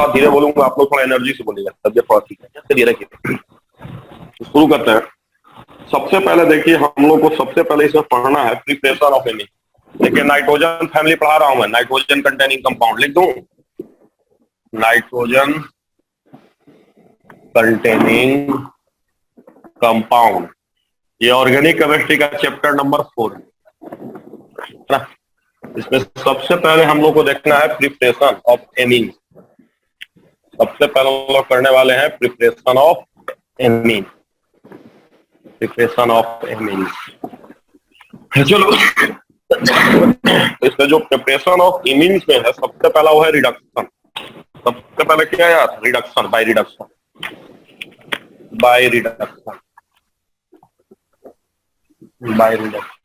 थोड़ा धीरे बोलूंगा, आप लोग थोड़ा एनर्जी से बोलिएगा, तबियत थोड़ा ठीक है। चलिए रखिए, शुरू करते हैं। सबसे पहले देखिए, हम लोग को सबसे पहले इसमें पढ़ना है प्रिपरेशन ऑफ एनी। देखिए नाइट्रोजन फैमिली पढ़ा रहा हूं मैं, नाइट्रोजन कंटेनिंग कंपाउंड लिख दूं, नाइट्रोजन कंटेनिंग कंपाउंड, ये ऑर्गेनिक केमिस्ट्री का चैप्टर नंबर 4 है ना। इसमें सबसे पहले हम लोग को देखना है प्रिपरेशन ऑफ एमीन। सबसे पहले हम लोग करने वाले हैं preparation of amine, preparation of amine. चलो, इसमें जो प्रिपरेशन ऑफ एमीन्स में है, सबसे पहला वो है रिडक्शन। सबसे पहले क्या है यार, reduction, by reduction, by reduction, by reduction,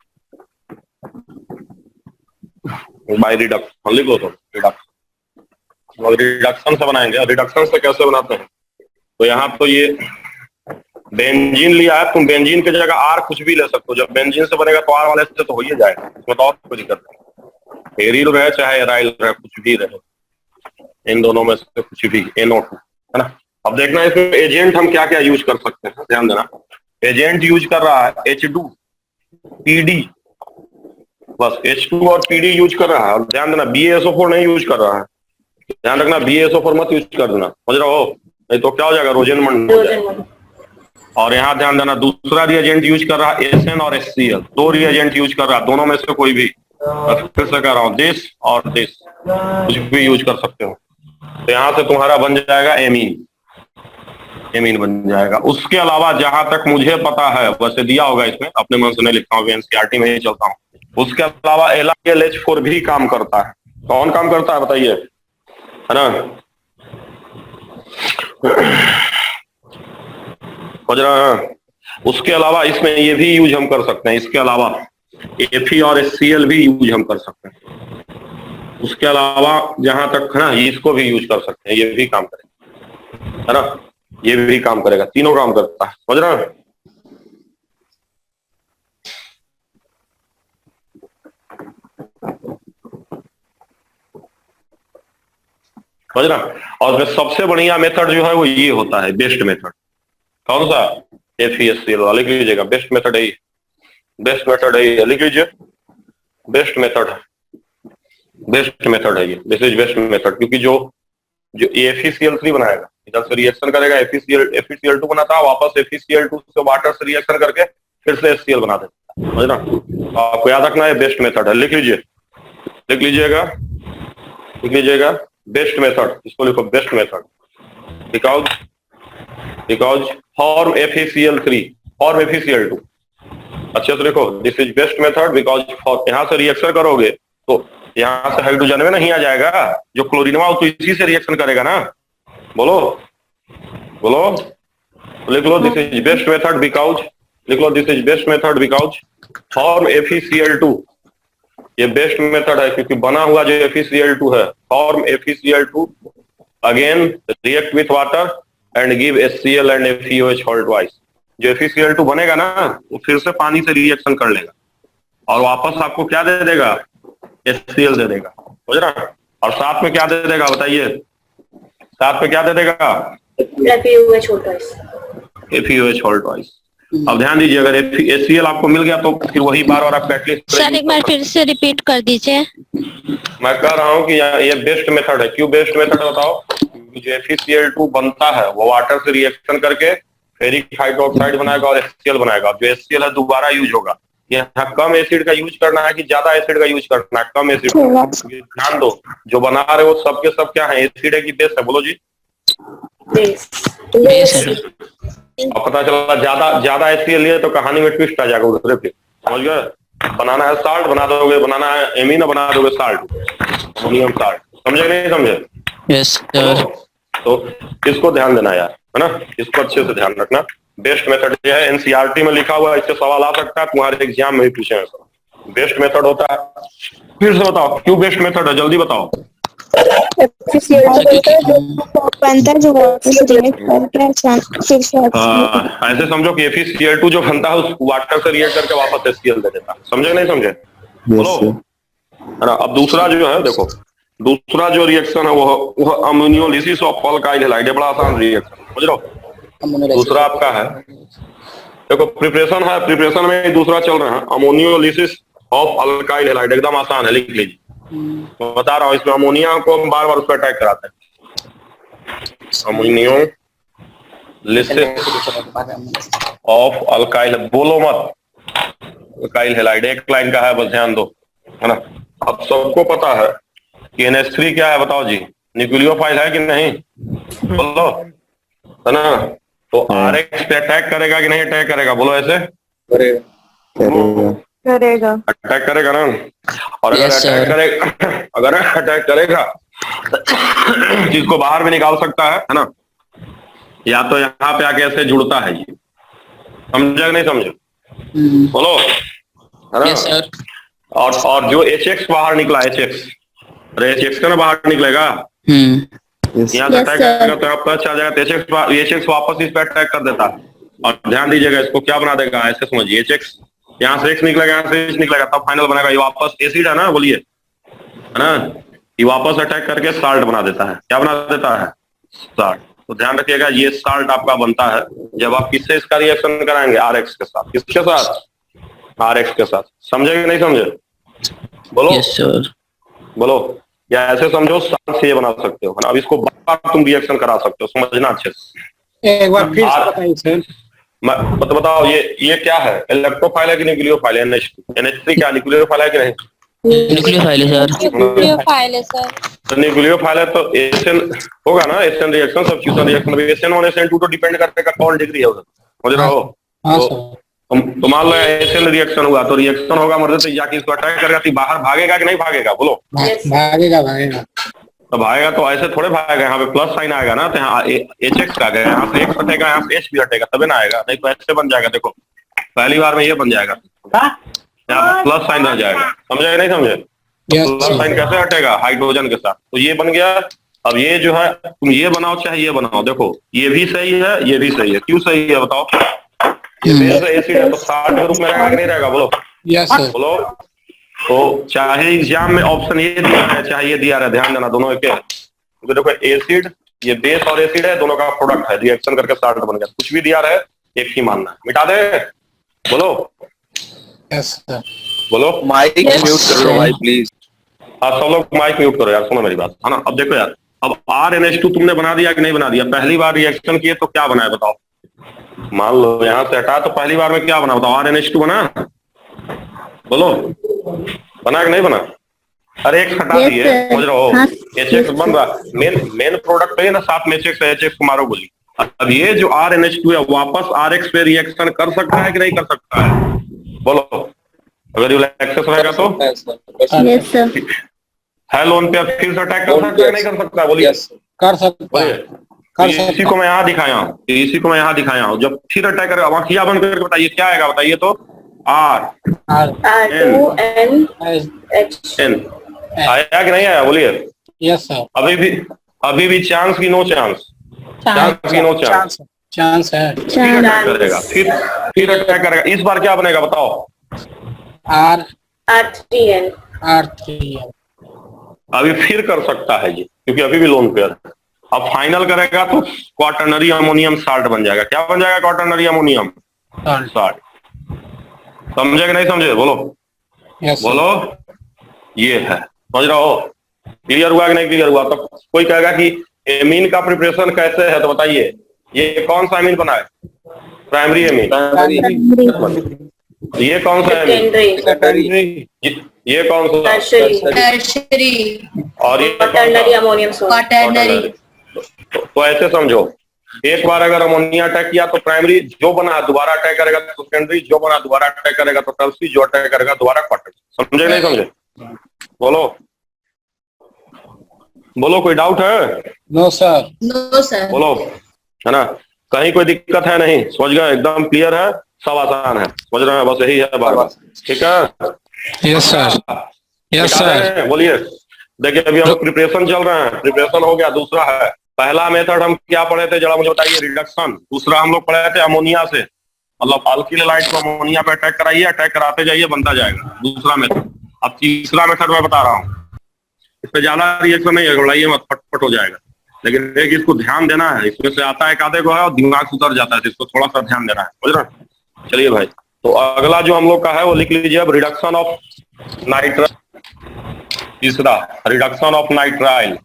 by reduction लिखो तो रिडक्शन। और रिडक्शन से बनाएंगे। रिडक्शन से कैसे बनाते हैं, तो यहाँ तो ये बेंजीन लिया है, तुम बेंजीन की जगह आर कुछ भी ले सकते हो। जब बेंजीन से बनेगा तो आर वाले से तो हो ही जाएगा, इसमें तो और कोई दिक्कत नहीं। एरिल रहे चाहे एराइल रहे, कुछ भी रहे, इन दोनों में से कुछ भी, NO2 है ना। अब देखना इसमें एजेंट हम क्या क्या यूज कर सकते हैं, ध्यान देना। एजेंट यूज कर रहा है H2, PD, बस H2 और PD यूज कर रहा है। और ध्यान देना BaSO4 नहीं यूज कर रहा है, ध्यान रखना BaSO4 मत यूज कर देना, समझ रहे हो, नहीं तो क्या हो जाएगा, रोजेनमंड हो जाएगा। और यहाँ ध्यान देना दूसरा रिएजेंट यूज कर रहा है SN और HCl, दो रिएजेंट यूज कर रहा है, दोनों में से कोई भी, फिर से कह रहा हूँ, दिस और दिस, कुछ भी यूज कर सकते हो। तो यहाँ से तुम्हारा बन जाएगा एमीन, एमीन बन जाएगा। उसके अलावा जहां तक मुझे पता है, वैसे दिया होगा इसमें, अपने मन से नहीं लिखता हूँ, NCERT में ही चलता हूँ, उसके अलावा LiLH4 भी काम करता है। कौन काम करता है बताइए, है ना, समझ रहे हैं। उसके अलावा इसमें ये भी यूज हम कर सकते हैं, इसके अलावा Fe और HCl भी यूज हम कर सकते हैं। उसके अलावा जहां तक है ना, इसको भी यूज कर सकते हैं, ये भी काम करेगा, है ना, ये भी काम करेगा, तीनों काम करता है, समझ रहे हैं। समझ रहा। और सबसे बढ़िया मेथड जो है वो ये होता है, बेस्ट मेथड। कौन सा, FeSCl वाला लिख लीजिएगा, बेस्ट मेथड है, बेस्ट मेथड है, लिख लीजिए, बेस्ट मेथड है, बेस्ट मेथड है ये, दिस इज बेस्ट मेथड। क्योंकि जो FeCl3 बनाएगा, इधर से रिएक्शन करेगा, FeCl2 बनाता है, वापस FeCl2 से वाटर से रिएक्शन करके फिर से HCl बना देता है, समझ ना। आपको याद रखना है बेस्ट मेथड है, लिख लीजिए, लिख लीजिएगा, लिख लीजिएगा, बेस्ट मेथड, इसको लिखो best method, because form FeCl3, form FeCl2, अच्छे से लिखो, this is best method because for, यहाँ से रिएक्शन करोगे तो यहाँ से हाइड्रोजन में नहीं आ जाएगा, जो क्लोरीनवा तो इसी से रिएक्शन करेगा ना, बोलो बोलो, लिख लो, this is best method because, लिख लो, this is best method because form FeCl2, ये बेस्ट मेथड है क्योंकि बना हुआ जो FeCl2 है, form FeCl2 again react with water and give HCl and FeOH hall twice. जो FeCl2 बनेगा ना वो फिर से पानी से रिएक्शन कर लेगा और वापस आपको क्या दे देगा, HCl दे देगा, समझ रहा। और साथ में क्या दे देगा बताइए, साथ में क्या दे देगा, FeOH हॉल ट्वाइस। अब ध्यान दीजिए, अगर HCl आपको मिल गया तो फिर वही बार बार आप एटलीस्ट, सर एक बार फिर से रिपीट कर दीजिए। मैं कह रहा हूँ कि ये बेस्ट मेथड है। क्यों बेस्ट मेथड है बताओ, जो FeCl2 बनता है वो वाटर से रिएक्शन करके फेरिक हाइड्रोक्साइड बनाएगा और HCl बनाएगा। जो HCl है दोबारा यूज होगा। यहाँ कम एसिड का यूज करना है कि ज्यादा एसिड का यूज करना है, कम एसिड। ध्यान दो, जो बना रहे हो सबके सब क्या है, एसिड है कि बेस है, बोलो जी, बेस। अब पता चला ज्यादा HCl लिए तो कहानी में ट्विस्ट आ जाएगा उधर, फिर समझ गए। बनाना है साल्ट बना दोगे, बनाना है एमीन बना दोगे साल्ट, अमोनियम साल्ट, समझे नहीं समझे। Yes sir. तो इसको ध्यान देना यार, है ना, इसको अच्छे से ध्यान रखना। बेस्ट मेथड जो है NCERT में लिखा हुआ है, इससे सवाल आ सकता है, तुम्हारे एग्जाम में भी पूछे हैं। बेस्ट मेथड होता है, फिर से बताओ क्यों बेस्ट मेथड है, जल्दी बताओ। ऐसे समझो कि FeCl2 जो बनता है उस वाटर से रिएक्ट करके वापस HCl दे देता है, समझे नहीं समझे, बोलो, है ना। अब दूसरा जो है देखो, दूसरा जो रिएक्शन है वह अमोनियोलिसिस ऑफ अल्काइल हैलाइड है, बड़ा आसान रिएक्शन, समझ रहे हो। दूसरा आपका है, देखो प्रिपरेशन है, प्रिपरेशन में दूसरा चल रहा है अमोनियोलिसिस ऑफ अल्काइल हैलाइड, एकदम आसान है, लिख लीजिए। तो बता रहा हूँ, इसमें अमोनिया को हम बार बार उस पर अटैक कराते हैं, अमोनियोलिसिस ऑफ अल्काइल, बोलो मत, अल्काइल हैलाइड एक लाइन का है, बस ध्यान दो, है ना। अब सबको पता है कि NH3 क्या है, बताओ जी, न्यूक्लियोफाइल है कि नहीं, बोलो, है ना। तो RX पे अटैक करेगा कि नहीं अटैक करेगा, बोलो ऐसे, करेगा। अटैक करेगा ना। और अगर अटैक करेगा, अगर अटैक करेगा तो इसको बाहर भी निकाल सकता है ना, या तो यहाँ पे आके ऐसे जुड़ता है ये, समझे कि नहीं समझे, बोलो, है ना। और जो HX बाहर निकला, HX, अरे HX का ना बाहर निकलेगा, यहाँ से अटैक करेगा तो आपका अच्छा आ जाएगा, तो HX वापस इस पे अटैक कर देता है। और ध्यान दीजिएगा, इसको क्या बना देगा, ऐसे समझिए, HX यहाँ से X निकलेगा, यहाँ से H निकलेगा, तब फाइनल बनेगा, ये वापस एसिड है ना, बोलिए, है ना, ये वापस अटैक करके साल्ट बना देता है, क्या बना देता है, साल्ट। तो ध्यान रखिएगा, ये साल्ट आपका बनता है जब आप किससे इसका रिएक्शन कराएंगे, RX के साथ, किसके साथ, RX के साथ, समझे कि नहीं समझे, बोलो। Yes sir. बोलो, या ऐसे समझो, साल्ट से ये बना सकते हो, है ना। अब इसको बार तुम रिएक्शन करा सकते हो, समझना अच्छे से, एक बार फिर से बताइए सर। तो बताओ, ये क्या है, इलेक्ट्रोफाइल है कि न्यूक्लियोफाइल है, NH3 क्या न्यूक्लियोफाइल है कि नहीं, न्यूक्लियोफाइल है सर। न्यूक्लियोफाइल है सर। तो न्यूक्लियोफाइल है तो एसएन होगा ना, एसएन रिएक्शन, सब्स्टिट्यूशन रिएक्शन में SN1 SN2 तो डिपेंड करता है कौन डिग्री है उधर, समझ रहे हो। हाँ तो सर। तो मान लो SN रिएक्शन हुआ, तो रिएक्शन होगा मर्द से जाके इसको अटैक करेगा, तो बाहर भागेगा कि नहीं भागेगा, बोलो। भागेगा भागेगा। तो भागेगा तो ऐसे थोड़े भागेगा, यहाँ पे प्लस साइन आएगा ना, तो यहाँ HX आ गया, यहाँ से X हटेगा, यहाँ से H भी हटेगा, तभी ना आएगा, नहीं तो ऐसे बन जाएगा, देखो पहली बार में ये बन जाएगा, यहाँ प्लस साइन आ जाएगा, समझे नहीं समझे। प्लस साइन कैसे हटेगा, हाइड्रोजन के साथ, तो ये बन गया। अब ये जो है, तुम ये बनाओ चाहे ये बनाओ, देखो ये भी सही है, ये भी सही है, क्यों सही है बताओ, ये बेस एसिड है तो 60 के रूप में रहेगा कि नहीं रहेगा, बोलो। Yes sir. बोलो। तो चाहे एग्जाम में ऑप्शन ये दिया है, चाहे ये दिया है, ध्यान देना, दोनों एक है, तो देखो एसिड, ये बेस और एसिड है, दोनों का प्रोडक्ट है, रिएक्शन करके साल्ट बन गया, कुछ भी दिया रहे एक ही मानना है, मिटा दे, बोलो। Yes sir. बोलो, माइक म्यूट कर लो भाई प्लीज। हाँ सब लोग माइक म्यूट करो यार, सुनो मेरी बात, है ना। अब देखो यार, अब RNH2 तुमने बना दिया कि नहीं बना दिया, पहली बार रिएक्शन किए तो क्या बना है बताओ, मान लो यहाँ से हटा, तो पहली बार में क्या बना बताओ, RNH2 बना, बोलो, बना कि नहीं बना, अरे एक हटा दिए, समझ रहे हो, HX बन रहा, मेन प्रोडक्ट है ना, साथ में HX को मारो गोली। अब ये जो RNH2 है वापस RX पे रिएक्शन कर सकता है कि नहीं कर सकता है, बोलो, अगर ये एक्सेस रहेगा तो यस सर। है लोन पे फिर से अटैक कर सकता है नहीं कर सकता, बोलिए। कर सकता है। तो इसी को मैं यहाँ दिखाया हूँ, इसी को मैं यहाँ दिखाया हूँ, जब फिर अटैक करेगा आँखियां बंद करके बताइए क्या आएगा, बताइए तो, R2NN आया कि नहीं आया, बोलिए। Yes sir. अभी भी चांस की नो चांस, चांस की नो चांस, चांस है। फिर अटैक करेगा, फिर अटैक करेगा, इस बार क्या बनेगा बताओ, R3N। अभी फिर कर सकता है ये, क्योंकि अभी भी लोन पेयर है। अब फाइनल करेगा तो क्वाटरनरी अमोनियम साल्ट बन जाएगा, क्या बन जाएगा, क्वाटरनरी अमोनियम साल्ट, समझे कि नहीं समझे, बोलो। बोलो, ये है, समझ रहे हो, क्लियर हुआ कि नहीं क्लियर हुआ। तो कोई कहेगा कि एमीन का प्रिपरेशन कैसे है, तो बताइए ये कौन सा एमीन बना है, प्राइमरी एमीन, ये कौन सा एमीन, ये कौन सा, टर्शरी और ये क्वाटरनरी अमोनियम क्वाटरनरी। तो ऐसे समझो, एक बार अगर अमोनिया अटैक किया तो प्राइमरी जो बना दोबारा अटैक करेगा, तो सेकेंडरी जो बना दोबारा अटैक करेगा, तो टर्सरी जो अटैक करेगा दोबारा क्वाटरनरी, समझे नहीं समझे, बोलो। बोलो, कोई डाउट है, नो सर। No sir. बोलो, है ना, कहीं कोई दिक्कत है नहीं, समझ गए, एकदम क्लियर है, सब आसान है, समझ रहे हैं, बस यही है बार बार, ठीक है। Yes sir. Yes sir. बोलिए, देखिए अभी हम प्रिपरेशन चल रहे हैं, प्रिपरेशन हो गया, दूसरा है, पहला मेथड हम क्या पढ़े थे जरा मुझे बताइए, रिडक्शन। दूसरा हम लोग पढ़े थे अमोनिया से, मतलब अल्किल हैलाइड को अमोनिया पे अटैक कराइए, अटैक कराते जाइए, बनता जाएगा, दूसरा मेथड। अब तीसरा मेथड मैं बता रहा हूँ, इस पे ज्यादा रिएक्शन नहीं है, घबराइए मत, फटफट हो जाएगा। लेकिन एक इसको ध्यान देना है, इसमें से आता है कादे को है और दिमाग से उतर जाता है, तो इसको थोड़ा सा ध्यान देना है, समझ रहे हैं? चलिए भाई, तो अगला जो हम लोग का है वो लिख लीजिए अब, रिडक्शन ऑफ नाइट्राइल। तीसरा reduction of nitrile,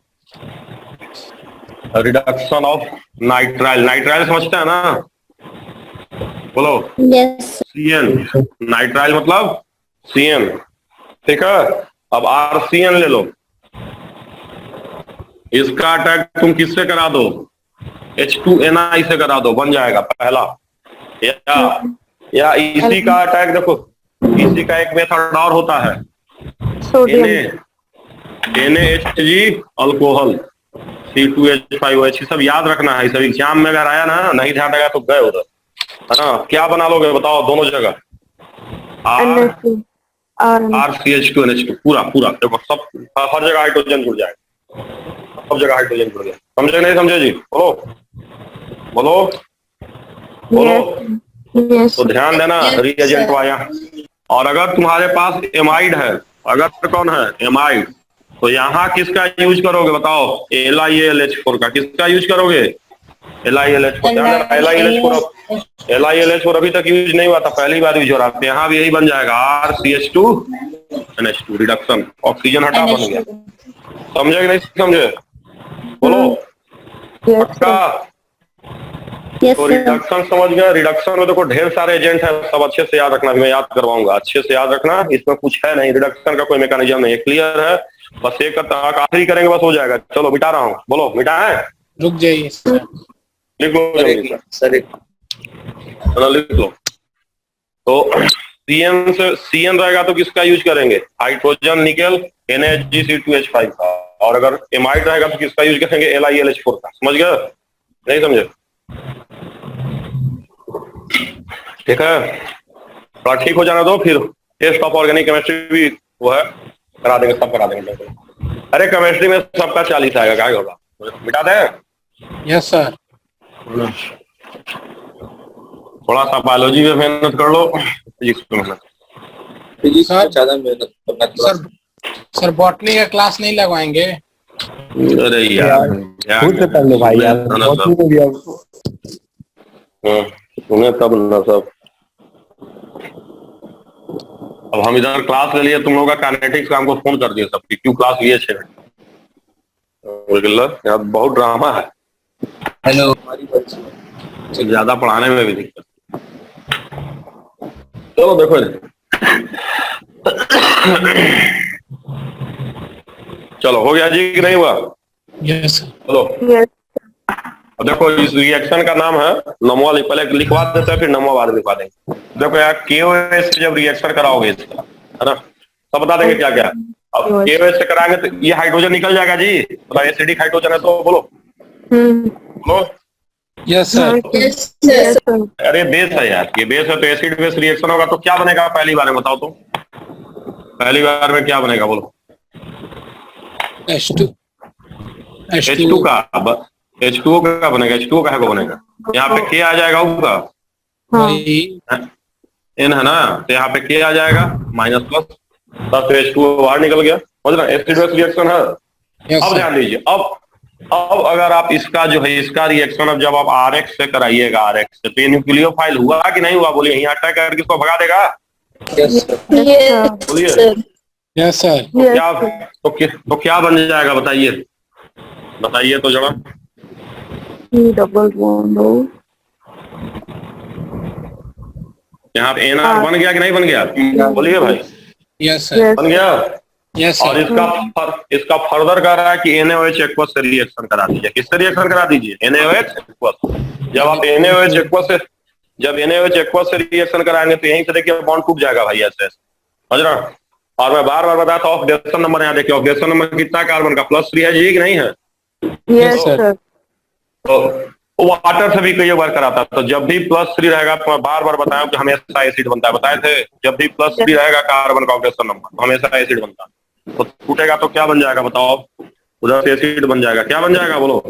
reduction of nitrile. Nitrile समझते हैं ना, बोलो। यस CN, नाइट्राइल मतलब CN, ठीक है। अब RCN ले लो, इसका अटैक तुम किससे करा दो, H2NI से करा दो, बन जाएगा पहला। या इसी का अटैक देखो, इसी का एक मेथड और होता है, NaHG अल्कोहल C2H5OH, सब याद रखना है, सब एग्जाम में अगर आया ना, नहीं ध्यान रहेगा तो गए उधर, है ना। क्या बना लोगे बताओ दोनों जगह, RCH2NH2, पूरा पूरा देखो, सब हर जगह हाइड्रोजन जुड़ जाएगा, सब जगह हाइड्रोजन जुड़ गया। समझे नहीं समझे जी? बोलो बोलो बोलो। तो ध्यान देना रिएजेंट वाया। और अगर तुम्हारे पास एमाइड है, अगर कौन है एमाइड, तो यहाँ किसका यूज करोगे बताओ, LiAlH4 का। किसका यूज करोगे? LiAlH4। LiAlH4 अभी तक यूज नहीं हुआ था, पहली बार यूज हो रहा है। यहाँ भी यही बन जाएगा, RCH2NH2, रिडक्शन, ऑक्सीजन हटा, बन गया। समझे कि नहीं समझे? बोलो पक्का? तो रिडक्शन समझ गए। रिडक्शन में देखो ढेर सारे एजेंट है, सब अच्छे से याद रखना, मैं याद करवाऊंगा, अच्छे से याद रखना, इसमें कुछ है नहीं, रिडक्शन का कोई मैकेनिज्म नहीं है, क्लियर है? बस एक आखिरी करेंगे, बस हो जाएगा। चलो मिटा रहा हूँ, बोलो मिटा है, रुक जाइए सर। लिख लो जल्दी सर लिख लो। तो CN रहेगा तो किसका यूज करेंगे, हाइड्रोजन निकेल NaHgC2H5 का। और अगर एमाइड रहेगा तो किसका यूज करेंगे, LiAlH4 का। समझ गए नहीं समझे? ठीक है, थोड़ा ठीक हो जाना दो, फिर टेस्ट ऑफ ऑर्गेनिक केमिस्ट्री भी वो है, करा देंगे, सब करा देंगे। अरे केमिस्ट्री में सबका 40 आएगा, क्या होगा, मिटा दें? Yes sir. थोड़ा सा बायोलॉजी में मेहनत कर लो, फिजिक्स में मेहनत। फिजिक्स में ज्यादा मेहनत करना थोड़ा। सर बॉटनी का क्लास नहीं लगवाएंगे? अरे यार खुद से कर लो भाई यार, बॉटनी में भी तुम्हें तब ना सब। अब हम इधर क्लास ले लिए, तुम लोगों का काइनेटिक्स का हमको फोन कर दिए सब, क्यों क्लास लिए 6 घंटे। यार बहुत ड्रामा है, हेलो, ज्यादा पढ़ाने में भी दिक्कत। चलो देखो चलो हो गया जी कि नहीं हुआ? यस चलो अब देखो, इस रिएक्शन का नाम है नमवा, पहले लिखवा देते हैं फिर नमवा बाद में लिखवा देंगे। देखो यार KOH से जब रिएक्शन कराओगे इसका, है ना, सब बता देंगे क्या क्या। अब KOH से कराएंगे तो ये हाइड्रोजन निकल जाएगा जी, मतलब एसिडिक हाइड्रोजन है, तो बोलो बोलो। Yes sir. अरे बेस है यार, ये बेस है तो एसिड बेस रिएक्शन होगा, तो क्या बनेगा पहली बार में बताओ तो, पहली बार में क्या बनेगा बोलो? H2 H2 का H2O का बनेगा, H2O का है को बनेगा, यहाँ पे K आ जाएगा, उसका N है ना, तो यहाँ पे K आ जाएगा माइनस प्लस, तब H2O बाहर निकल गया। समझ रहे, एसिड बेस रिएक्शन है। अब ध्यान दीजिए, अब अगर आप इसका जो है, इसका रिएक्शन अब जब आप RX से कराइएगा, RX से, तो ये न्यूक्लियोफाइल हुआ कि नहीं हुआ? बोलिए, यहाँ अटैक करके किसको भगा देगा? बोलिए यस सर। तो क्या बन जाएगा बताइए, बताइए तो जरा। यहाँ पे NR बन गया कि नहीं बन गया? बोलिए भाई। Yes sir. बन गया। यस और इसका फर्दर कर रहा है कि NaOH एक्वस से रिएक्शन करा दीजिए। किससे रिएक्शन करा दीजिए? NaOH aqueous. जब आप NaOH एक्वस से रिएक्शन कराएंगे तो यहीं से देखिए बॉन्ड टूट जाएगा भाई, ऐसे समझ रहा। और मैं बार बार बताया था, ऑक्सीडेशन नंबर यहाँ देखिए, ऑक्सीडेशन नंबर कितना कार्बन का? +3 है जी कि नहीं है? Yes sir. तो वाटर से भी कई बार कराता, तो जब भी +3 रहेगा, तो मैं बार बार बताया कि हमेशा एसिड बनता है, बताए थे, जब भी +3 रहेगा कार्बन का ऑक्सीडेशन नंबर, तो हमेशा एसिड बनता है। तो टूटेगा तो क्या बन जाएगा बताओ? उधर से एसिड बन जाएगा। क्या बन जाएगा बोलो?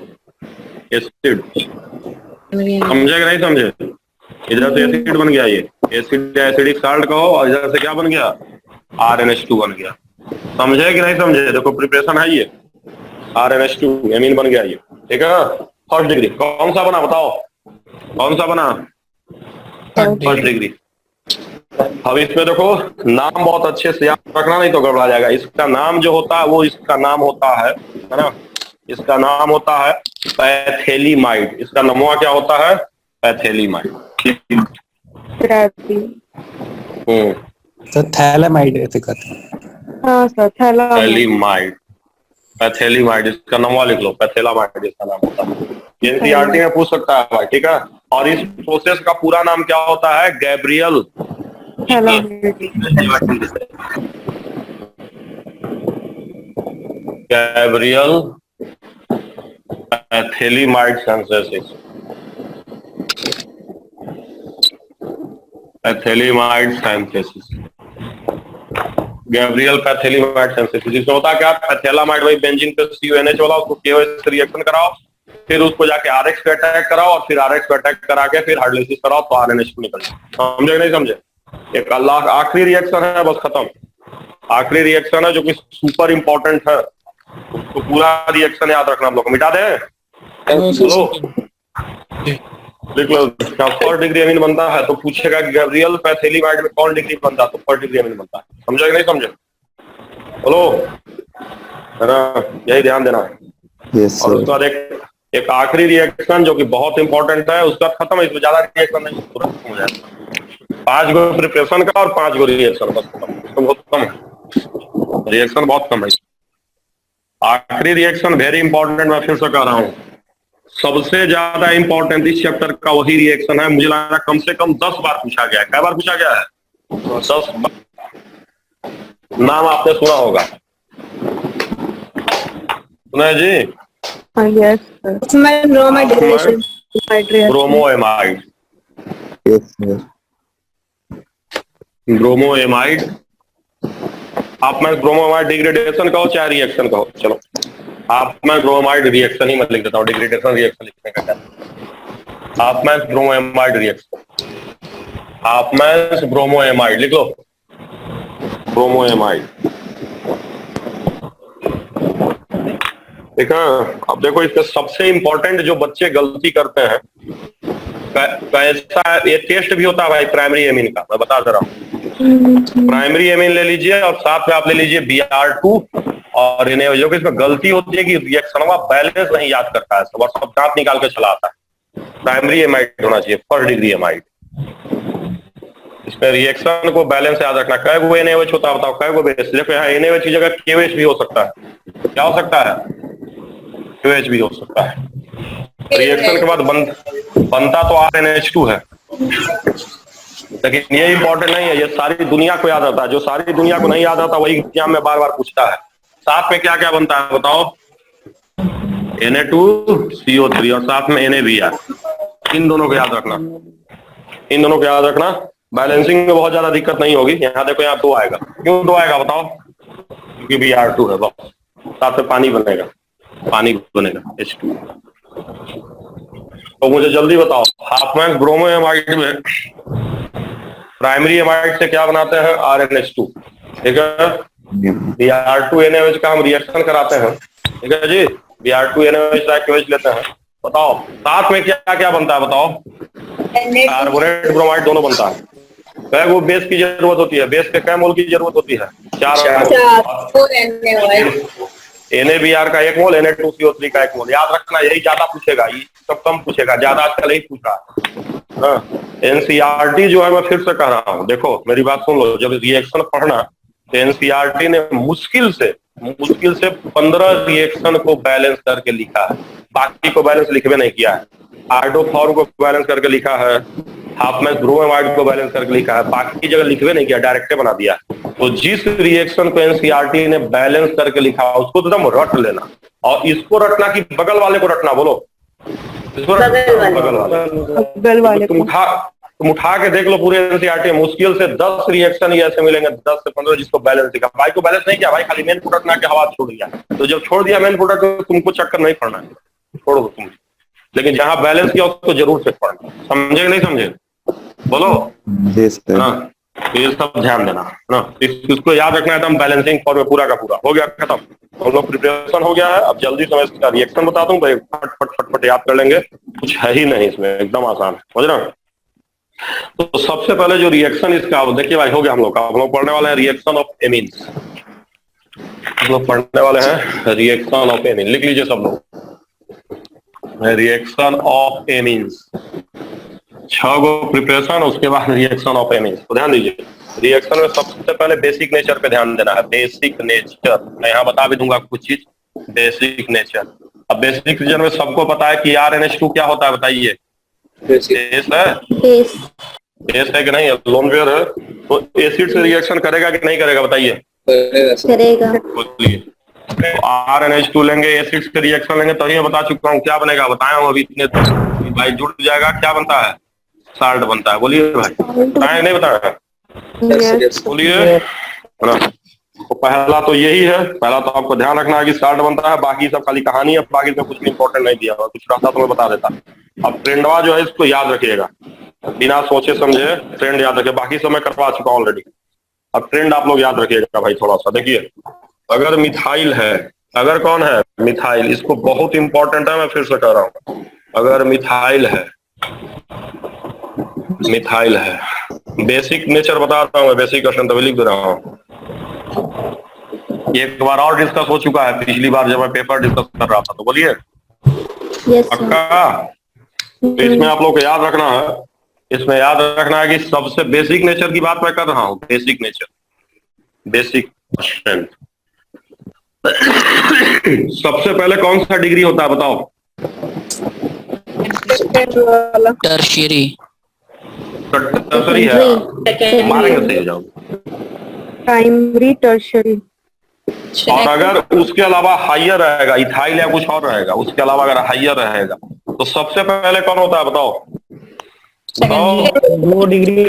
एसिड। समझे कि नहीं समझे? इधर से एसिड बन गया, ये एसिड एसिडिक साल्ट कहो, और इधर से क्या बन गया? RNH2 बन गया। समझे कि नहीं समझे? देखो प्रिपरेशन है ये, RNH2 एमीन बन गया ये, ठीक है। फर्स्ट डिग्री कौन सा बना बताओ, कौन सा बना? First degree. अब इसमें देखो नाम बहुत अच्छे से याद रखना, नहीं तो गड़बड़ा जाएगा। इसका नाम जो होता है वो इसका नाम होता है ना, इसका नाम होता है पैथेलीमाइड। इसका नमूना क्या होता है? पैथेलीमाइड। तो थैलेमाइड ऐसे कहते हैं। हाँ सर, पैथेलीमाइड, पैथेलीमाइड इसका नमूना लिख लो, पैथेलामाइड इसका नाम होता है। एनसीईआरटी में पूछ सकता है भाई, ठीक है। और इस प्रोसेस का पूरा नाम क्या होता है? Gabriel phthalimide synthesis, phthalimide synthesis, Gabriel phthalimide synthesis. इसमें होता क्या? पैथेलामाइड वही बेंजीन पे CuNH वाला, उसको KOH से रिएक्शन कराओ, फिर उसको जाके RX पे अटैक कराओ, और फिर RX पे अटैक करा के फिर हाइड्रोलाइसिस कराओ, तो RNH2 निकल जाए। समझे कि नहीं समझे? एक आखिरी रिएक्शन है, बस खत्म। आखिरी रिएक्शन है जो कि सुपर इंपॉर्टेंट है, तो पूरा रिएक्शन याद रखना। हम लोग मिटा दें, लिख लो। फर्स्ट डिग्री एमीन बनता है तो पूछेगा कि गैब्रियल पैथेलीमाइड में कौन डिग्री बनता है, तो फर्स्ट डिग्री एमीन बनता है। समझे कि नहीं समझे? बोलो, है ना? यही ध्यान देना है। यस और सर। उसके बाद एक आखिरी रिएक्शन जो कि बहुत इंपॉर्टेंट है, उसका खत्म है। इसमें ज्यादा रिएक्शन नहीं, तुरंत हो जाएगा। 5 गो प्रिपरेशन का और 5 गो रिएक्शन, बस खत्म। इसमें बहुत कम है, रिएक्शन बहुत कम है। आखिरी रिएक्शन वेरी इंपॉर्टेंट, मैं फिर से कह रहा हूँ, सबसे ज्यादा इंपॉर्टेंट इस चैप्टर का वही रिएक्शन है। मुझे लग रहा है कम से कम 10 बार पूछा गया है। कै बार पूछा गया है? 10 बार। नाम आपने सुना होगा, सुना है जी? Yes sir. Bromoamide, yes sir. Bromoamide. आप मैं ब्रोमोएमाइड डिग्रेडेशन कहो चाहे रिएक्शन कहो, चलो आप मैं ब्रोमाइड रिएक्शन ही मैं लिख देता हूँ, डिग्रेडेशन रिएक्शन लिखने का क्या। आप मैं ब्रोमोएमाइड रिएक्शन, आप मैं ब्रोमोएमाइड लिख लो, ब्रोमोएमाइड, ठीक है। अब देखो इसका सबसे इंपॉर्टेंट जो बच्चे गलती करते हैं, कैसा ये टेस्ट भी होता है भाई प्राइमरी एमीन का, मैं बता दे रहा हूँ। प्राइमरी एमीन ले लीजिए और साथ में आप ले लीजिए Br2 और इन्हें, जो कि इसमें गलती होती है कि रिएक्शन बैलेंस नहीं याद करता है, सब दांत निकाल के चला आता है। प्राइमरी एमाइड होना चाहिए, फर्स्ट डिग्री एमाइड। इसमें रिएक्शन को बैलेंस याद रखना। कै गो NaOH होता है बताओ, कै गो बेस? देखो यहाँ NaOH की जगह KOH भी हो सकता है। क्या हो सकता है? KOH भी हो सकता है। रिएक्शन के बाद बनता तो RNH2 है, लेकिन ये इंपॉर्टेंट नहीं है। ये सारी दुनिया को याद आता है, जो सारी दुनिया को नहीं याद आता वही एग्जाम में बार बार पूछता है। साथ में क्या क्या बनता है बताओ? Na2CO3 और साथ में Na भी है। इन दोनों को याद रखना, इन दोनों को याद रखना। बैलेंसिंग में बहुत ज्यादा दिक्कत नहीं होगी। यहाँ देखो यहाँ 2 आएगा, क्यों 2 आएगा बताओ? क्योंकि Br2 है, बस साथ में पानी बनेगा, पानी बनेगा H2। तो मुझे जल्दी बताओ, हाफ मैक्स ब्रोमोएमाइड में प्राइमरी एमाइड से क्या बनाते हैं? RNH2, ठीक है। Br2 NaOH का हम रिएक्शन कराते हैं, ठीक है जी। Br2 NaOH KOH लेते हैं। बताओ साथ में क्या क्या बनता है बताओ? कार्बोनेट ब्रोमाइड दोनों बनता है। कै गो बेस की जरूरत होती है? बेस के कै मोल की जरूरत होती है? 4 NaBr का 1 मोल, Na2CO3 का 1 मोल। याद रखना, यही ज्यादा पूछेगा, ये सब कम पूछेगा, ज्यादा आजकल नहीं पूछ रहा। एनसीईआरटी जो है, मैं फिर से कह रहा हूँ, देखो मेरी बात सुन लो। जब रिएक्शन पढ़ना तो एनसीईआरटी ने मुश्किल से 15 रिएक्शन को बैलेंस करके लिखा है, बाकी को बैलेंस लिखवे नहीं किया है। आर्डोफॉर्म को बैलेंस करके लिखा है, हाफ मैक्स ब्रोमोएमाइड को बैलेंस करके लिखा है, बाकी जगह लिखवे नहीं किया, डायरेक्ट बना दिया। तो जिस रिएक्शन को एनसीईआरटी ने बैलेंस करके लिखा उसको तो एकदम रट लेना, और इसको रटना कि बगल वाले को रटना? बोलो, इसको बगल वाले। तुम उठा के देख लो पूरे एनसीईआरटी में, मुश्किल से 10 रिएक्शन ही ऐसे मिलेंगे, 10 से 15 जिसको बैलेंस दिखा। भाई को बैलेंस नहीं किया भाई, खाली मेन प्रोडक्ट ना के हवा छोड़ दिया। तो जब छोड़ दिया मेन प्रोडक्ट तो तुमको चक्कर नहीं पड़ना है, छोड़ दो तुम। लेकिन जहां बैलेंस किया उसको जरूर से पढ़ना। समझे कि नहीं समझे? बोलो। Yes sir. तो ये सब ध्यान देना है ना। इसको याद रखना है, एकदम बैलेंसिंग फॉर्म में पूरा का पूरा हो गया खत्म। हम लोग प्रिपरेशन हो गया है। अब जल्दी से मैं इसका रिएक्शन बता दूं, भाई फट फट फट याद कर लेंगे, कुछ है ही नहीं इसमें, एकदम आसान है, समझ रहे हैं। तो सबसे पहले जो रिएक्शन इसका, देखिए भाई हो गया हम लोग का। हम लोग पढ़ने वाले हैं रिएक्शन ऑफ एमीन्स। हम लोग पढ़ने वाले हैं रिएक्शन ऑफ एमीन, लिख लीजिए सब लोग, reaction of amines. 6 go preparation, उसके बाद रिएक्शन ऑफ एमीन्स। तो ध्यान दीजिए, रिएक्शन में सबसे पहले बेसिक नेचर पे ध्यान देना है। बेसिक नेचर मैं यहाँ बता भी दूंगा कुछ चीज। बेसिक नेचर, अब बेसिक नेचर में सबको पता है कि RNH2 क्या होता है, बताइए। बेस है, बेस है कि नहीं, लोन पेयर है। तो एसिड से रिएक्शन करेगा कि नहीं करेगा, बताइए। करेगा। बोलिए। RNH2 लेंगे, एसिड से रिएक्शन लेंगे, तो ये बता चुका हूँ क्या बनेगा, बताया हूँ अभी इतने भाई। जुड़ जाएगा, क्या बनता है, साल्ट बनता है। बोलिए भाई, बताया नहीं बताया, बोलिए। तो पहला तो यही है, पहला तो आपको ध्यान रखना है कि साल्ट बनता है। बाकी सब खाली कहानी है, बाकी सब कुछ भी इंपॉर्टेंट नहीं दिया हुआ, कुछ रहता तो मैं बता देता। अब ट्रेंडवा जो है इसको याद रखिएगा, बिना सोचे समझे ट्रेंड याद रखिए। बाकी सब मैं करवा चुका हूँ ऑलरेडी। अब ट्रेंड आप लोग याद रखिएगा भाई थोड़ा सा। देखिए, अगर मिथाइल है, अगर कौन है मिथाइल, इसको बहुत इंपॉर्टेंट है, मैं फिर से कह रहा हूँ। अगर मिथाइल है, मिथाइल है, बेसिक नेचर बता रहा हूँ, बेसिक क्वेश्चन तो लिख दे रहा हूँ। एक बार और डिस्कस हो चुका है, पिछली बार जब मैं पेपर डिस्कस कर रहा था, तो बोलिए पक्का। तो इसमें आप लोग को याद रखना है, इसमें याद रखना है कि सबसे बेसिक नेचर की बात मैं कर रहा हूँ। Basic nature, basic strength. सबसे पहले कौन सा डिग्री होता है बताओ? टर्शियरी। टर्शरी है, मारेंगे सही हो जाओगे। Primary tertiary. और अगर उसके अलावा हाइयर रहेगा, इथाइल या कुछ और रहेगा, उसके अलावा अगर हाइयर रहेगा, तो सबसे पहले कौन होता है बताओ? 2 डिग्री।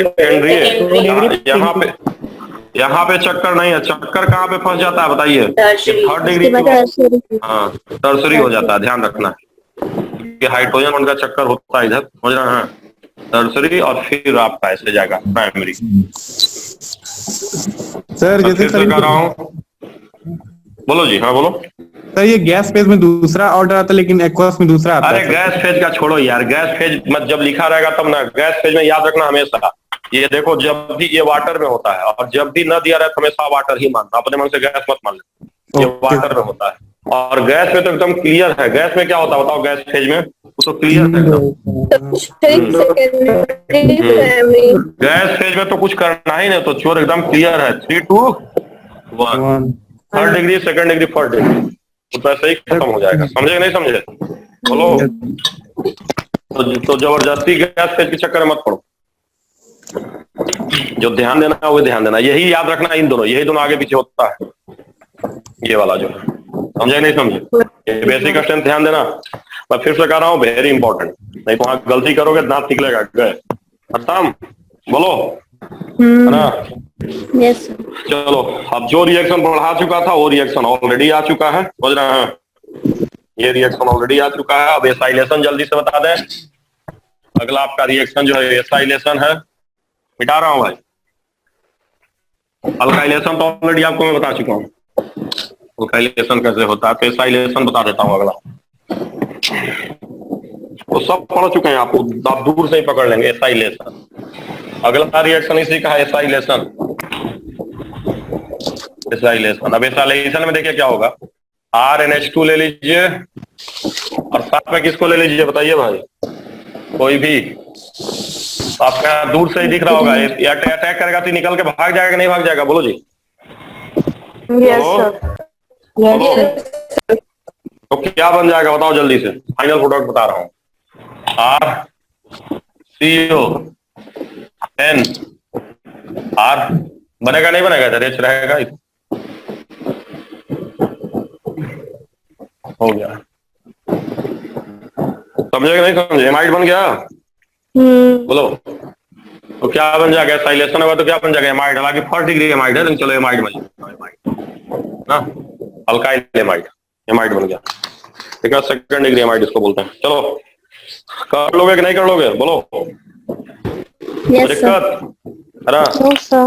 यहाँ पे चक्कर नहीं है। चक्कर कहाँ पे फंस जाता है बताइए? थर्ड डिग्री, हाँ टर्सरी हो जाता है, ध्यान रखना है। हाइड्रोजन बॉन्ड का चक्कर होता है इधर, समझ रहे हैं, टर्सरी, और फिर आपका ऐसे जाएगा प्राइमरी। सर जैसे कर रहा हूँ, बोलो जी। हाँ बोलो सर, ये गैस फेज में दूसरा ऑर्डर आता है लेकिन एक्वस में दूसरा आता है। अरे गैस फेज का छोड़ो यार, गैस फेज मत, जब लिखा रहेगा तब ना। गैस फेज में याद रखना हमेशा, ये देखो जब भी ये वाटर में होता है, और जब भी न दिया रहे तो हमेशा वाटर ही मानना, अपने मन से गैस मत मान लेना। ये वाटर में होता है, और गैस में तो एकदम क्लियर है। गैस में क्या होता है बताओ? गैस फेज में तो क्लियर है एकदम। गैस फेज में तो कुछ करना ही नहीं, तो चोर एकदम क्लियर है। 3 to 1, third degree, second degree, fourth degree, तो ऐसे ही खत्म हो जाएगा। समझे नहीं समझे? बोलो। तो जबरदस्ती गैस फेज के चक्कर में मत पड़ो। जो ध्यान देना है वो ध्यान देना, यही याद रखना। इन दोनों, यही दोनों आगे पीछे होता है, ये वाला जो है। समझे नहीं समझे? बेसिक क्वेश्चन ध्यान देना। मैं फिर से कह रहा हूँ, वेरी इंपॉर्टेंट, नहीं तो वहां गलती करोगे दांत निकलेगा। गए खत्म, बोलो है ना। यस। चलो, अब जो रिएक्शन बढ़ा चुका था वो रिएक्शन ऑलरेडी आ चुका है, समझ रहे हैं। ये रिएक्शन ऑलरेडी आ चुका है। अब एसाइलेशन जल्दी से बता दें। अगला आपका रिएक्शन जो है एसाइलेशन है, मिटा रहा हूं भाई। अल्काइलेशन तो ऑलरेडी आपको मैं बता चुका हूँ, अल्काइलेशन कैसे होता है। तो एसाइलेशन बता देता हूँ अगला। तो सब पढ़ चुके हैं आप दूर से ही पकड़ लेंगे। एसाइलेशन, अगला रिएक्शन इसी का है, एसाइलेशन। एसाइलेशन, अब एसाइलेशन में देखिए क्या होगा। RNH2 ले लीजिए, और साथ में किसको ले लीजिए बताइए भाई? कोई भी आपका दूर से ही दिख रहा होगा। या अटैक करेगा तो निकल के भाग जाएगा, नहीं भाग जाएगा? बोलो जी। तो क्या बन जाएगा बताओ जल्दी से, फाइनल प्रोडक्ट बता रहा हूँ। RCON R बनेगा नहीं बनेगा? इधर H रहेगा, हो गया। समझे नहीं समझे? एमाइड बन गया। बोलो, तो क्या बन जाएगा? एसाइलेशन होगा तो क्या बन जाएगा? एमाइड। हालांकि फर्स्ट डिग्री एमाइड है, लेकिन चलो एमाइड बन ना, अल्काइल एमाइड, एमाइड बन गया। ठीक है, सेकंड डिग्री एमाइड इसको बोलते हैं। चलो, कर लोगे कि नहीं कर लोगे? बोलो। यस दिक्कत है ना। No, sir.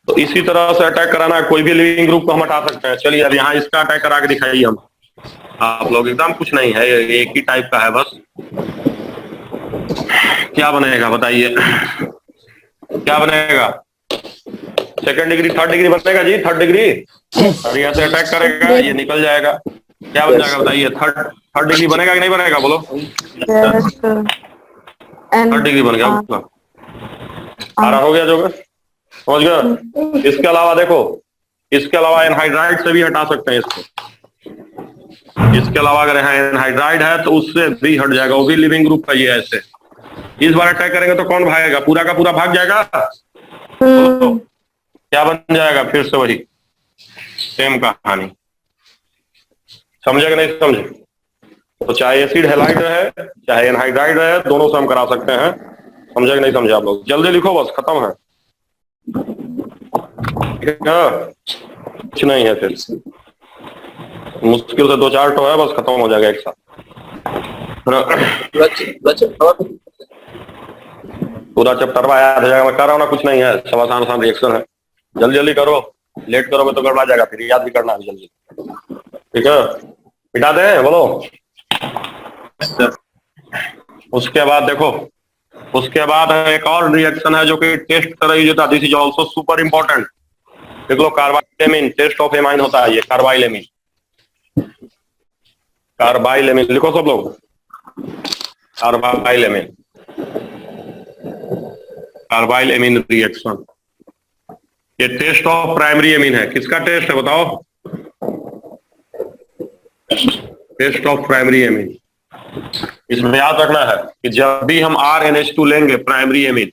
तो इसी तरह से अटैक कराना है, कोई भी लिविंग ग्रुप को हम हटा सकते हैं। चलिए अब यहाँ इसका अटैक करा के दिखाइए हम, आप लोग। एकदम कुछ नहीं है, ये एक ही टाइप का है बस। क्या बनेगा बताइए, क्या बनेगा? सेकंड डिग्री, थर्ड डिग्री बनेगा जी, थर्ड डिग्री। और यहाँ से अटैक करेगा, ये निकल जाएगा। क्या बन जाएगा बताइए? थर्ड डिग्री बनेगा कि नहीं बनेगा, बोलो। Yes, sir. And third degree बन गया उसका। सारा हो गया जो, समझ गए। इसके अलावा देखो, इसके अलावा एनहाइड्राइड से भी हटा सकते हैं इसको। इसके अलावा अगर यहाँ एनहाइड्राइड है तो उससे भी हट जाएगा, वो भी लिविंग ग्रुप का ये है। ऐसे इस बार अटैक करेंगे तो कौन भागेगा? पूरा का पूरा भाग जाएगा। तो क्या बन जाएगा? फिर से वही सेम कहानी। समझे कि नहीं समझे? तो चाहे एसिड हैलाइड है चाहे एनहाइड्राइड है, दोनों से हम करा सकते हैं। समझे कि नहीं समझे आप लोग? जल्दी लिखो, बस खत्म है। कुछ नहीं है, फिर मुश्किल से 2-4 तो है, बस खत्म हो जाएगा एक साथ। पूरा चैप्टर याद हो जाएगा। मैं कर रहा हूँ ना, कुछ नहीं है, सब आसान आसान रिएक्शन है। जल्दी जल्दी करो, लेट करोगे तो गड़बड़ा जाएगा, फिर याद भी करना है जल्दी। ठीक है, मिटा दें, बोलो। उसके बाद देखो, उसके बाद एक और रिएक्शन है जो कि टेस्ट कर रही होता है। This is also super important. देख लो, कार्बाइलेमिन, टेस्ट ऑफ एमाइन होता है ये। कार्बाइलेमिन, कार्बाइलेमिन लिखो सब लोग। कार्बाइलेमिन, कार्बाइलेमिन रिएक्शन, ये टेस्ट ऑफ प्राइमरी एमीन है। किसका टेस्ट है बताओ? Test of primary amine. इसमें याद रखना है कि जब भी हम RNH2 लेंगे प्राइमरी एमीन,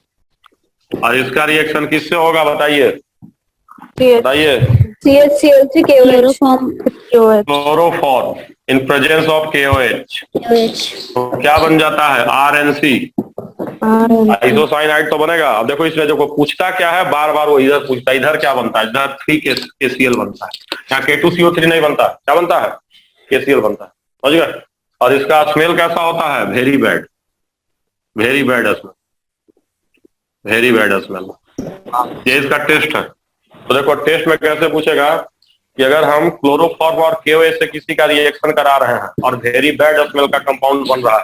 और इसका रिएक्शन किससे होगा बताइए? बताइए। CHCl3 chloroform chloroform in presence of KOH। तो क्या बन जाता है? RNC, आइसोसाइनाइड तो बनेगा। अब देखो इसमें जो पूछता क्या है, बार बार वो इधर पूछता है, इधर क्या बनता है? इधर 3KCl बनता है, यहाँ K2CO3 नहीं बनता। क्या बनता है? KCl बनता है, समझ गए। और इसका स्मेल कैसा होता है? Very bad, very bad smell, very bad smell. ये इसका टेस्ट है। तो देखो टेस्ट में कैसे पूछेगा कि अगर हम क्लोरोफॉर्म और KOH से किसी का रिएक्शन करा रहे हैं और वेरी बैड स्मेल का कंपाउंड बन रहा है,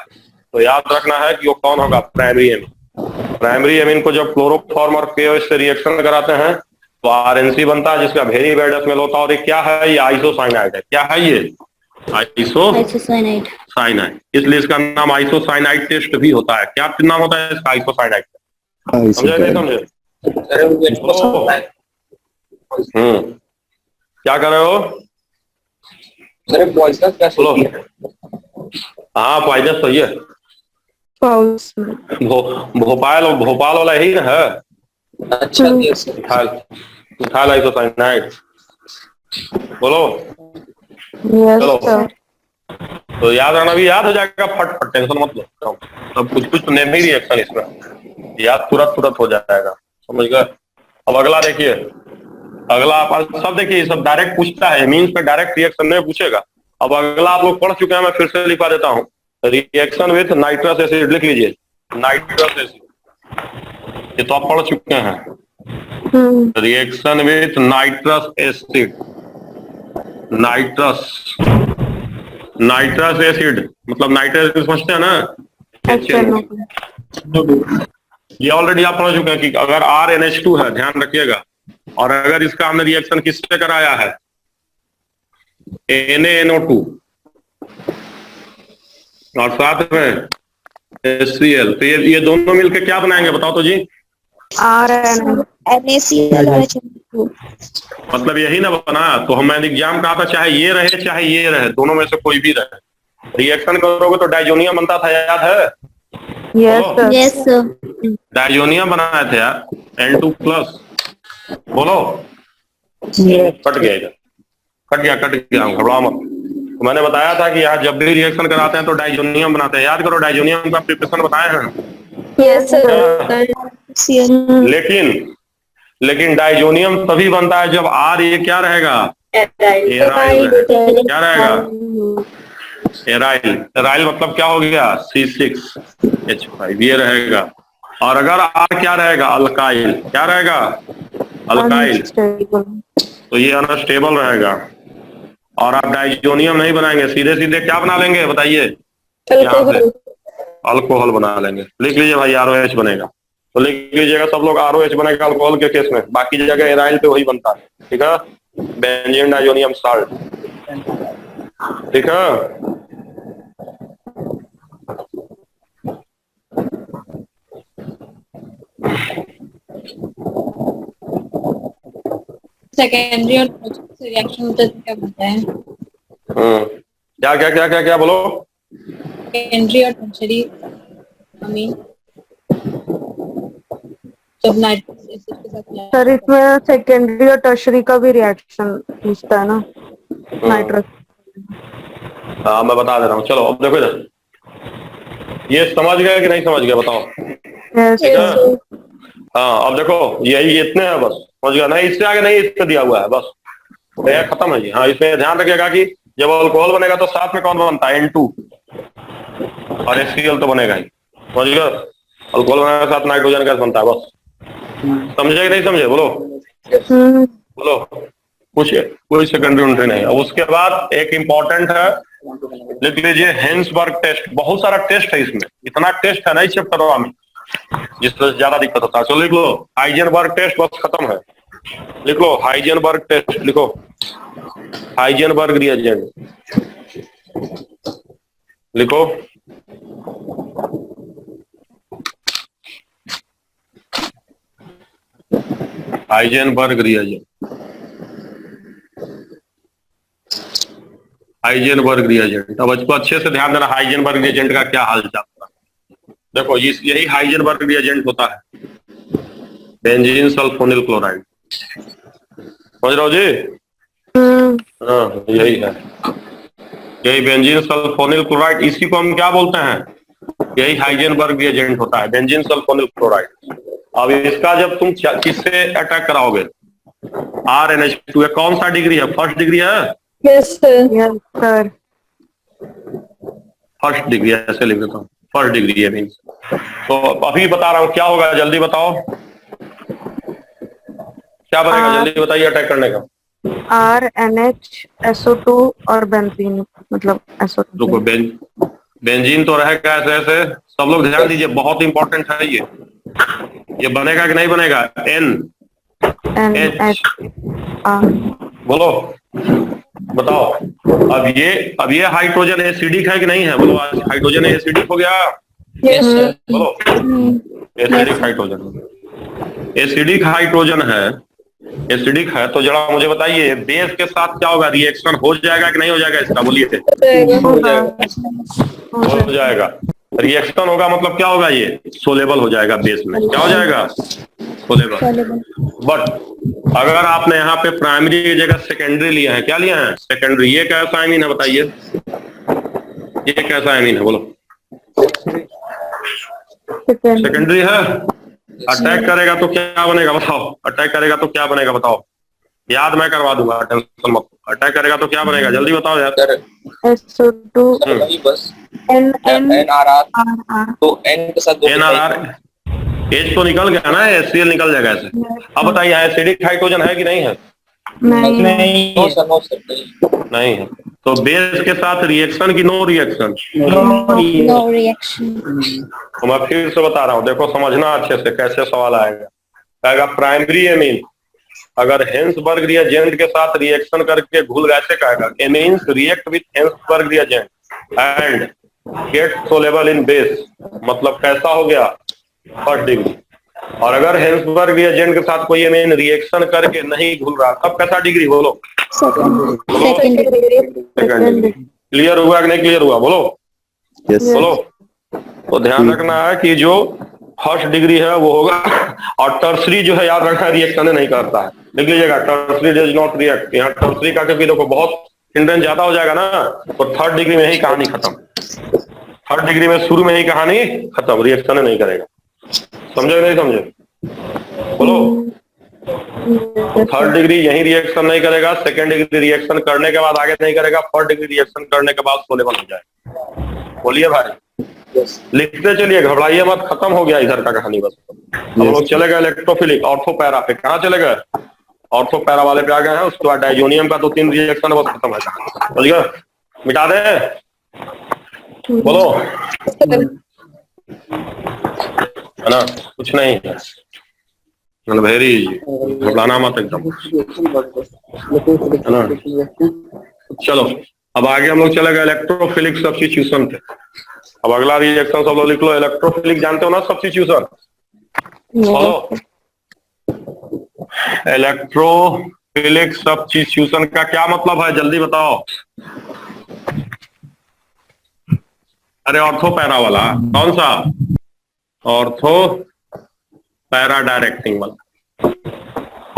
तो याद रखना है कि वो कौन होगा? Primary amine. प्राइमरी एमीन को जब क्लोरोफॉर्म और KOH से रिएक्शन कराते हैं तो RNC बनता है, जिसका वेरी बैड स्मेल होता है। और ये क्या है? ये आइसोसाइनाइड है। क्या है ये? आइसोसाइनाइड। साइनाइड, इसलिए इसका नाम आइसोसाइनाइड टेस्ट भी होता है। क्या नाम होता है इसका? आइसोसाइनाइड। समझे नहीं समझे? क्या कर रहे हो? हाँ, पॉइजन सही है। भोपाल वाला ही है। अच्छा, इथाइल आइसोसाइनाइड, बोलो। चलो, तो याद रखना, भी याद हो जाएगा फट, टेंशन मत लो। अब कुछ तो नेम ही रिएक्शन इसमें याद तुरंत हो जाएगा, समझ गए। अब अगला देखिए, अगला आप सब देखिए, सब डायरेक्ट पूछता है, मीन्स पे डायरेक्ट रिएक्शन नहीं पूछेगा। अब अगला आप लोग पढ़ चुके हैं, मैं फिर से लिखा देता हूँ। रिएक्शन विथ नाइट्रस एसिड लिख लीजिए, नाइट्रस एसिड। ये तो आप पढ़ चुके हैं। Reaction with nitrous acid, nitrous acid मतलब नाइट्रस समझते हैं ना? ये ऑलरेडी आप पढ़ चुके हैं कि अगर RNH2 है, ध्यान रखिएगा, और अगर इसका हमने रिएक्शन किससे कराया है? NaNO2 और साथ में HCl, तो ये दोनों मिलकर क्या बनाएंगे बताओ तो जी? NaCl। मतलब यही ना बना। तो हम मैंने एग्जाम कहा था चाहे ये रहे, दोनों में से कोई भी रहे, रिएक्शन करोगे तो डाइजोनियम बनता था, याद है? Yes sir. डाइजोनियम बनाए थे यार, N2+। बोलो। कट गया, घबराओ मत। तो मैंने बताया था कि यहाँ जब भी रिएक्शन कराते हैं तो डाइजोनियम बनाते हैं। याद करो, डाइजोनियम का प्रिपरेशन बताए हैं। Yes sir. लेकिन डाइजोनियम तभी बनता है जब R ये क्या रहेगा? एराइल। क्या रहेगा? एराइल। एराइल मतलब क्या हो गया? C6H5 ये रहेगा। और अगर R क्या रहेगा, अल्काइल, क्या रहेगा, अल्काइल, Unstable. तो ये अनस्टेबल रहेगा। और आप डाइजोनियम नहीं बनाएंगे, सीधे सीधे क्या बना लेंगे बताइए, यहाँ से अल्कोहल बना लेंगे। लिख लीजिए भाई ROH बनेगा, तो लिख लीजिएगा सब लोग ROH बनेगा अल्कोहल के केस में, बाकी जगह एराइल पे वही बनता है, ठीक है, बेंजीन डाइजोनियम साल्ट, ठीक है। सेकेंडरी और रिएक्शन होता है तो क्या बनता है? क्या क्या क्या क्या क्या बोलो, सेकेंडरी और टर्शियरी अमीन जब नाइट्रिक एसिड के साथ सर इसमें सेकेंडरी और टर्शरी का भी रिएक्शन पूछता है ना, नाइट्रस। हाँ मैं बता दे रहा हूँ, चलो अब देखो इधर, ये समझ गए कि नहीं समझ गए बताओ, ठीक है। हाँ अब देखो यही इतने हैं बस, समझ गया, नहीं इससे आगे नहीं, इससे दिया हुआ है बस, तो यह खत्म है जी। हाँ इसमें ध्यान रखिएगा कि जब अल्कोहल बनेगा तो साथ में कौन बनता है, N2 और HCl तो बनेगा ही, समझ गए। अल्कोहल बनाने के साथ नाइट्रोजन गैस बनता है बस, समझे कि नहीं समझे, बोलो बोलो, कुछ कोई सेकेंडरी नहीं। अब उसके बाद एक इम्पोर्टेंट है, लिख लीजिए हेंसबर्ग टेस्ट, बहुत सारा टेस्ट है इसमें, इतना टेस्ट है नहीं चैप्टर में जिससे ज्यादा दिक्कत होता है। चलो लिख लो हाइजेनबर्ग टेस्ट, बस खत्म है, लिख लो हाइजेनबर्ग टेस्ट, लिखो हाइजेनबर्ग रिएजेंट, लिखो हाइजेनबर्ग रिएजेंट, हाइजेनबर्ग रिएजेंट। अब इसको अच्छे से ध्यान देना, हाइजेनबर्ग रिएजेंट का क्या हाल चाल है। देखो यही हाइजेनबर्ग रिएजेंट होता है, बेंजीन सल्फोनिल क्लोराइड, समझ रहे हो जी, हाँ यही है, यही बेंजीन सल्फोनिल क्लोराइड, इसी को हम क्या बोलते हैं, यही हाइजेनबर्ग रिएजेंट होता है, बेंजीन सल्फोनिल क्लोराइड। अब इसका जब तुम किससे अटैक कराओगे, RNH2, कौन सा डिग्री है, फर्स्ट डिग्री है, यस सर, फर्स्ट डिग्री, ऐसे लिख देता हूँ, फर्स्ट डिग्री है मीन्स। तो अभी बता रहा हूँ क्या होगा, जल्दी बताओ क्या बनेगा, जल्दी बताइए अटैक करने का। RNHSO2 और बेंजीन, मतलब SO2। रुको, बेंजीन तो रहेगा ऐसे ऐसे, सब लोग ध्यान दीजिए, बहुत इंपॉर्टेंट है ये बनेगा कि नहीं बनेगा, NH, बोलो बताओ। अब ये हाइड्रोजन एसिडिक है कि नहीं है, बोलो हाइड्रोजन एसिडिक हो गया, बोलो एसिडिक हाइड्रोजन, एसिडिक हाइड्रोजन है, एसिडिक है, तो जरा मुझे बताइए बेस के साथ क्या होगा, रिएक्शन हो जाएगा कि नहीं हो जाएगा इसका, बोलिए हो जाएगा। रिएक्शन होगा मतलब क्या होगा, ये सोलेबल हो जाएगा बेस में, क्या हो जाएगा, सोलेबल। बट अगर आपने यहाँ पे प्राइमरी की जगह सेकेंडरी लिया है, क्या लिया है, सेकेंडरी, ये कैसा आमीन है बताइए, ये कैसा आमीन है, बोलो सेकेंडरी है। अटैक करेगा तो क्या बनेगा बताओ, अटैक करेगा तो क्या बनेगा बताओ, याद मैं करवा दूंगा, टेंशन मत, अटैक करेगा तो क्या बनेगा, जल्दी बताओ यार। SO2 बस NRR, तो N के साथ NRR, H तो निकल गया ना, HCl निकल जाएगा ऐसे। अब बताइए एसिडिक हाइड्रोजन है कि नहीं है, नहीं, नहीं है, तो बेस के साथ रिएक्शन की नो रिएक्शन, नो रिएक्शन। तो मैं फिर से बता रहा हूँ, देखो समझना अच्छे से कैसे सवाल आएगा। कहेगा प्राइमरी एमीन अगर हेंसबर्ग रिएजेंट के साथ रिएक्शन करके घुल गए, ऐसे कहेगा amines react with Hinsberg reagent and get soluble in base, मतलब कैसा हो गया, फर्स्ट डिग्री। और अगर हेंसबर्ग रिएजेंट के साथ कोई एमीन रिएक्शन करके नहीं घुल रहा, तब कैसा डिग्री, बोलो सेकंड सेकंड डिग्री। क्लियर हुआ कि नहीं क्लियर हुआ, बोलो बोलो। तो ध्यान रखना है कि जो फर्स्ट डिग्री है वो होगा, और टर्सरी जो है याद रखना रिएक्शन नहीं करता है, लिख लीजिएगा टर्सरी डज नॉट रिएक्ट। यहाँ टर्सरी का क्योंकि देखो बहुत हिंड्रेंस ज्यादा हो जाएगा ना, तो थर्ड डिग्री में ही कहानी खत्म, थर्ड डिग्री में शुरू में ही कहानी खत्म, रिएक्शन नहीं करेगा, समझे नहीं समझे, बोलो। थर्ड डिग्री यही रिएक्शन नहीं करेगा, सेकेंड डिग्री रिएक्शन करने के बाद आगे नहीं करेगा, फोर्थ डिग्री रिएक्शन करने के बाद सोलेबल हो जाएगा। बोलिए भाई, लिखते चलिए, घबराइए मत, खत्म हो गया इधर का कहानी बस। अब हम लोग चले गए इलेक्ट्रोफिलिक ऑर्थो पैरा पे। कहाँ चले गए? ऑर्थो पैरा वाले पे आ गए हैं। उसके बाद डाइजोनियम का 2-3 रिएक्शन बस खत्म है। बोलिए, मिटा दे, बोलो, है ना? कुछ नहीं, वेरी घबराना मत एकदम, है ना? चलो अब आगे हम लोग चले गए इलेक्ट्रोफिलिक सब्स्टिट्यूशन पे। अब अगला रिएक्शन सब लोग लिख लो। इलेक्ट्रोफिलिक जानते हो ना सब्स्टिट्यूशन? बोलो, इलेक्ट्रोफिलिक सब्स्टिट्यूशन का क्या मतलब है, जल्दी बताओ। अरे ऑर्थो पैरा वाला, कौन सा? ऑर्थो पैरा डायरेक्टिंग वाला,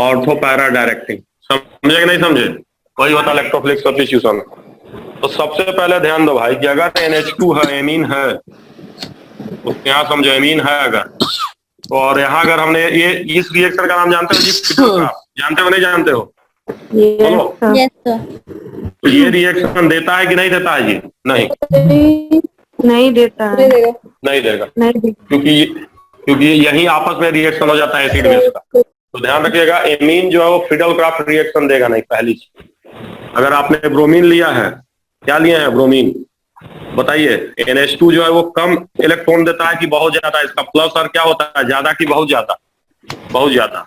ऑर्थो पैरा डायरेक्टिंग। समझे कि नहीं समझे? वही होता है इलेक्ट्रोफिलिक सब्स्टिट्यूशन। तो सबसे पहले ध्यान दो भाई कि अगर NH2 है, एमीन है, उसके यहाँ समझो एमीन है अगर, तो और यहाँ अगर हमने ये इस रिएक्शन का नाम जानते हो जी? जानते हो नहीं जानते हो? बोलो। Yes, sir. तो ये रिएक्शन देता है कि नहीं देता है जी? नहीं, नहीं देता है, नहीं देगा, नहीं। क्योंकि यही आपस में रिएक्शन हो जाता है एसिड बेस का। तो ध्यान रखिएगा, एमीन जो है वो फ्रीडल क्राफ्ट रिएक्शन देगा नहीं, पहली चीज। अगर आपने ब्रोमीन लिया है, क्या लिए हैं? ब्रोमीन। बताइए, NH2 जो है वो कम इलेक्ट्रॉन देता है कि बहुत ज्यादा? इसका प्लस और क्या होता है, ज्यादा कि बहुत ज्यादा? बहुत ज्यादा।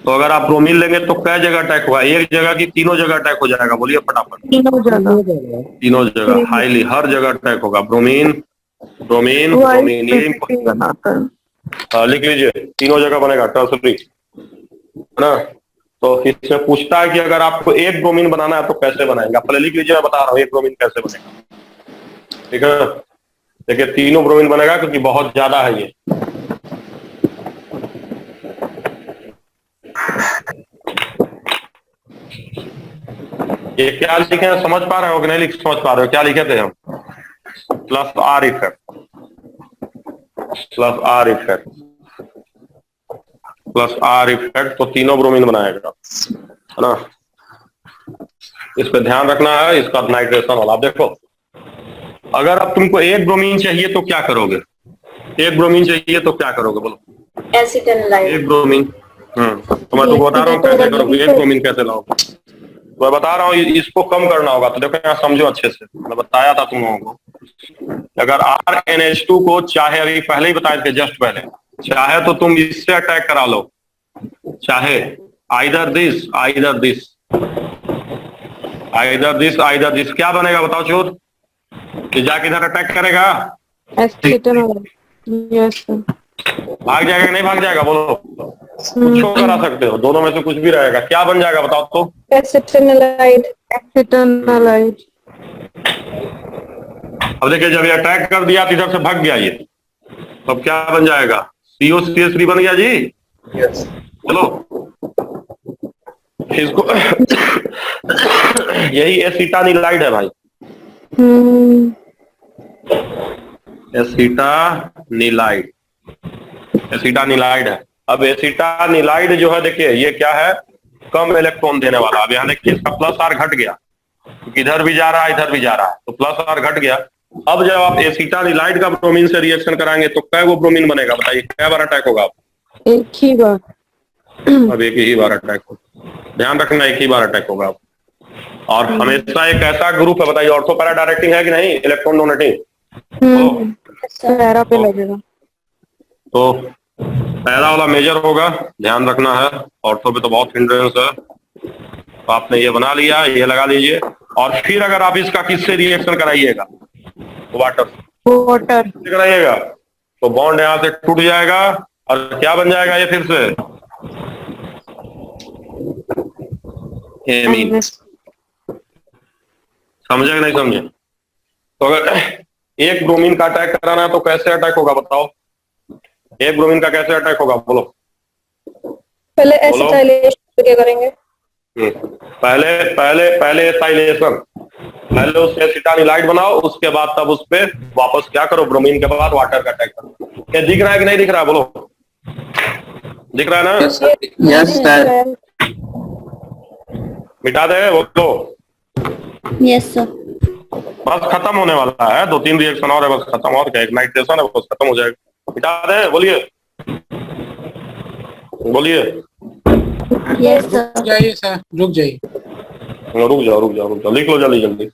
अगर आप ब्रोमीन लेंगे तो कई जगह अटैक होगा? एक जगह की तीनों जगह अटैक हो जाएगा? बोलिए फटाफट। तीनों जगह, हाईली, हर जगह अटैक होगा। ब्रोमीन, ब्रोमीन, ब्रोमीन, ये लिख लीजिए, तीनों जगह बनेगा टर्सरी, है ना? तो इससे पूछता है कि अगर आपको एक ब्रोमीन बनाना है तो कैसे बनाएंगे? आप पहले लिख लीजिए, मैं बता रहा हूँ एक ब्रोमीन कैसे बनेगा। ठीक है, देखिए तीनों ब्रोमीन बनेगा क्योंकि बहुत ज्यादा है ये। ये क्या लिखे हैं, समझ पा रहे हो कि नहीं समझ पा रहे हो? क्या लिखे थे हम? Plus are effect, plus are effect, plus are effect, तो तीनों ब्रोमीन बनाएगा, है ना? इस पे ध्यान रखना है, इसका नाइट्रेशन वाला। आप देखो, अगर अब तुमको एक ब्रोमीन चाहिए तो क्या करोगे? एक ब्रोमीन चाहिए तो क्या करोगे, बोलो? एसिटाइल एक ब्रोमीन। तो मैं तुमको बता रहा हूँ कैसे करोगे, एक ब्रोमीन कैसे लाओगे। मैं बता रहा हूँ, इसको कम करना होगा। तो देखो यहाँ समझो अच्छे से, मैं बताया था तुम लोगों को। अगर RNH2 को चाहे, अभी पहले ही बताए थे जस्ट पहले, चाहे तो तुम इससे अटैक करा लो, चाहे either this, either this, either this, either this, क्या बनेगा बताओ चोर? कि जाके इधर अटैक करेगा, यस, भाग जाएगा कि नहीं भाग जाएगा? बोलो, कुछ करा सकते हो, दोनों में से कुछ भी रहेगा। क्या बन जाएगा बताओ तो? Acetyl, acetyl. अब देखिए, जब ये अटैक कर दिया तो इधर से भाग गया ये, तो अब क्या बन जाएगा? COCH3 बन गया जी। चलो इसको यही एसिटानिलाइड है भाई, एसिटानिलाइड, एसिटानिलाइड है। अब एसिटानिलाइड जो है, देखिए ये क्या है? कम इलेक्ट्रॉन देने वाला। अब यहाँ देखिए इसका प्लस आर घट गया, क्योंकि इधर भी जा रहा है, इधर भी जा रहा है, तो प्लस आर घट गया। अब जब आप एसिटानिलाइड का ब्रोमीन से रिएक्शन कराएंगे तो कै वो ब्रोमीन बनेगा बताइए? कै बार अटैक होगा? एक ही बार। अब एक ही बार अटैक होगा, ध्यान रखना, एक ही बार अटैक होगा। और हमेशा एक ऐसा ग्रुप है, बताइए ऑर्थो पैरा डायरेक्टिंग है कि नहीं? इलेक्ट्रॉन डोनेटिंग पैरा पे लगेगा, तो पैरा वाला मेजर होगा, ध्यान रखना है। ऑर्थो पे तो बहुत हिंड्रेंस है। तो आपने ये बना लिया, ये लगा लीजिए। और फिर अगर आप इसका किससे रिएक्शन कराइएगा? वाटर, वाटर कराइएगा तो बॉन्ड यहाँ से टूट जाएगा और क्या बन जाएगा ये? फिर से एमीन। समझे कि नहीं समझे? तो अगर एक ब्रोमीन का अटैक कराना है तो कैसे अटैक होगा बताओ? एक ब्रोमीन का कैसे अटैक होगा बोलो? पहले एसिटाइलेशन क्या करेंगे? पहले पहले पहले एसाइलेशन, पहले उससे एसिटानिलाइड बनाओ, उसके बाद तब उस पे वापस क्या करो? ब्रोमीन के बाद वाटर का अटैक करो। क्या दिख रहा है कि नहीं दिख रहा है? बोलो, दिख रहा है ना? Yes sir. मिटा दे वो तो। Yes, sir. बस खत्म होने वाला है, 2-3 रिएक्शन और है, बस खत्म, और क्या, एक नाइट्रेशन है बस खत्म हो जाएगा। मिटा दे, बोलिए बोलिए। Yes, sir. जाइए सर, रुक जाइए। रुक जाओ रुक जाओ रुक जाओ, लिख लो जल्दी जल्दी।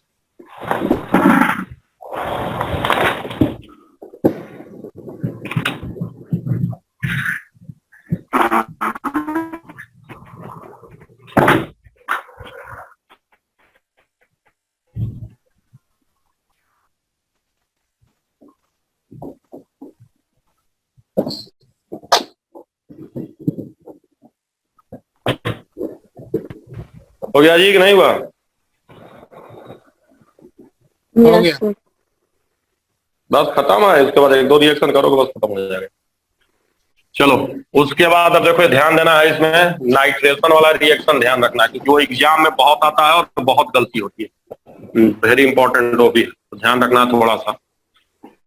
हो गया जी कि नहीं हुआ? हो Yes, गया। sir. बस खत्म है, इसके बाद 1-2 रिएक्शन करोगे बस खत्म हो जाएगा। चलो उसके बाद अब देखो ध्यान देना है, इसमें नाइट्रेशन वाला रिएक्शन ध्यान रखना है, क्योंकि वो एग्जाम में बहुत आता है और बहुत गलती होती है, वेरी इंपॉर्टेंट वो भी, तो ध्यान रखना थोड़ा सा।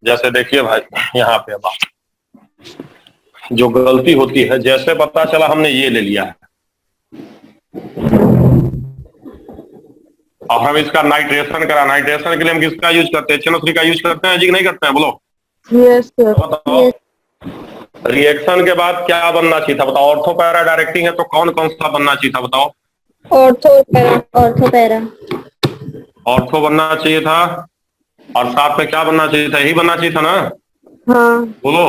जैसे देखिए भाई यहाँ पे अब जो गलती होती है, जैसे पता चला हमने ये ले लिया है और हम इसका नाइट्रेशन करा, नाइट्रेशन के लिए हम किसका यूज करते हैं? HNO3 का यूज करते हैं जी कि नहीं करते हैं? बोलो Yes, sir. बताओ। रिएक्शन के बाद क्या बनना चाहिए था बताओ? ऑर्थो पैरा डायरेक्टिंग है तो कौन कौन सा बनना चाहिए था बताओ? Ortho para. ऑर्थो बनना चाहिए था, और साथ में क्या बनना चाहिए था? यही बनना चाहिए था ना, हाँ. बोलो।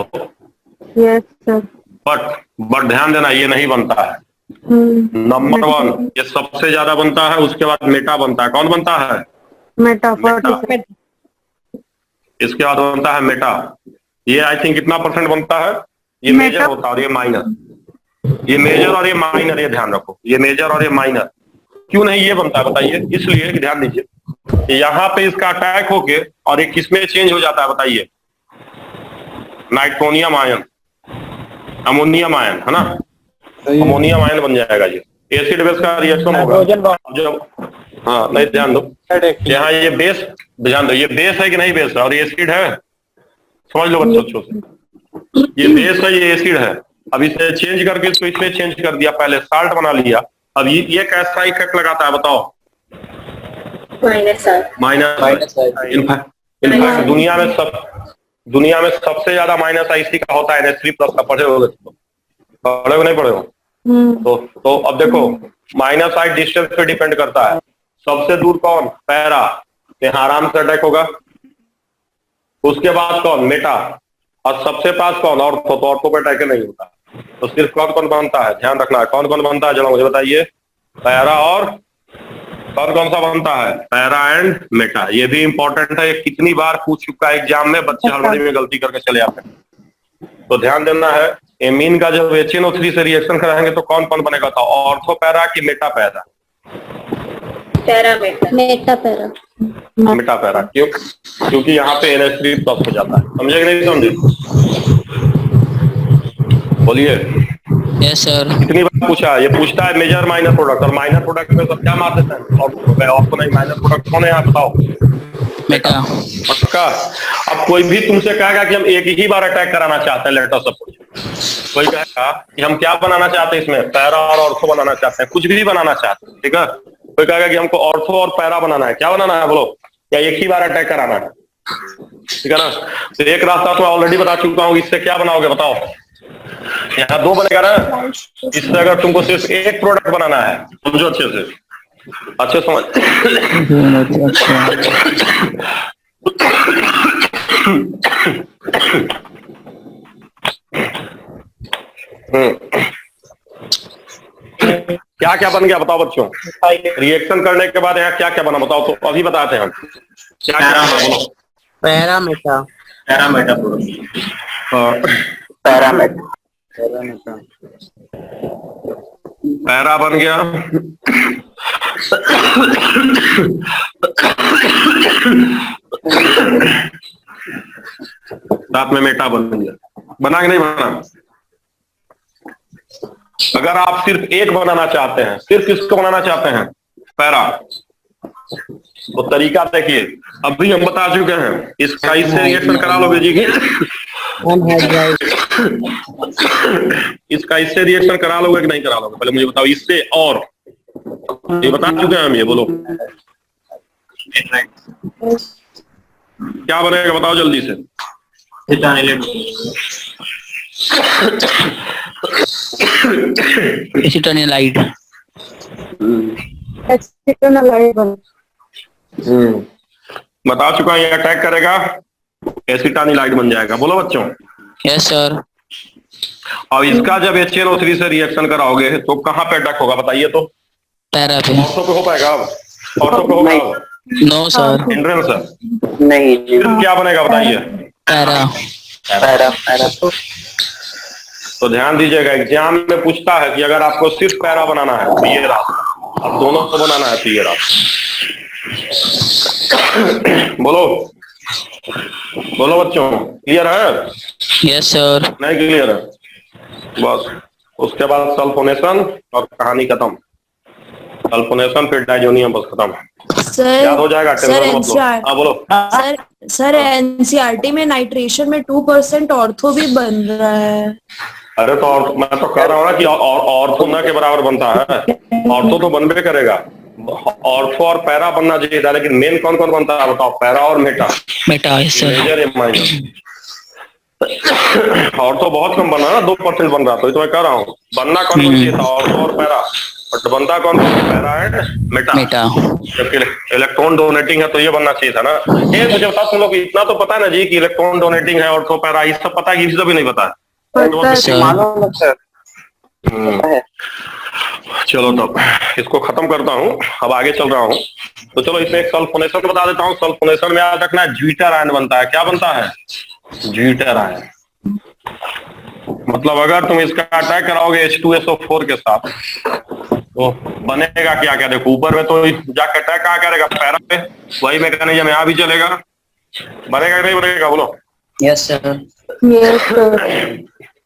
Yes, sir. बट ध्यान देना, ये नहीं बनता है। नंबर 1 ये सबसे ज्यादा बनता है, उसके बाद मेटा बनता है। कौन बनता है? Meta 40. इसके बाद बनता है मेटा। ये आई थिंक कितना % बनता है? ये मेजर होता है और ये माइनर। ये मेजर और ये माइनर, ये ध्यान रखो, ये मेजर और ये माइनर। क्यों नहीं ये बनता है बताइए? इसलिए कि ध्यान दीजिए, यहाँ पे इसका अटैक होके और ये किसमें चेंज हो जाता है बताइए? नाइट्रोनियम आयन, अमोनियम आयन, है ना? अमोनियम आयन बन जाएगा। ये एसिड बेस का रिएक्शन होगा जब, हाँ नहीं ध्यान दो, यहाँ ये बेस, ध्यान दो, ये बेस है कि नहीं बेस है, और ये एसिड है, समझ लो बच्चों अच्छों से, ये बेस है ये एसिड है। अब इसे चेंज करके इसको इसमें चेंज कर दिया, पहले साल्ट बना लिया। अब ये कैसा इफेक्ट लगाता है बताओ? माइनस। इनफैक्ट दुनिया में सबसे ज्यादा माइनस आईसी का होता है NH3+ का। पढ़े होगे तो, पढ़े हो नहीं पढ़े हो? तो अब देखो, माइनस साइड डिस्टेंस पे डिपेंड करता है। सबसे दूर कौन? पैरा, यहाँ आराम से अटैक होगा। उसके बाद कौन? मेटा। और सबसे पास कौन? ऑर्थो। तो ऑर्थो पे अटैक नहीं होता। तो सिर्फ कौन कौन बनता है ध्यान रखना है, कौन कौन बनता है जरा मुझे बताइए? पैरा और कौन कौन सा बनता है? Para and Meta. ये भी इंपॉर्टेंट है, ये कितनी बार पूछ चुका है एग्जाम में, बच्चे हड़बड़ी में गलती करके चले आते हैं, तो ध्यान देना है। एमीन का जब HNO3 से रिएक्शन कराएंगे तो कौन कौन बनेगा था? ऑर्थो पैरा की Meta para? Meta para. Meta para. क्यों? क्योंकि यहाँ पे NH3+ हो जाता है। समझे कि नहीं समझे? बोलिए। Yes sir. कितनी बार पूछा? ये पूछता है मेजर माइनर प्रोडक्ट, और माइनर प्रोडक्ट में सब क्या मार देते हैं? ऑर्थो नहीं, माइनर प्रोडक्ट कौन है यहाँ बताओ? मेटा। पक्का? अब कोई भी तुमसे कहेगा कि हम एक ही बार अटैक कराना चाहते हैं, लेट अस सपोज कोई कहेगा कि हम क्या बनाना चाहते हैं इसमें? पैरा और ऑर्थो बनाना चाहते हैं, कुछ भी बनाना चाहते हैं, ठीक है? कोई कहेगा कि हमको ऑर्थो और पैरा बनाना है, क्या बनाना है बोलो? या एक ही बार अटैक कराना है, ठीक है ना? तो एक रास्ता तो ऑलरेडी बता चुका हूँ, इससे क्या बनाओगे बताओ? यहाँ 2 बनेगा ना, इससे अगर तुमको सिर्फ एक प्रोडक्ट बनाना है, समझो अच्छे से, अच्छे समझ। क्या क्या बन गया बताओ बच्चों? रिएक्शन करने के बाद यहाँ क्या क्या बना बताओ? तो अभी बताते हैं हम क्या क्या बना, बोलो। पैरामेटा। पैरामेटा पैरा बन गया। साथ में मेटा बन गया। बना कि नहीं बना? अगर आप सिर्फ एक बनाना चाहते हैं, सिर्फ किसको बनाना चाहते हैं? पैरा, तो तरीका देखिए, अभी हम बता चुके हैं। इसका इससे रिएक्शन करा लोगे जी? इसका इससे रिएक्शन करा लोगे कि नहीं करा लोगे? पहले मुझे बताओ, इससे और ये बता चुके हैं हम, ये बोलो। क्या बनेगा बताओ जल्दी से। एसिटानिलाइड। एसिटानिलाइड बता चुका ये अटैक करेगा, एसिटानिलाइड बन जाएगा। बोलो बच्चों। Yes sir. और इसका जब HNO3 से रिएक्शन कराओगे तो कहाँ पे अटैक होगा बताइए तो। पैरा पे। ऑर्थो पे हो पाएगा अब? ऑर्थो पे होगा अब? No sir. हिंड्रेंस है। नहीं फिर क्या बनेगा बताइए। पैरा। पैरा पैरा तो ध्यान दीजिएगा, एग्जाम में पूछता है कि अगर आपको सिर्फ पैरा बनाना है तो ये रास्ता, अब दोनों को बनाना है तो ये रास्ता। बोलो बोलो बच्चों, क्लियर है? Yes sir. नहीं क्लियर है? बस उसके बाद सल्फोनेशन और कहानी खत्म। सल्फोनेशन फिर डाइजोनियम, बस खत्म। याद हो जाएगा। Sir NCERT. हाँ बोलो। सर एनसीईआरटी में नाइट्रेशन में 2% ऑर्थो भी बन रहा है। अरे तो मैं तो कह रहा हूँ ना कि ऑर्थो न के बराबर बनता है। ऑर्थो तो बनबे करेगा, ऑर्थो और पैरा बनना चाहिए था, लेकिन मेन कौन कौन बनता है बताओ? पैरा और meta. Meta. Yes sir. Major या माइनर। ऑर्थो बहुत कम बना ना, 2% बन रहा, तो मैं कह रहा हूँ बनना कौन कौन चाहिए था? ऑर्थो और पैरा। बट बनता कौन कौन? पैरा है मेटा। मेटा। जबकि इलेक्ट्रॉन डोनेटिंग है तो ये बनना चाहिए था ना। ये मुझे बता, तुम लोग इतना तो पता है ना जी कि इलेक्ट्रॉन डोनेटिंग है, ऑर्थो पैरा, ये सब पता है कि किसी को भी नहीं पता है? मालूम है सर। चलो तो इसको खत्म करता हूँ, अब आगे चल रहा हूँ। तो चलो इसमें एक सल्फोनेशन बता देता हूँ। सल्फोनेशन में याद रखना है ज्वीटर आयन बनता है। क्या बनता है? Zwitter ion. मतलब अगर तुम इसका अटैक कराओगे H2SO4 के साथ तो बनेगा क्या क्या? देखो ऊपर में तो जाकर अटैक कहाँ करेगा? पैरा पे। वही मैकेनिज्म यहाँ भी चलेगा। बनेगा नहीं बनेगा? बोलो। Yes sir.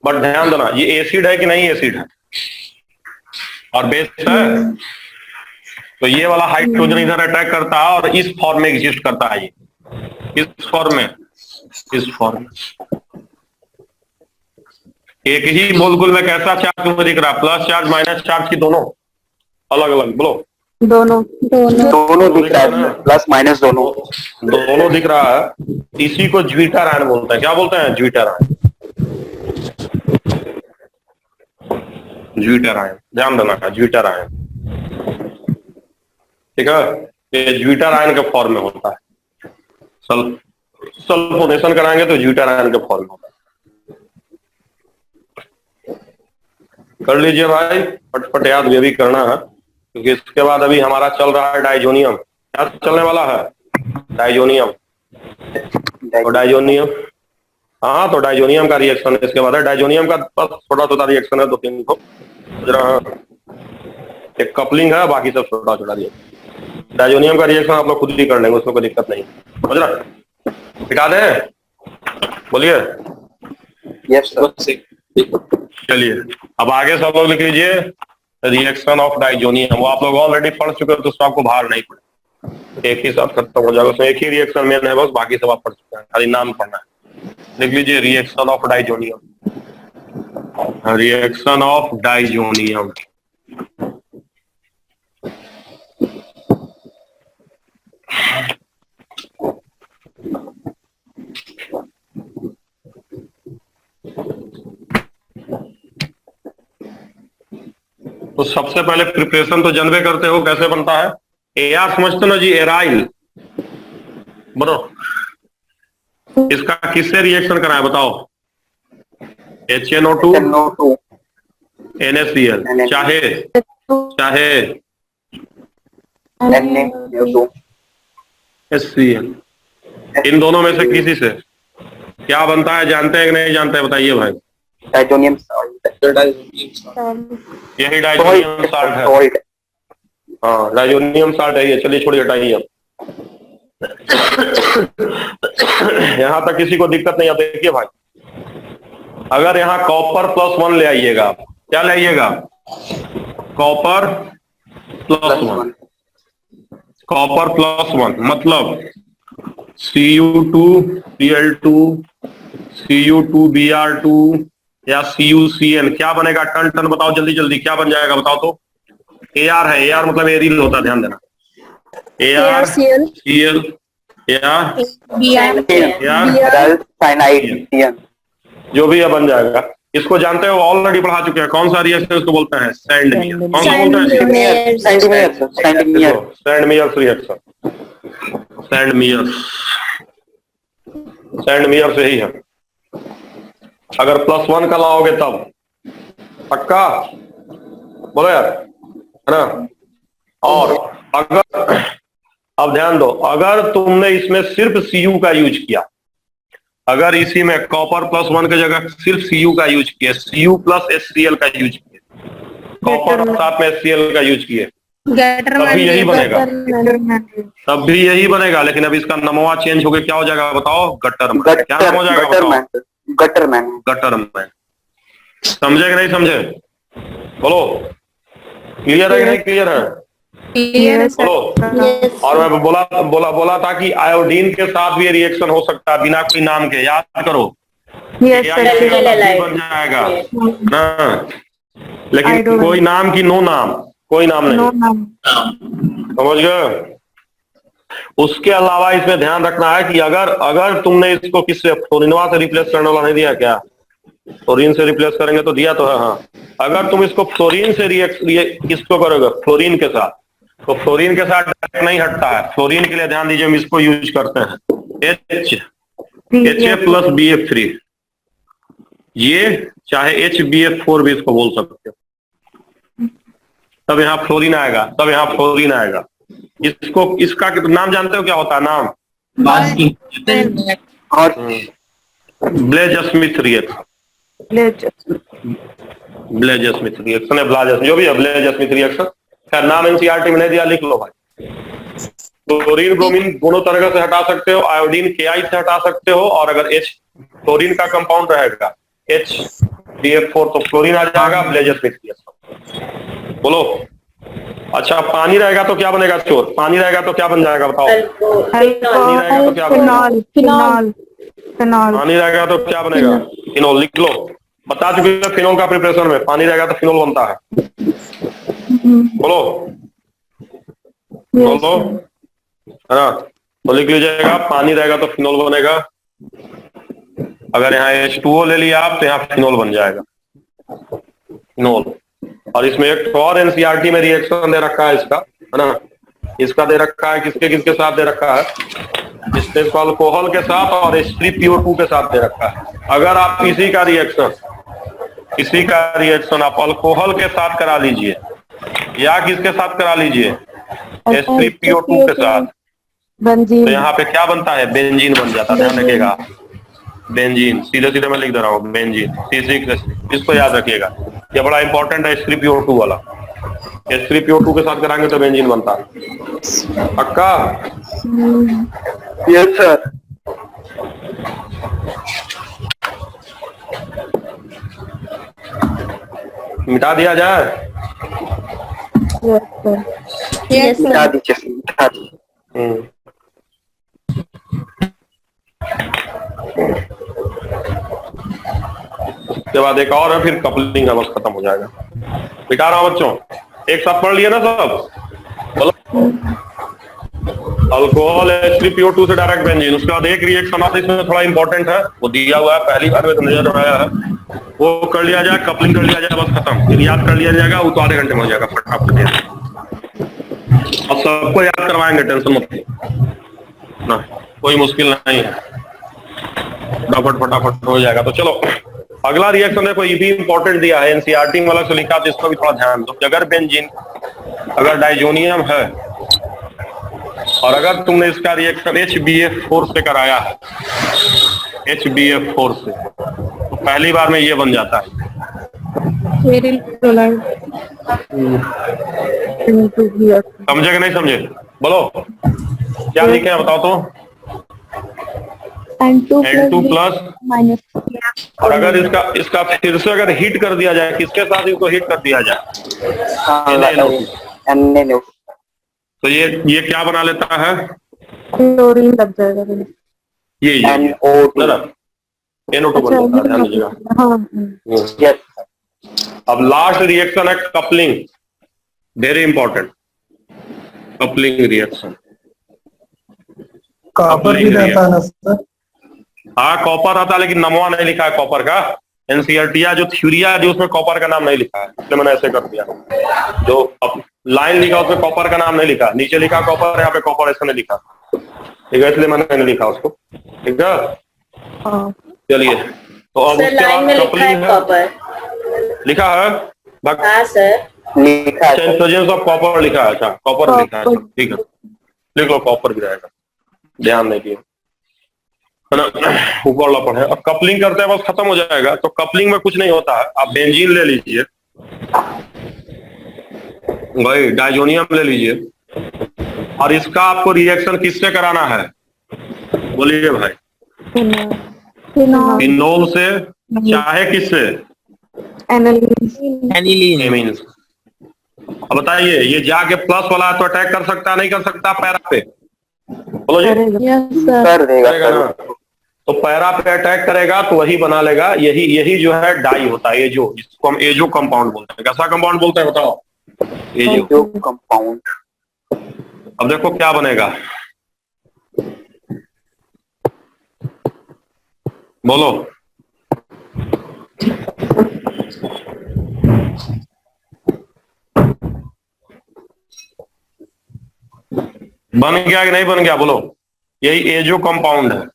बट ध्यान देना, ये एसिड है कि नहीं एसिड है और बेस है, तो ये वाला हाइड्रोजन इधर अटैक करता है और इस फॉर्म में एग्जिस्ट करता है। ये इस फॉर्म में, इस फॉर्म में एक ही मोलेक्युल में कैसा चार्ज तुम्हें दिख रहा है? प्लस चार्ज माइनस चार्ज की दोनों अलग अलग? बोलो। दोनों दिख रहा है, प्लस माइनस दोनों दिख रहा है। इसी को ज्वीटर आयन बोलते हैं। क्या बोलते हैं? Zwitter ion. ज्वीटर आयन ध्यान देना है, ज्वीटर आयन। ठीक है, ये ज्वीटर आयन के फॉर्म में होता है। सल्फोनेशन कराएंगे तो ज्वीटर आयन के फॉर्म में होता है। कर लीजिए भाई, फटफट याद भी करना है, क्योंकि इसके बाद अभी हमारा चल रहा है डाइजोनियम। क्या चलने वाला है? डाइजोनियम। और डाइजोनियम, हाँ तो डाइजोनियम का रिएक्शन इसके बाद है। डाइजोनियम का बस छोटा छोटा रिएक्शन है, 2-3 को एक कपलिंग है, बाकी सब छोटा छोटा रिएक्शन। डाइजोनियम का रिएक्शन आप लोग खुद ही कर लेंगे, उसमें कोई दिक्कत नहीं। समझ रहा? मिटा दें? बोलिए। Yes sir. चलिए अब आगे सब लोग लिख लीजिए रिएक्शन ऑफ डाइजोनियम। वो आप लोग ऑलरेडी पढ़ चुके हो तो उसको आपको बाहर नहीं पड़े, एक ही साथ खत्म हो जाएगा। उसमें एक ही रिएक्शन मेन है बस, बाकी सब आप पढ़ चुके हैं, खाली नाम पढ़ना है। लिख लीजिए reaction of diazonium. Reaction of diazonium. तो सबसे पहले प्रिपरेशन तो जानबे करते हो कैसे बनता है। एआर समझते ना जी, एराइल। बोलो इसका किससे रिएक्शन कराए बताओ? HNO2 NaCl, चाहे HCl। इन दोनों में से किसी से क्या बनता है जानते हैं कि नहीं जानते हैं? बताइए भाई। Diazonium salt. यही डाइजोनियम साल्ट है। हाँ डाइजोनियम साल्ट है ये। चलिए छोड़िए, हटाइए। अब यहां तक किसी को दिक्कत नहीं। अब देखिए भाई, अगर यहाँ कॉपर +1 ले आइएगा, क्या ले आइएगा? कॉपर +1। कॉपर +1 मतलब Cu2Cl2 Cu2Br2 या CuCl। क्या बनेगा? टन टन बताओ जल्दी जल्दी, क्या बन जाएगा बताओ तो? Ar है। Ar मतलब एरिल होता है, ध्यान देना। ArCl Cl या साइनाइड जो भी है बन जाएगा। इसको जानते हो, ऑलरेडी पढ़ा चुके हैं। कौन सा रिएक्शन इसको बोलते हैं? सैंडमियर। कौन सा बोलते हैं? सैंडमियर्स रिएक्शन। सैंडमियर से ही है। अगर +1 का लाओगे तब पक्का बोलो यार, है ना। और अगर अब ध्यान दो, अगर तुमने इसमें सिर्फ Cu का यूज किया, अगर इसी में कॉपर +1 की जगह सिर्फ Cu का यूज किया, Cu प्लस HCl का यूज किए, कॉपर साथ में HCl का यूज किए, तब भी यही बनेगा, तब भी यही बनेगा। लेकिन अब इसका नमवा चेंज हो गया, क्या हो जाएगा बताओ? गट्टरमैन। क्या नाम हो जाएगा? गट्टरमैन। समझे कि नहीं समझे? बोलो, क्लियर है कि नहीं क्लियर है? बोलो। और मैं बोला था कि आयोडीन के साथ भी रिएक्शन हो सकता है बिना कोई नाम के। याद करो, बन जाएगा ना, लेकिन कोई नाम की नो नाम, कोई नाम नहीं। समझ गए? उसके अलावा इसमें ध्यान रखना है कि अगर तुमने इसको किससे, फ्लोरीनवा से रिप्लेस करने वाला नहीं दिया क्या? फ्लोरीन से रिप्लेस करेंगे तो दिया तो है। हाँ, अगर तुम इसको फ्लोरीन से किसको करोगे? फ्लोरीन के साथ, तो फ्लोरीन के साथ नहीं हटता है। फ्लोरीन के लिए ध्यान दीजिए, हम इसको यूज करते हैं HF+BF3। ये चाहे HBF4 भी इसको बोल सकते हो। तब यहाँ फ्लोरीन आएगा, इसका नाम जानते हो क्या होता है? नाम ब्लेज स्मिथ रिएक्शन। जो भी है ब्लेज स्मिथ रिएक्शन। खैर, नाम एनसीईआरटी में नहीं दिया, लिख लो भाई। क्लोरीन ब्रोमीन दोनों तरह से हटा सकते हो, आयोडीन KI से हटा सकते हो, और अगर क्लोरीन का कंपाउंड रहेगा HBF4 तो क्लोरीन आ जाएगा, ब्लेज स्मिथ रिएक्शन। बोलो। अच्छा, पानी रहेगा तो क्या बनेगा चोर? पानी रहेगा तो क्या बन जाएगा बताओ? पानी रहेगा तो क्या बनेगा? पानी रहेगा तो क्या बनेगा? फिनोल। लिख लो, बता चुके हैं फिनोल का प्रिपरेशन में। पानी रहेगा तो फिनोल बनता है। बोलो है ना, तो लिख लीजिएगा, पानी रहेगा तो फिनोल बनेगा। अगर यहाँ H2O ले लिया आप तो यहाँ फिनोल बन जाएगा, फिनोल। और इसमें एक और एनसीईआरटी में रिएक्शन दे रखा है इसका, है ना। इसका दे रखा है, किसके साथ दे रखा है? इसमें अल्कोहल के साथ और H3PO2 के साथ दे रखा है। अगर आप इसी का रिएक्शन आप अल्कोहल के साथ करा लीजिए या किसके साथ करा लीजिए? H3PO2 के साथ, तो यहाँ पे क्या बनता है? बेंजीन बन जाता है। ध्यान रखिएगा, बेंजीन। सीधे मैं लिख दे रहा हूँ, बेंजीन C6। इसको याद रखिएगा, ये बड़ा इंपॉर्टेंट है। H3PO2 वाला, H3PO2 के साथ कराएंगे तो बेंजीन बनता है। पक्का? Yes sir. मिटा दिया जाए? Yes sir. मिटा दीजिए। उसके बाद एक और है, फिर कपलिंग है, बस खत्म हो जाएगा। मिटा रहा हूं बच्चों, एक साथ पढ़ लिया ना सब? बोलो। अल्कोहल H3PO2 से डायरेक्ट बेंजीन। उसके बाद एक रिएक्शन आता है, इसमें थोड़ा इंपॉर्टेंट है, वो दिया हुआ है, पहली बार में तो नजर आया है, वो कर लिया जाए, कपलिंग कर लिया जाए, बस खत्म। फिर याद कर लिया जाएगा, वो तो आधे घंटे में हो जाएगा फटाफट। और सबको याद करवाएंगे, टेंशन मत ना, कोई मुश्किल नहीं है, फटाफट हो जाएगा। तो चलो अगला रिएक्शन देखो, ये भी इंपॉर्टेंट दिया है, एनसीईआरटी में अलग से लिखा, तो इसको भी थोड़ा ध्यान दो। अगर बेंजीन, अगर डाइजोनियम है और अगर तुमने इसका रिएक्शन HBF4 से कराया है, HBF4 से, तो पहली बार में ये बन जाता है। समझे कि नहीं समझे? बोलो क्या लिखे हैं, बताओ तो। N2+, और अगर इसका फिर से अगर हिट कर दिया जाए, किसके साथ इसको हिट कर दिया जाए? तो ये क्या बना लेता है? क्लोरीन लग जाएगा। ये NO2 बन जाता है, ध्यान दीजिएगा। अब लास्ट रिएक्शन है coupling, very important. Coupling reaction. Copper भी रहता है ना सर? हाँ कॉपर आता है, लेकिन नमवा नहीं लिखा है कॉपर का। एनसीईआरटी जो थ्यूरिया जो उसमें कॉपर का नाम नहीं लिखा है, इसलिए मैंने ऐसे कर दिया। जो लाइन लिखा उसमें कॉपर का नाम नहीं लिखा, नीचे लिखा कॉपर, यहाँ पे कॉपर ऐसा नहीं लिखा, ठीक है, इसलिए मैंने नहीं लिखा उसको। ठीक है, चलिए। तो अब उसके बाद कपलिंग है, लिखा है हाँ सर लिखा है। प्रेजेंस ऑफ कॉपर लिखा है। अच्छा कॉपर लिखा है, ठीक है, लिख लो कॉपर भी रहेगा, ध्यान नहीं दिए है ना, ऊपर वाला पढ़े। अब कपलिंग करते हैं बस खत्म हो जाएगा। तो कपलिंग में कुछ नहीं होता है, आप बेंजीन ले लीजिए भाई, डाइजोनियम ले लीजिए, और इसका आपको रिएक्शन किससे कराना है, बोलिए भाई? फिनोल से, चाहे किससे? एमीन। अब बताइए, ये जाके प्लस वाला तो अटैक कर सकता है नहीं कर सकता पैरा पे? बोलो जी। कर देगा करेगा ना? तो पैरा पे अटैक करेगा तो वही बना लेगा, यही जो है डाई होता है, एजो, जिसको हम एजो कंपाउंड बोलते हैं। कैसा कंपाउंड बोलते हैं बताओ? Azo compound. अब देखो क्या बनेगा, बोलो। बन गया कि नहीं बन गया, बोलो? यही एजो कंपाउंड है,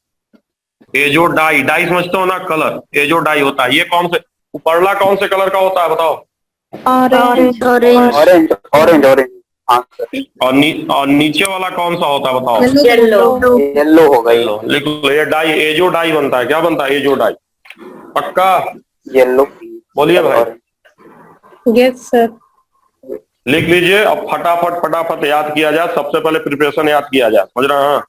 एजो डाई। डाई समझते हो ना, कलर, एजो डाई होता है। ये कौन से, उपरला कौन से कलर का होता है बताओ? Orange orange orange orange. हाँ सर। और नीचे वाला कौन सा होता है बताओ? येलो येलो हो गई। लिख लो, ये डाई, एजो डाई बनता है। क्या बनता है? Azo dye. पक्का? येलो। बोलिए भाई। Yes sir. लिख लीजिए। अब फटाफट याद किया जाए। सबसे पहले प्रिपरेशन याद किया जाए, समझ रहे हैं?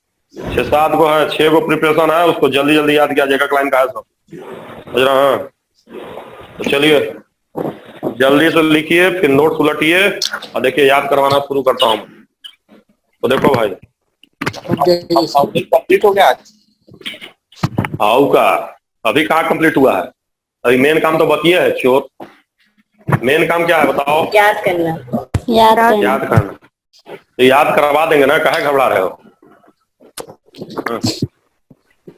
6-7 को है, 6 को प्रिपरेशन है, उसको जल्दी जल्दी याद किया जाएगा। क्लाइन का है सब, समझ रहे हैं? तो चलिए जल्दी से लिखिए, फिर नोट्स उलटिए और देखिए याद करवाना शुरू करता हूँ। तो देखो भाई, कंप्लीट हो गया आज? हाउ का अभी कहाँ कंप्लीट हुआ है? अभी मेन काम तो बकिया है चोर। मेन काम क्या है बताओ? याद करना। याद करना। तो याद करवा देंगे ना, काहे घबरा रहे हो? हाँ।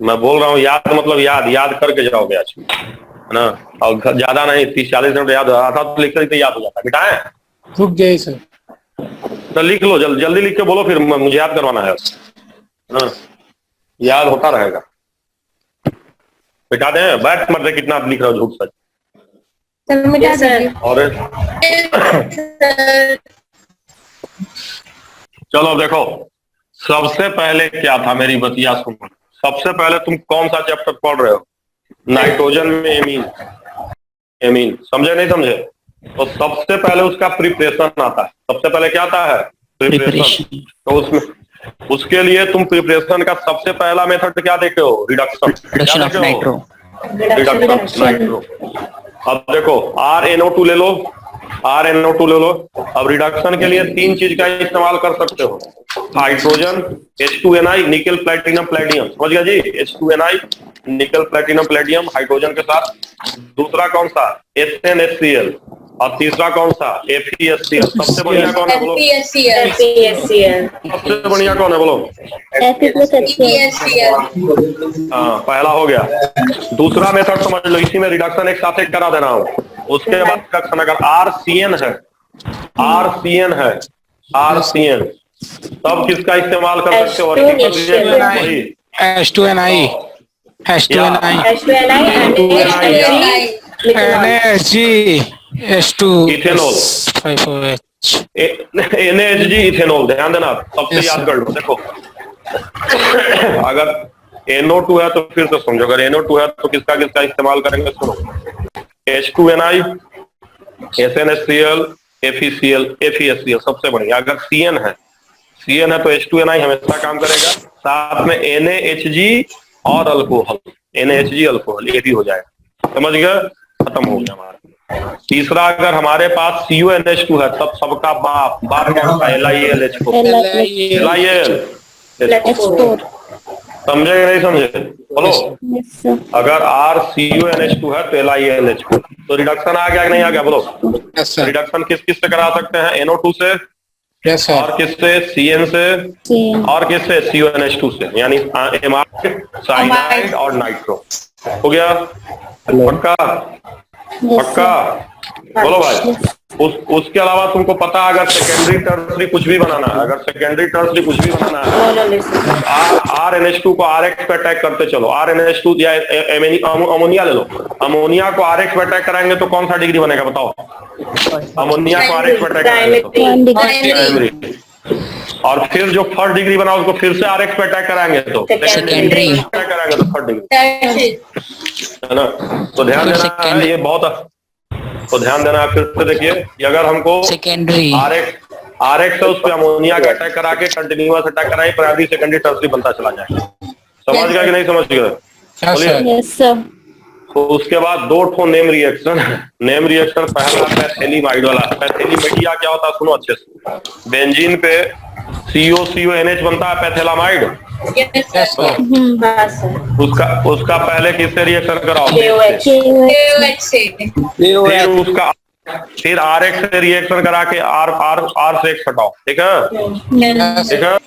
मैं बोल रहा हूँ याद मतलब याद करके जाओगे आज, है ना? और ज्यादा नहीं, 30-40 मिनट याद आता तो लिख लिखते याद हो जाता। बिटाए रुक गए सर। तो लिख लो, जल्दी लिख के बोलो, फिर मुझे याद करवाना है। हाँ, याद होता रहेगा। बिटा दें, बैठ मत, कितना लिख रहे हो झूठ सच। और चलो देखो, सबसे पहले क्या था, मेरी बतिया सुनो। सबसे पहले तुम कौन सा चैप्टर पढ़ रहे हो? नाइट्रोजन में एमीन। समझे नहीं समझे? तो सबसे पहले उसका प्रिपरेशन आता है। सबसे पहले क्या आता है? प्रिपरेशन। तो उसमें, उसके लिए तुम प्रिपरेशन का सबसे पहला मेथड क्या देखे हो? Reduction of nitro. Reduction nitro. अब देखो RNO2 ले लो, RNO2 ले लो। अब रिडक्शन के लिए 3 चीज का इस्तेमाल कर सकते हो। हाइड्रोजन, H2Ni, निकल प्लेटिनम प्लेटियम। समझ गया जी? H2Ni, निकल प्लेटिनम प्लेटियम हाइड्रोजन के साथ। दूसरा कौन सा? SnHCl। और तीसरा कौन सा? FeSCl। सबसे बढ़िया कौन है बोलो? सबसे बढ़िया कौन है बोलो? हाँ, पहला हो गया। दूसरा मेथड समझ लो, इसी में रिडक्शन एक साथ एक करा देना हो। उसके बाद रिडक्शन अगर RCN है, तब किसका इस्तेमाल कर सकते हो? H2Ni NaHG ethanol, NaHG ethanol. ध्यान देना, सबसे याद कर लो। देखो अगर NO2 है तो फिर तो समझो, अगर NO2 है तो किसका इस्तेमाल करेंगे? सुनो, H2Ni, SnHCl, FeSCl सबसे बढ़िया। अगर CN है तो H2Ni हमेशा काम करेगा। साथ में NaHG और अल्कोहल, NaHG अल्कोहल, ये भी हो जाएगा। समझ गए? खत्म हो गया हमारा। तीसरा, अगर हमारे पास CuNH2 है तब सबका बाप कौन सा? LiAlH4। समझे नहीं समझे? बोलो। अगर RCuNH2 है तो LiAlH4। तो रिडक्शन आ गया कि नहीं आ गया? बोलो। रिडक्शन किस से करा सकते हैं? NO2 से, यस सर। और किससे? CN से। और किससे? CONH2 से, यानी एमाइड, साइनाइड और नाइट्रो। हो गया? पक्का? पक्का? बोलो भाई। उसके अलावा तुमको पता, अगर सेकेंडरी टर्सरी कुछ भी बनाना है, अगर सेकेंडरी टर्सरी कुछ भी बनाना है, RNH2 को RX पे अटैक करते चलो। RNH2 या अमोनिया ले लो, अमोनिया को RX पे अटैक कराएंगे तो कौन सा डिग्री बनेगा बताओ? अमोनिया को RX पे अटैक कराएंगे तो प्राइमरी। और फिर जो फर्स्ट डिग्री बना उसको फिर से RX पे अटैक कराएंगे तो सेकेंडरी। अटैक कराएंगे तो थर्ड डिग्री, है ना? तो ध्यान देना है, ये बहुत, तो ध्यान देना है। फिर से देखिए कि अगर हमको सेकेंडरी। RX से उस पे अमोनिया का अटैक करा के कंटिन्यूअस अटैक कराए, प्राइमरी सेकेंडरी टर्सरी बनता चला जाए। समझ गया कि नहीं समझ गया? बोलिए। Yes sir. तो उसके बाद दो ठो नेम रिएक्शन है। नेम रिएक्शन पहला पैथेलीमाइड वाला। पैथेलीमाइडिया क्या होता है सुनो अच्छे से। बेंजीन पे COCONH बनता है पैथेलामाइड। उसका पहले किससे रिएक्शन कराओ? फिर RX से रिएक्शन करा के R से X हटाओ, ठीक है? ठीक है।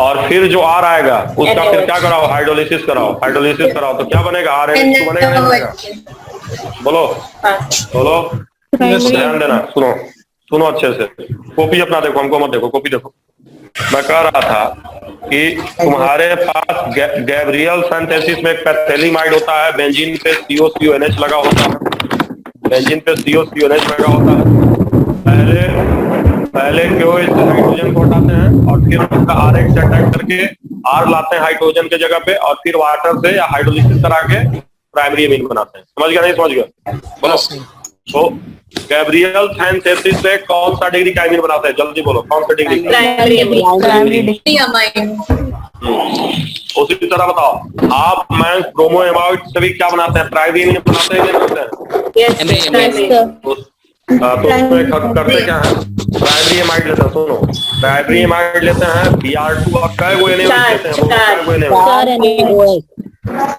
और फिर जो R आएगा उसका फिर क्या कराओ? हाइड्रोलिसिस कराओ। हाइड्रोलिसिस कराओ तो क्या बनेगा? RNH2 बनेगा, नहीं बनेगा? बोलो बोलो। ध्यान देना, सुनो अच्छे से। कॉपी अपना देखो, हमको मत देखो, कॉपी देखो। मैं कह रहा था कि तुम्हारे पास गैब्रियल सिंथेसिस में एक पैथेलीमाइड होता है, बेंजीन पे COCONH लगा होता है। बेंजीन पे COCONH लगा होता है। पहले क्यों इस हाइड्रोजन को हटाते हैं और फिर उसका RX से अटैक करके R लाते हैं हाइड्रोजन के जगह पे, और फिर वाटर से या हाइड्रोलिसिस करा के प्राइमरी एमीन बनाते हैं। समझ गया नहीं समझ गया? बोलो। तो गैब्रियल सिंथेसिस से कौन सा डिग्री का एमीन बनाते हैं? जल्दी बोलो, कौन सा डिग्री? उसी तरह बताओ, आप मैं ब्रोमो एमाइड से भी क्या बनाते हैं? प्राइमरी एमीन बनाते हैं, नहीं बनाते हैं? तो उसमें करते क्या है? प्राइमरी एमाइड लेते हैं। सुनो, प्राइमरी एमाइड लेते हैं Br2 और क्या वो लेते हैं,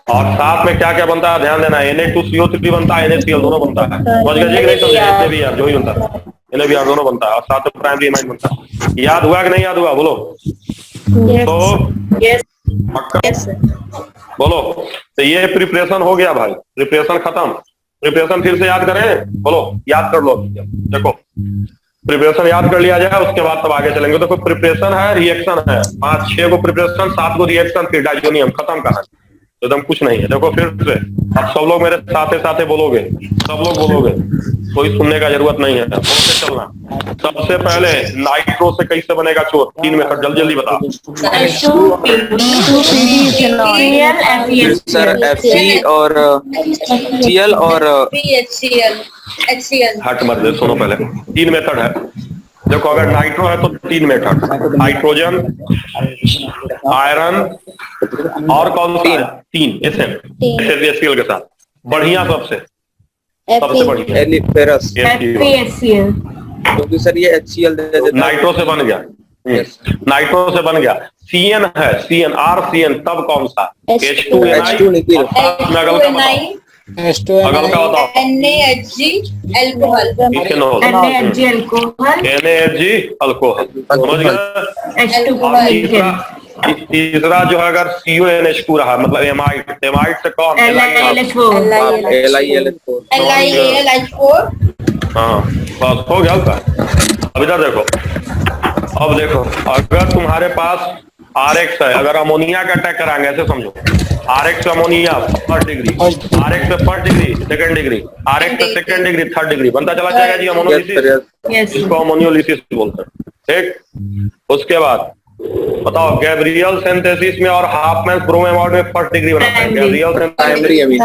और साथ में क्या क्या बनता है ध्यान देना। Na2CO3 बनता है, NaCl दोनों बनता है। समझ गए कि नहीं समझे? NaBr जो ही बनता है, NaBr दोनों बनता है, और साथ में प्राइमरी एमाइड बनता है। याद हुआ कि नहीं याद हुआ? बोलो। तो पक्का बोलो। तो ये प्रिपरेशन हो गया भाई, प्रिपरेशन खत्म। प्रिपरेशन फिर से याद करें, बोलो, याद कर लो। देखो प्रिपरेशन याद कर लिया जाए, उसके बाद तब आगे चलेंगे। देखो प्रिपरेशन है, रिएक्शन है, 5-6 को प्रिपरेशन, 7 को रिएक्शन, फिर डाइजोनियम, खत्म कहानी, एकदम कुछ नहीं है। देखो फिर से अब सब लोग मेरे साथे बोलोगे, सब लोग बोलोगे, कोई सुनने का जरूरत नहीं है, बोलते चलना। सबसे पहले नाइट्रो से कैसे बनेगा चोर? 3 मेथड, जल्दी जल्दी बता। सर FC और Cl और हट मत दे, सुनो पहले। 3 मेथड है। देखो अगर नाइट्रो है तो 3 मेथड, हाइड्रोजन, आयरन और कौन सा? 3 SN के साथ। बढ़िया सबसे बढ़िया फेरस, क्योंकि सर ये HCl दे देता है। नाइट्रो से बन गया। नाइट्रो से बन गया। CN है, CN RCN, तब कौन सा? H2 निकल। अगल का बताओ, अगल का बताओ। NaHG alcohol. NaHG अल्कोहल, समझ गए? तीसरा जो है अगर CONH2 रहा, मतलब एमाइड से कौन? LiLH4। हाँ बस हो गया उसका। अब इधर देखो, अब देखो अगर तुम्हारे पास RX है, अगर अमोनिया का अटैक कराएंगे, ऐसे समझो, RX से अमोनिया फर्स्ट डिग्री, RX से first degree second degree, RX से सेकंड डिग्री थर्ड डिग्री, बनता चला जाएगा जी अमोनोलिसिस। इसको अमोनियोलिसिस बोलते हैं, ठीक। उसके बाद बताओ गैब्रियल सिंथेसिस में और हाफमैन ब्रोमोएमाइड में फर्स्ट डिग्री बनाते हैं। गैब्रियल प्राइमरी एमीन,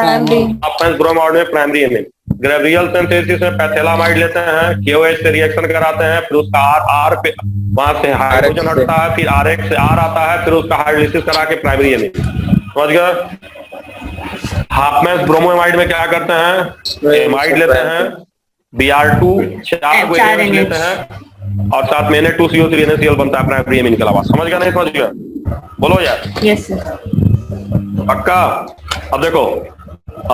हाफमैन ब्रोमोएमाइड में प्राइमरी एमीन। गैब्रियल सिंथेसिस में पैथेलामाइड लेते हैं, KOH से रिएक्शन कराते हैं, फिर उसका R पे वहां से हाइड्रोजन हटता है, फिर RX से R आता है, फिर उसका हाइड्रोलिसिस करा के प्राइमरी एमीन। समझ गए? हाफमैन ब्रोमोएमाइड में क्या करते हैं? एमाइड लेते हैं, Br2 4 को एमाइड लेते हैं, और साथ में Na2CO3 NaCl बनता है प्राइमरी एमीन के अलावा। समझ गया नहीं समझ गया? बोलो यार। Yes sir. पक्का? अब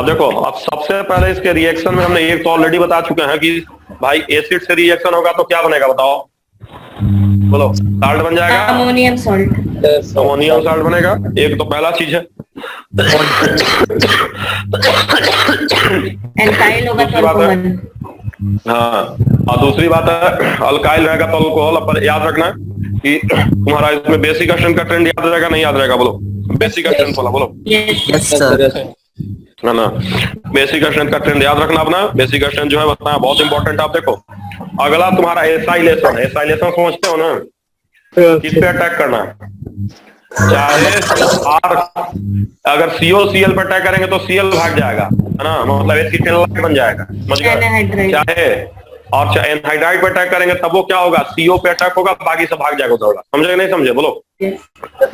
देखो अब सबसे पहले इसके रिएक्शन में हमने एक तो ऑलरेडी बता चुके हैं कि भाई एसिड से रिएक्शन होगा तो क्या बनेगा बताओ? बोलो साल्ट बन जाएगा, अमोनियम सॉल्ट, अमोनियम साल्ट बनेगा। एक तो पहला चीज है। एल्काइल होगा तो दूसरी बात है, अल्कोहल। हाँ, और दूसरी बात है अल्काइल रहेगा तो अल्कोहल। पर याद रखना कि तुम्हारा इसमें बेसिक स्ट्रेंथ का ट्रेंड याद रहेगा नहीं याद रहेगा? बोलो बेसिक स्ट्रेंथ वाला बोलो, यस सर। है ना? बेसिक स्ट्रेंथ का ट्रेंड याद रखना अपना। बेसिक स्ट्रेंथ जो है बताना बहुत इंपॉर्टेंट। आप देखो अगला तुम्हारा एसाइलेशन। एसाइलेशन समझते हो ना? किस पे अटैक करना है? चाहे आर, अगर COCl पर अटैक करेंगे तो Cl भाग जाएगा, है ना? मतलब एसिटाइल बन जाएगा, समझ गए? एनहाइड्राइड। चाहे और चाहे एनहाइड्राइड पर अटैक करेंगे तब वो क्या होगा? CO पे अटैक होगा, बाकी सब भाग जाएगा उधर। समझे कि नहीं समझे? बोलो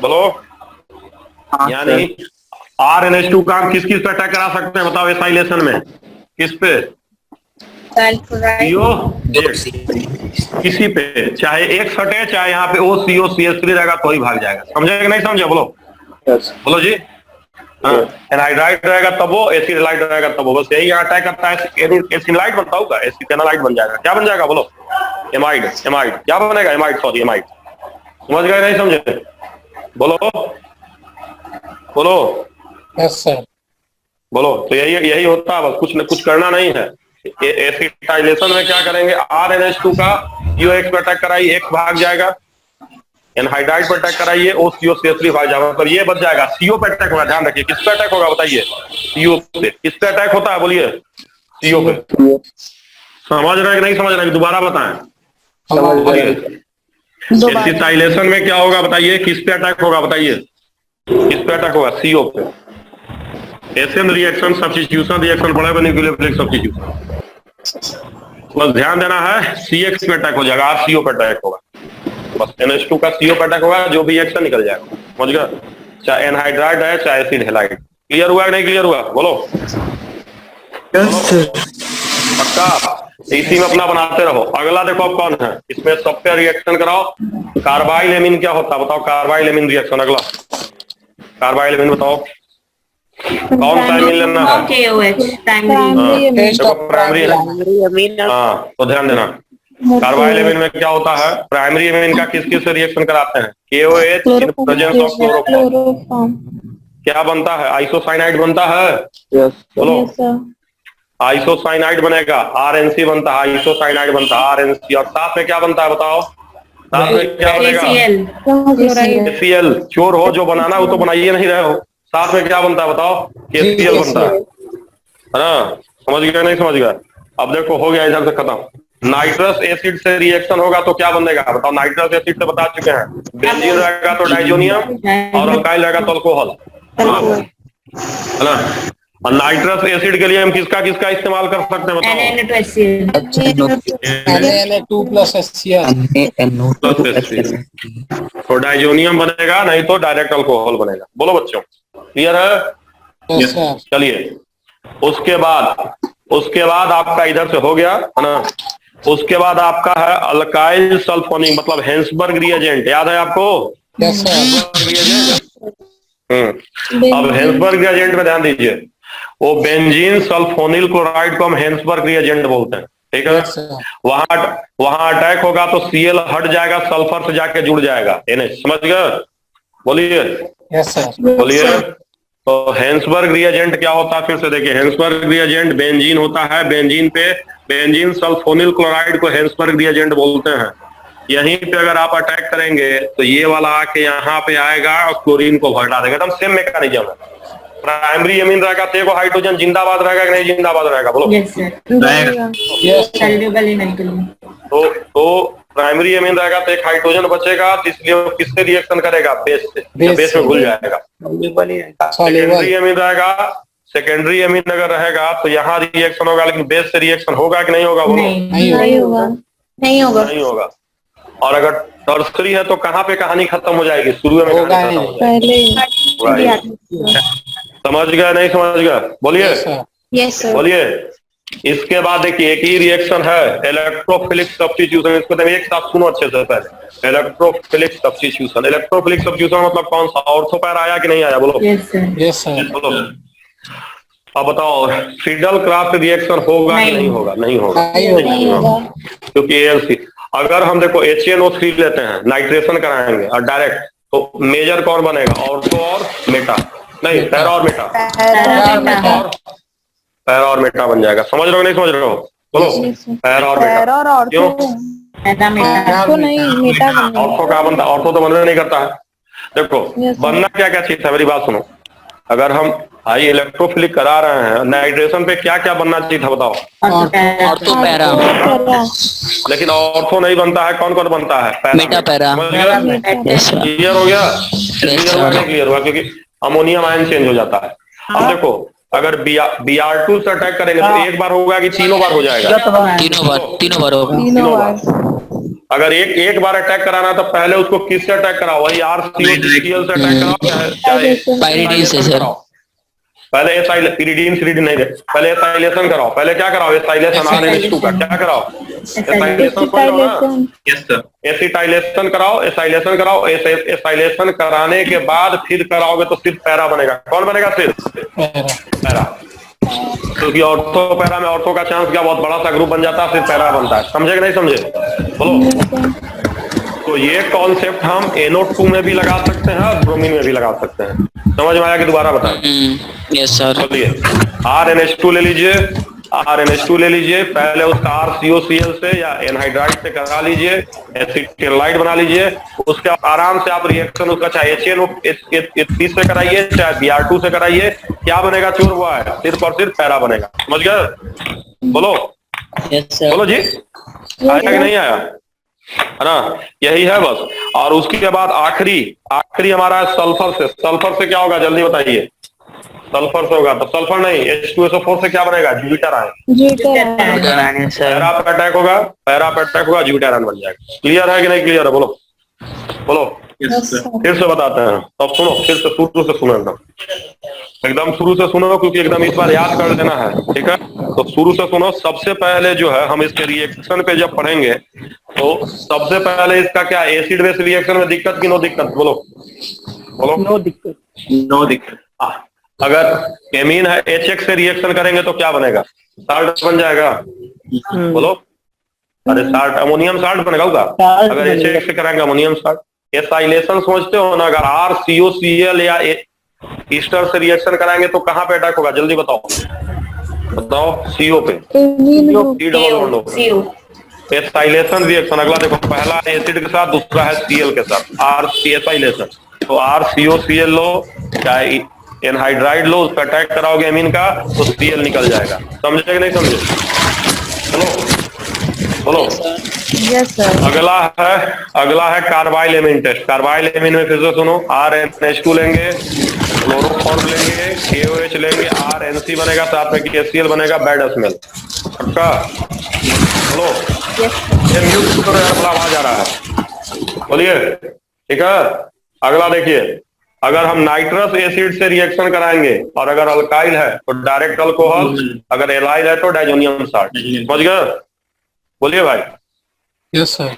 बोलो। यानी RNH2 का हम किस किस पे अटैक करा सकते हैं बताओ एसाइलेशन में? किस पे? CO किसी पे, चाहे एक सटे, चाहे यहाँ पे OCOCH3 रहेगा तो ही भाग जाएगा। समझे कि नहीं समझे? बोलो बोलो जी। एनहाइड्राइड रहेगा तब वो, एसिटाइल रहेगा तब वो। बस यही यहाँ अटैक करता है। एसिटाइल बनता होगा, एसिटाइल बन जाएगा। क्या बन जाएगा? बोलो एमाइड। एमाइड क्या बनेगा? Amide, sorry amide. समझ गए नहीं समझे? बोलो बोलो। Yes sir. बोलो। तो यही होता है, बस कुछ करना नहीं है। एसिटाइलेशन में क्या करेंगे? RNH2 का COX पे अटैक कराइए, X भाग जाएगा। एनहाइड्राइड पर अटैक कराइए, OCOCH3 भाग जाएगा। पर ये बच जाएगा। CO पे अटैक होगा, ध्यान रखिए। किस पे अटैक होगा बताइए? CO पे। किस पे अटैक होता है बोलिए? CO पे। समझ रहे कि नहीं समझ रहे? दोबारा बताएं। एसिटाइलेशन में क्या होगा बताइए? किस पे अटैक होगा बताइए? किस पे अटैक होगा? CO पे। एशियन रिएक्शन सब्स्टिट्यूशन रिएक्शन पढ़े बने न्यूक्लियोफिलिक सब्स्टिट्यूशन। बस ध्यान देना है, CX पे अटैक हो जाएगा, CO पे अटैक होगा। बस NH2 का CO पे अटैक होगा, जो भी एक्शन निकल जाएगा। समझ गया? चाहे एनहाइड्राइड है चाहे एसिड हैलाइड। क्लियर हुआ कि नहीं क्लियर हुआ? बोलो पक्का। इसी में अपना बनाते रहो। अगला देखो अब कौन है इसमें, सब पे रिएक्शन कराओ। कार्बाइल एमीन क्या होता है बताओ? Carbyl amine reaction. अगला कार्बाइल एमीन बताओ कौन सा एमीन लेना है? KOH primary amine. हाँ तो ध्यान देना, कार्बाइल एमीन में क्या होता है? प्राइमरी एमीन का किस किस से रिएक्शन कराते हैं? KOH in presence of chloroform. क्या बनता है? आइसोसाइनाइड बनता है। बोलो आइसोसाइनाइड बनेगा। RNC बनता है, आइसोसाइनाइड बनता है RNC। और साथ में क्या बनता है बताओ? साथ में क्या बनेगा? KCl। चोर हो जो बनाना वो तो बनाइए नहीं रहे हो। साथ में क्या बनता है बताओ? KCl बनता है ना? समझ गया नहीं समझ गया? अब देखो हो गया इधर से खत्म। नाइट्रस एसिड से रिएक्शन होगा तो क्या बनेगा बताओ? नाइट्रस एसिड से बता चुके हैं। बेंजीन रहेगा तो डाइजोनियम, और अल्काइल रहेगा तो अल्कोहल, है ना? और नाइट्रस एसिड के लिए हम किसका किसका इस्तेमाल कर सकते हैं बताओ? Na2+HCl। तो डाइजोनियम बनेगा, नहीं तो डायरेक्ट अल्कोहल बनेगा। बोलो बच्चों क्लियर है? चलिए उसके बाद आपका इधर से हो गया, है ना? उसके बाद आपका है अल्काइल सल्फोनिक, मतलब हेंसबर्ग रिएजेंट। याद है आपको? अब हेंसबर्ग रिएजेंट में ध्यान दीजिए। वो बेंजीन सल्फोनिल क्लोराइड को हम हेंसबर्ग रिएजेंट बोलते हैं, ठीक है? वहां अटैक होगा तो Cl हट जाएगा, सल्फर से जाके जुड़ जाएगा NH। समझ गए? बोलिए बोलिए। तो हेंसबर्ग रिएजेंट क्या होता है? फिर से देखिए, हेंसबर्ग रिएजेंट बेंजीन होता है। बेंजीन पे बेंजीन सल्फोनिल क्लोराइड को हेंसबर्ग रिएजेंट बोलते हैं। यहीं पे अगर आप अटैक करेंगे तो ये वाला आके यहाँ पे आएगा और क्लोरीन को हटा देगा। एकदम सेम मैकेनिज्म है। प्राइमरी एमीन रहेगा तो एगो हाइड्रोजन जिंदाबाद रहेगा कि नहीं जिंदाबाद रहेगा? बोलो। तो प्राइमरी एमीन रहेगा तो एक हाइड्रोजन बचेगा, तो इसलिए वो किससे रिएक्शन करेगा? बेस से। बेस में घुल जाएगा। सेकेंडरी एमीन रहेगा, सेकेंडरी एमीन अगर रहेगा तो यहाँ रिएक्शन होगा, लेकिन बेस से रिएक्शन होगा कि नहीं होगा? बोलो नहीं होगा। और अगर टर्सरी है तो कहाँ पे कहानी खत्म हो जाएगी? शुरू में कहानी खत्म हो जाएगी। समझ गया नहीं समझ गया? बोलिए बोलिए। इसके बाद देखिए एक ही रिएक्शन है इलेक्ट्रोफिलिक सब्स्टिट्यूशन। इसको तो एक साथ सुनो अच्छे से पहले। Electrophilic substitution. इलेक्ट्रोफिलिक सब्स्टिट्यूशन मतलब कौन सा? ऑर्थो पैर आया कि नहीं आया? बोलो यस सर। बोलो। अब बताओ फ्रीडल क्राफ्ट रिएक्शन होगा कि नहीं होगा? नहीं होगा क्योंकि ALC। अगर हम देखो HNO3 लेते हैं, नाइट्रेशन कराएंगे और डायरेक्ट, तो मेजर कौन बनेगा? ऑर्थो और मेटा, नहीं पैरा और मेटा, पैरा और मेटा बन जाएगा। समझ रहे हो नहीं समझ रहे हो? बोलो पैरा और मेटा। और क्यों? ऑर्थो नहीं, मेटा बनेगा। ऑर्थो कहाँ बनता? ऑर्थो तो बनना नहीं करता है। देखो बनना क्या क्या चीज है, मेरी बात सुनो। अगर हम हाई इलेक्ट्रोफिलिक करा रहे हैं, नाइट्रेशन पे क्या क्या बनना चाहिए था बताओ? ऑर्थो पैरा, लेकिन ऑर्थो नहीं बनता है, कौन कौन बनता है? Meta para. Yes sir. Clear हो गया? क्लियर हुआ नहीं क्लियर हुआ? क्योंकि अमोनियम आयन चेंज हो जाता है। अब देखो अगर Br2 से अटैक करेंगे तो एक बार होगा कि तीनों बार हो जाएगा? तीनों बार होगा। तीनों बार। अगर एक बार अटैक कराना तो पहले उसको किससे अटैक कराओ? वही RCOCl से अटैक कराओ, चाहे पाइरिडीन से सर। पहले पिरिडीन सिरिडीन नहीं, पहले एसाइलेशन कराओ। पहले क्या कराओ? एसाइलेशन RNH2 का क्या कराओ? एसिटाइलेशन कराओ, एसाइलेशन कराओ। एसाइलेशन कराने के बाद फिर कराओगे तो सिर्फ पैरा बनेगा। कौन बनेगा? सिर्फ पैरा। क्योंकि ऑर्थो पैरा में ऑर्थो का चांस क्या बहुत बड़ा सा ग्रुप बन जाता है, फिर पैरा बनता है। समझे कि नहीं समझे? बोलो। तो ये कॉन्सेप्ट हम NO2 में भी लगा सकते हैं और ब्रोमीन में भी लगा सकते हैं। समझ में आया कि दोबारा बताएं? Yes sir. चलिए RNH2 ले लीजिए, RNH2 ले लीजिए। पहले उसका RCOCl से या एनहाइड्राइड से करा लीजिए, एसिटाइलाइड बना लीजिए। उसके बाद आराम से आप रिएक्शन उसका चाहे HNO3 से कराइए, चाहे Br2 से कराइए। क्या बनेगा? चोर हुआ है, सिर्फ और सिर्फ पैरा बनेगा। समझ गए? बोलो। Yes sir. बोलो जी, आया कि नहीं आया? है ना? यही है बस। और उसके बाद आखिरी हमारा है सल्फर से। सल्फर से क्या होगा जल्दी बताइए? सल्फर से होगा तो सल्फर नहीं, H2SO4 से क्या बनेगा? Zwitter ion. पैरा पे अटैक होगा, ज्यूटर आयन बन जाएगा। क्लियर है कि नहीं क्लियर है? बोलो बोलो। फिर से बताते हैं, तब सुनो, फिर से शुरू से सुनो, एकदम शुरू से सुनो, क्योंकि एकदम इस बार याद कर देना है। ठीक है, तो शुरू से सुनो। सबसे पहले जो है हम इसके रिएक्शन पे जब पढ़ेंगे तो सबसे पहले इसका क्या, एसिड बेस रिएक्शन में दिक्कत की नो दिक्कत? बोलो बोलो। नो दिक्कत। अगर एमीन है HX से रिएक्शन करेंगे तो क्या बनेगा? साल्ट बन जाएगा। बोलो। अरे साल्ट, अमोनियम साल्ट बनेगा होगा अगर HX से कराएंगे, अमोनियम साल्ट। एसाइलेशन समझते हो ना? अगर RCOCl या ईस्टर से रिएक्शन कराएंगे तो कहाँ पे अटैक होगा? जल्दी बताओ बताओ। CO पे। Acylation reaction. अगला देखो, पहला एसिड के साथ, दूसरा है Cl के साथ, एसाइलेशन। तो RCOCl लो, चाहे एनहाइड्राइड लो, उस पर अटैक कराओगे एमीन का तो Cl निकल जाएगा। समझे कि नहीं समझे? बोलो बोलो। Yes sir. अगला है carbyl amine test. Carbyl amine में फिर से सुनो, RNH2 लेंगे, क्लोरोफॉर्म लेंगे, KOH लेंगे, RNC बनेगा, साथ में KCl बनेगा, बैड स्मेल। पक्का? बोलो। ये म्यूट करो यार, बड़ा आवाज आ रहा है। बोलिए। ठीक है, अगला देखिए, अगर हम नाइट्रस एसिड से रिएक्शन कराएंगे और अगर अल्काइल है तो डायरेक्ट अल्कोहल, अगर एलाइल है तो डाइजोनियम साल्ट। समझ गए? बोलिए भाई। Yes sir.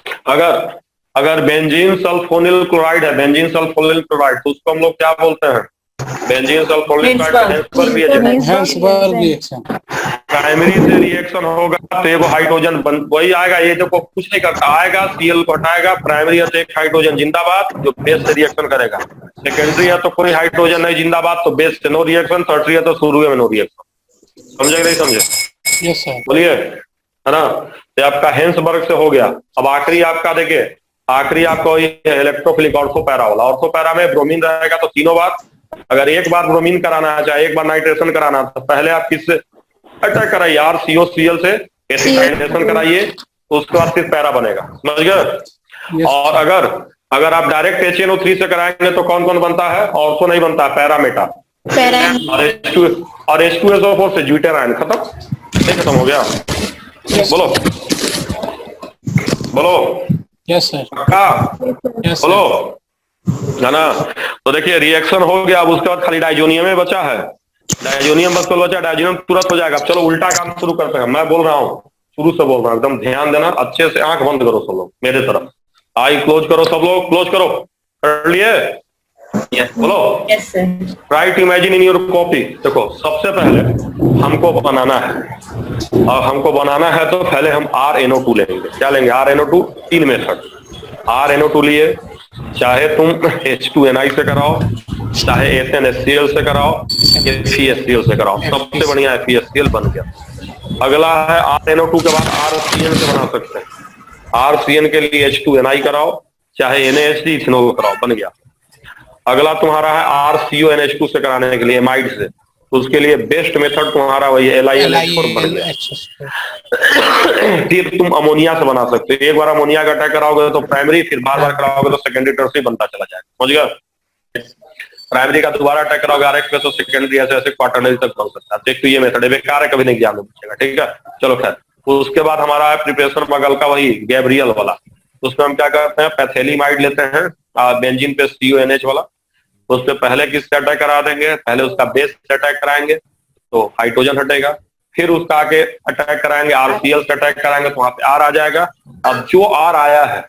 अगर बेंजीन सल्फोनिल क्लोराइड है, बेंजीन सल्फोनिल क्लोराइड, तो उसको हम लोग क्या बोलते हैं? Benzene sulphonyl reaction. प्राइमरी से रिएक्शन होगा तो एगो हाइड्रोजन वही आएगा। ये देखो कुछ नहीं करता, आएगा Cl को हटाएगा, प्राइमरी है तो एक हाइड्रोजन जिंदाबाद जो बेस से रिएक्शन करेगा। सेकेंडरी है तो कोई हाइड्रोजन नहीं जिंदाबाद, तो बेस से नो रिएक्शन। टर्टरी है तो शुरू में नो रिएक्शन। समझे कि नहीं समझे? Yes sir. बोलिए। है ना? तो आपका हेंसबर्ग से हो गया। अब आखिरी आपका देखिए, आखिरी आपको इलेक्ट्रोफिलिक ऑर्थोपैरा वाला। ऑर्थोपैरा में ब्रोमीन रहेगा तो तीनों बार। अगर एक बार ब्रोमीन कराना है, चाहे एक बार नाइट्रेशन कराना है, तो पहले आप किससे अटैक कराइए? RCOCl से एसिटाइलेशन कराइए, तो उसके बाद फिर पैरा बनेगा। समझ गए? और अगर आप डायरेक्ट HNO3 से कराएंगे तो कौन कौन बनता है? ऑर्थो नहीं बनता, पैरा मेटा। और H2SO4 से ज्यूटर आयन। खत्म? नहीं खत्म हो गया? बोलो बोलो। Yes sir. बोलो, है ना? तो देखिए रिएक्शन हो गया। अब उसके बाद खाली डाइजोनियम में बचा है। डाइजोनियम बस बचा, डाइजोनियम तुरंत हो जाएगा। चलो उल्टा काम शुरू करते हैं। मैं बोल रहा हूँ, शुरू से बोल रहा हूँ, एकदम ध्यान देना, अच्छे से आंख बंद करो सब लोग, मेरे तरफ आई क्लोज करो, सब लोग क्लोज करो। कर लिए? बोलो। Yes, sir. Try to imagine in your copy. देखो सबसे पहले हमको बनाना है, और हमको बनाना है तो पहले हम RnO2 लेंगे। क्या लेंगे? RnO2। 3 मेथड RnO2 लिए, चाहे तुम H2ni से कराओ, चाहे SnHCl से कराओ, FeHCl से कराओ। सबसे बढ़िया FeHCl बन गया। अगला है RnO2 के बाद RCN से बना सकते हैं। RCN के लिए H2ni कराओ, चाहे NaHC इथेनॉल कराओ, बन गया। अगला तुम्हारा है RCONH2 से कराने के लिए एमाइड से, तो उसके लिए बेस्ट मेथड तुम्हारा वही LiLH4 बन गया। फिर तुम अमोनिया से बना सकते हो। एक बार अमोनिया का अटैक कराओगे तो प्राइमरी, फिर बार बार कराओगे तो सेकेंडरी टर्सरी बनता चला जाएगा। समझ गया? प्राइमरी का दोबारा अटैक कराओगे RX पे तो सेकेंडरी ऐसे ऐसे क्वार्टरनरी तक बन सकता है। देख तो ये मेथड है, बेकार है, कभी नहीं एग्जाम में पूछेगा। ठीक है, चलो खैर। उसके बाद हमारा है प्रिपरेशन मगल का, वही गैब्रियल वाला। उसमें हम क्या करते हैं? पैथेलीमाइड लेते हैं, बेंजीन पे CONH वाला। तो उससे पहले किससे अटैक करा देंगे? पहले उसका बेस से अटैक कराएंगे तो हाइड्रोजन हटेगा, फिर उसका आगे अटैक कराएंगे RCl से अटैक कराएंगे तो वहां पे R आ जाएगा। अब जो R आया है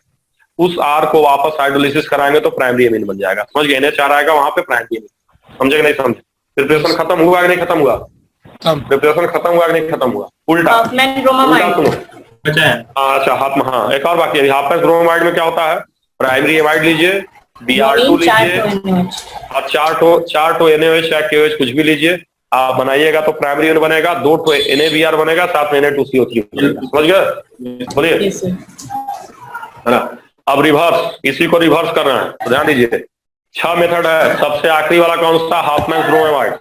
उस R को वापस हाइड्रोलिसिस कराएंगे तो प्राइमरी एमीन बन जाएगा। समझ गए? NH आएगा वहां पे प्राइमरी एमीन। समझे कि नहीं समझे? प्रिपरेशन खत्म हुआ कि नहीं खत्म हुआ? प्रिपरेशन खत्म हुआ कि नहीं खत्म हुआ? उल्टा सुनो। अच्छा हाँ, एक और बाकी है। हाफ ब्रोमाइड में क्या होता है? प्राइमरी एमाइड लीजिए, Br2 लीजिए, और 4 टो NaOH या KOH कुछ भी लीजिए, आप बनाइएगा तो प्राइमरी एमीन बनेगा। 2 टो NaBr बनेगा, साथ में Na2CO3 बनेगा। समझ गए? बोलिए, है ना? अब रिवर्स, इसी को रिवर्स करना है तो ध्यान दीजिए। 6 मेथड है। सबसे आखिरी वाला कौन सा? Hopman bromide.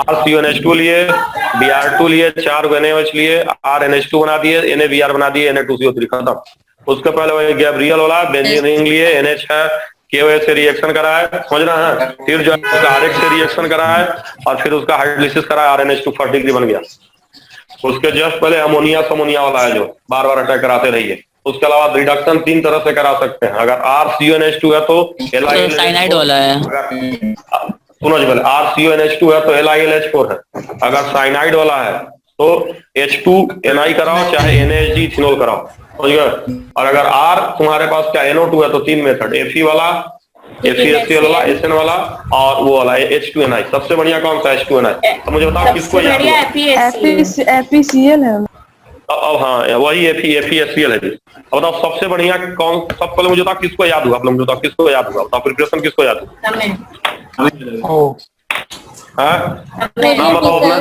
RCONH2 लिए, Br2 लिए, 4 NaOH लिए, RNH2 बना दिए, NaBr बना दिए, Na2CO3 खत्म। उसके पहले वही गैब्रियल वाला बेंजीन रिंग लिए, NH है, KOH से रिएक्शन करा है, समझना है। फिर जो है RX से रिएक्शन करा है, और फिर उसका हाइड्रोलिसिस करा है, RNH2 1 डिग्री बन गया। उसके जस्ट पहले अमोनिया वाला है जो बार बार अटैक कराते रहिए। उसके अलावा रिडक्शन 3 तरह से करा सकते हैं। अगर RCONH2 है तो साइनाइड वाला है। सुनो जी, पहले RCONH2 है तो LiLH4 है। अगर साइनाइड वाला है तो H2ni कराओ, चाहे NaHG इथेनॉल कराओ। समझ गए? और अगर R तुम्हारे पास क्या NO2 है तो 3 मेथड, Fe वाला, FeHCl वाला, SN वाला, और वो वाला H2ni। सबसे बढ़िया कौन सा? H2ni। तो मुझे बताओ किसको याद हुआ? FeCl है। अब हाँ, वही FeHCl है। अब बताओ सबसे बढ़िया कौन? सब पहले मुझे बताओ किसको याद हुआ? आप लोग मुझे बताओ किसको याद हुआ? बताओ प्रिपरेशन किसको याद हुआ? नाम बताओ अपना,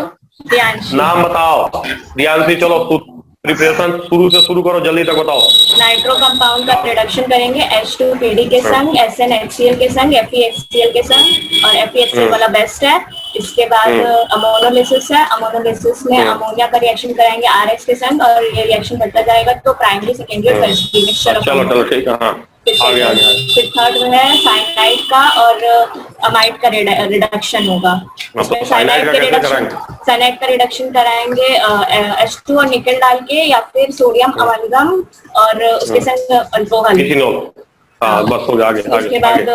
नाम बताओ। ध्यान से चलो, प्रिपरेशन शुरू करो, जल्दी तक बताओ। नाइट्रो कंपाउंड का रिडक्शन करेंगे H2PD के संग, SnHCl के संग, FeHCl के संग, और FeHCl वाला बेस्ट है। इसके बाद अमोनोलिसिस है। अमोनोलिसिस में अमोनिया का रिएक्शन कराएंगे RX के संग, और ये रिएक्शन बढ़ता जाएगा तो प्राइमरी, सेकेंडरी और टर्शियरी मिक्सचर। चलो ठीक है, हाँ आगे। फिर थर्ड में है साइनाइड का और अमाइड का रिडक्शन होगा। इसमें साइनाइड का रिडक्शन कराएंगे H2 और निकल डाल के, या फिर सोडियम अमालगम और उसके संग अल्कोहल। बस हो गया, आगे। उसके बाद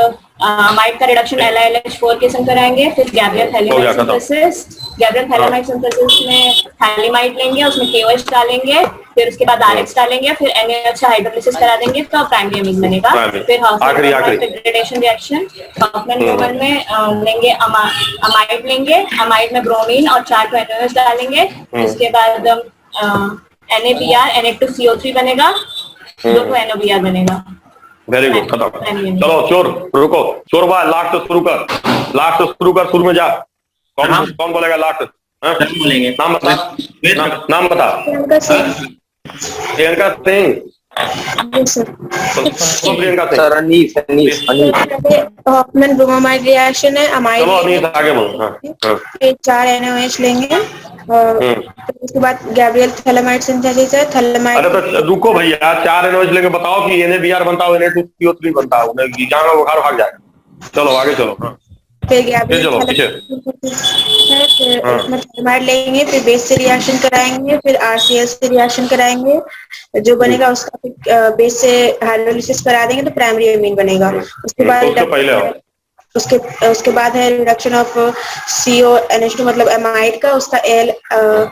अमाइड का रिडक्शन LiLH4 के संग कराएंगे। फिर Gabriel phthalimide synthesis. Gabriel phthalimide synthesis में थैलेमाइड लेंगे, उसमें KOH डालेंगे, फिर उसके बाद RX डालेंगे, फिर NaOH हाइड्रोलिसिस करा देंगे तो प्राइमरी एमीन बनेगा। फिर हाफमैन डिग्रेडेशन रिएक्शन, हाफमैन ब्रोमन में लेंगे अमाइड लेंगे, अमाइड में ब्रोमीन और 4 NaOH डालेंगे। उसके बाद NaBr Na2CO3 बनेगा, 2 NaBr बनेगा। वेरी गुड, खत्म। चलो चोर रुको, चोर भाई लास्ट शुरू कर, शुरू में जा। कौन बोलेगा लास्ट? बोलेंगे। नाम बता। Priyanka Singh. Priyanka Singh. Hopman bromide reaction है, अमाइड चलो आगे बोलो। 4 NaOH लेंगे, और उसके बाद गैब्रियल थैलेमाइड सिंथेसिस है। थैलेमाइड, अरे तो रुको भैया, 4 NaOH लेके बताओ कि NaBr बनता हो, Na2CO3 बनता हो, जाना बुखार भाग जाएगा। चलो आगे चलो। फिर गैब्रियल थैलेमाइड लेंगे, फिर बेस से रिएक्शन कराएंगे, फिर RCl से रिएक्शन कराएंगे, जो बनेगा उसका बेस से हाइड्रोलिसिस करा देंगे तो प्राइमरी एमीन बनेगा। उसके बाद उसके बाद है रिडक्शन ऑफ CONH2 मतलब एमाइड का, उसका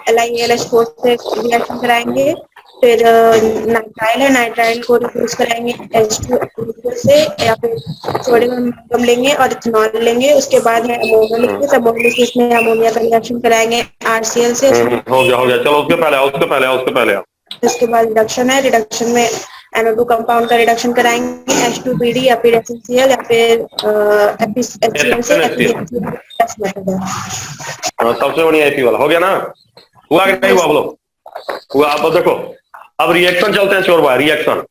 LiLH4 से रिएक्शन कराएंगे, फिर नाइट्राइल है, नाइट्राइल को रिप्लेस कराएंगे H2 से, या फिर सोडियम अमोनियम लेंगे और इथेनॉल लेंगे। उसके बाद है अमोनिया, अमोनिया में अमोनिया का रिएक्शन कराएंगे RCl से। हो गया चलो उसके पहले उसके बाद रिडक्शन है, रिडक्शन में NO2 कंपाउंड का रिडक्शन कराएंगे H2PD या फिर HCl या फिर HCl से मेथड है। सबसे बढ़िया एसी वाला हो गया ना? हुआ कि नहीं हुआ बोलो? हुआ। अब देखो अब रिएक्शन चलते हैं चोरबा। रिएक्शन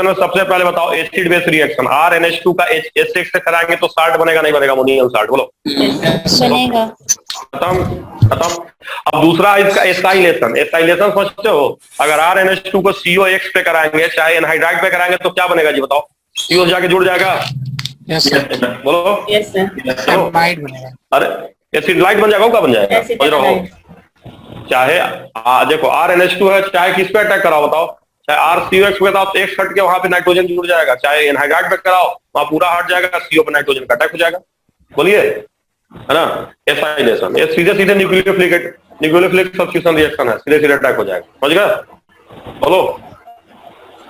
में सबसे पहले बताओ एसिड बेस रिएक्शन RNH2 का H6 से कराएंगे तो साल्ट बनेगा नहीं बनेगा? अमोनियम साल्ट बोलो। बनेगा। खत्म। अब दूसरा इसका एसाइलेशन समझते हो? अगर RNH2 को COX पे कराएंगे चाहे एनहाइड्राइड पे कराएंगे तो क्या बनेगा जी बताओ? CO जाके जुड़ जाएगा। Yes sir. बोलो। Yes sir. लाइट बनेगा। अरे एसिड लाइट बन जाएगा, क्या बन जाएगा? समझ रहे हो? चाहे देखो RNH2 है, चाहे किस पे अटैक कराओ बताओ? चाहे RCOX पे कराओ तो एक हट के वहां पे नाइट्रोजन जुड़ जाएगा, चाहे एनहाइड्राइड पे कराओ वहां पूरा हट जाएगा, CO पे नाइट्रोजन का अटैक हो जाएगा। बोलिए, है ना? एसाइलेशन ये सीधे न्यूक्लियोफिलिक सब्स्टिट्यूशन रिएक्शन है, सीधे अटैक हो जाएगा। समझ गए?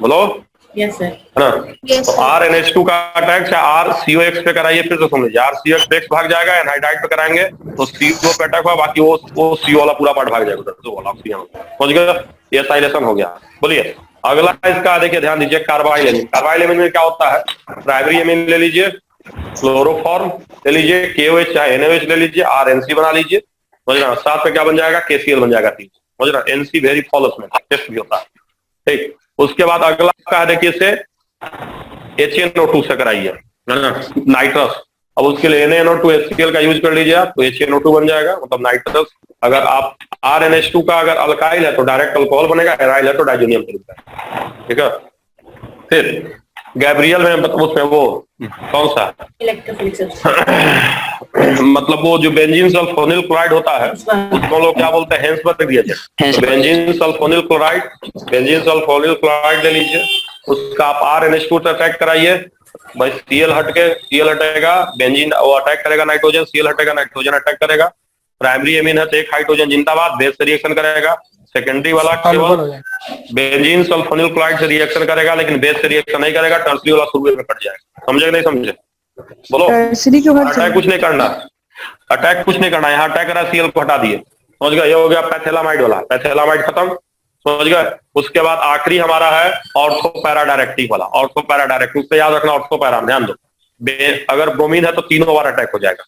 बोलो। Yes sir. है ना? तो RNH2 का अटैक चाहे RCOX पे कराइए, फिर तो समझिए RCOX भाग जाएगा, एनहाइड्राइड पे कराएंगे तो CO पे अटैक हुआ, बाकी वो CO वाला पूरा पार्ट भाग जाएगा, तो वाला ऑक्सीजन। समझ गए? ये एसाइलेशन हो गया। बोलिए अगला इसका देखिए, ध्यान दीजिए कार्बाइल एमीन में क्या होता है? प्राइमरी एमीन ले लीजिए, क्लोरोफॉर्म ले लीजिए, KOH चाहे NaOH ले लीजिए, RNC बना लीजिए। समझ रहे? साथ में क्या बन जाएगा? KCl बन जाएगा। समझ रहे? NC वेरी फॉलोस में टेस्ट भी होता है। ठीक, उसके बाद अगला का है देखिए इसे HNO2 से कराइए, है ना? नाइट्रस। अब उसके लिए NaNO2 HCl का यूज कर लीजिए आप, तो HNO2 बन जाएगा, मतलब नाइट्रस। अगर आप RNH2 का अगर अल्काइल है तो डायरेक्ट अल्कोहल बनेगा, एराइल है तो डाइजोनियम बनेगा। ठीक है। फिर गैब्रियल में उसमें वो कौन सा मतलब वो जो बेंजीन सल्फोनिल क्लोराइड होता है उसको लोग क्या बोलते हैं? Hinsberg reagent. Benzene sulphonyl chloride ले लीजिए, उसका आप RNH2 से अटैक कराइए, भाई Cl हटेगा, बेंजीन वो अटैक करेगा नाइट्रोजन, Cl हटेगा नाइट्रोजन अटैक करेगा। प्राइमरी एमीन है तो एक हाइड्रोजन जिंदाबाद, बेस से रिएक्शन करेगा। सेकेंडरी वाला केवल बेंजीन सल्फोनिल क्लोराइड से रिएक्शन करेगा, लेकिन बेस से रिएक्शन नहीं करेगा, टर्सरी वाला शुरू में कट जाएगा। समझे नहीं समझे? बोलो। अटैक कुछ नहीं करना, यहाँ अटैक करा Cl को हटा दिए। समझ गए? ये हो गया पैथेलामाइड वाला, पैथेलामाइड खत्म। समझ गए? उसके बाद आखिरी हमारा है ऑर्थोपैरा डायरेक्टिव वाला। ऑर्थोपैरा डायरेक्टिव से याद रखना, ऑर्थोपैरा ध्यान दो। अगर ब्रोमीन है तो तीनों बार अटैक हो जाएगा,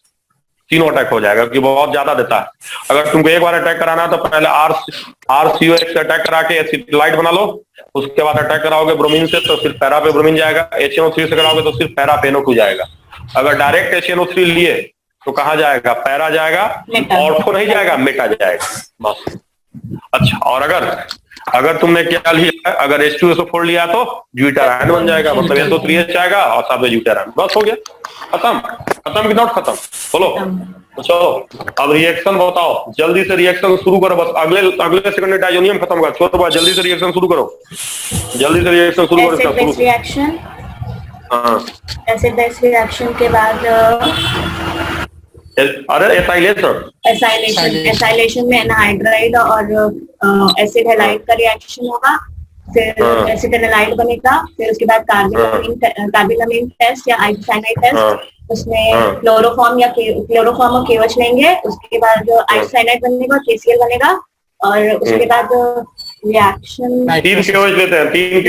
क्योंकि बहुत ज्यादा देता है। अगर तुमको एक बार अटैक कराना है तो पहले RCOX से अटैक करा के एसिटिलाइट बना लो, उसके बाद अटैक कराओगे ब्रोमीन से तो सिर्फ पैरा पे ब्रोमीन जाएगा। HNO3 से कराओगे तो सिर्फ पैरा पे NO2 जाएगा। अगर डायरेक्ट HNO3 लिए तो कहाँ जाएगा? पैरा जाएगा, ऑर्थो नहीं जाएगा, मेटा जाएगा बस। अच्छा, और अगर तुमने क्या लिया, अगर H2SO4 लिया तो ब्यूटारायन बन जाएगा, मतलब SO3H आएगा और साथ में ब्यूटारायन, बस हो गया, खत्म कि नॉट खत्म? बोलो। तो चलो अब रिएक्शन बताओ, जल्दी से रिएक्शन शुरू करो, बस अगले सेकंड में डाइजोनियम खत्म होगा। छोड़ो बात, जल्दी से रिएक्शन शुरू करो। रिएक्शन एसिड बेस रिएक्शन के बाद अरे एसाइलेशन में एनहाइड्राइड और एसिड हैलाइड का रिएक्शन होगा, फिर एसिड हैलाइड बनेगा, फिर उसके बाद कार्बोनामिन टेस्ट या आइसोसाइनाइड टेस्ट, उसमें क्लोरोफॉर्म और KOH लेंगे, उसके बाद आइसोसाइनाइड बनेगा, KCl बनेगा, और उसके बाद रिएक्शन 3 KOH लेते हैं, 3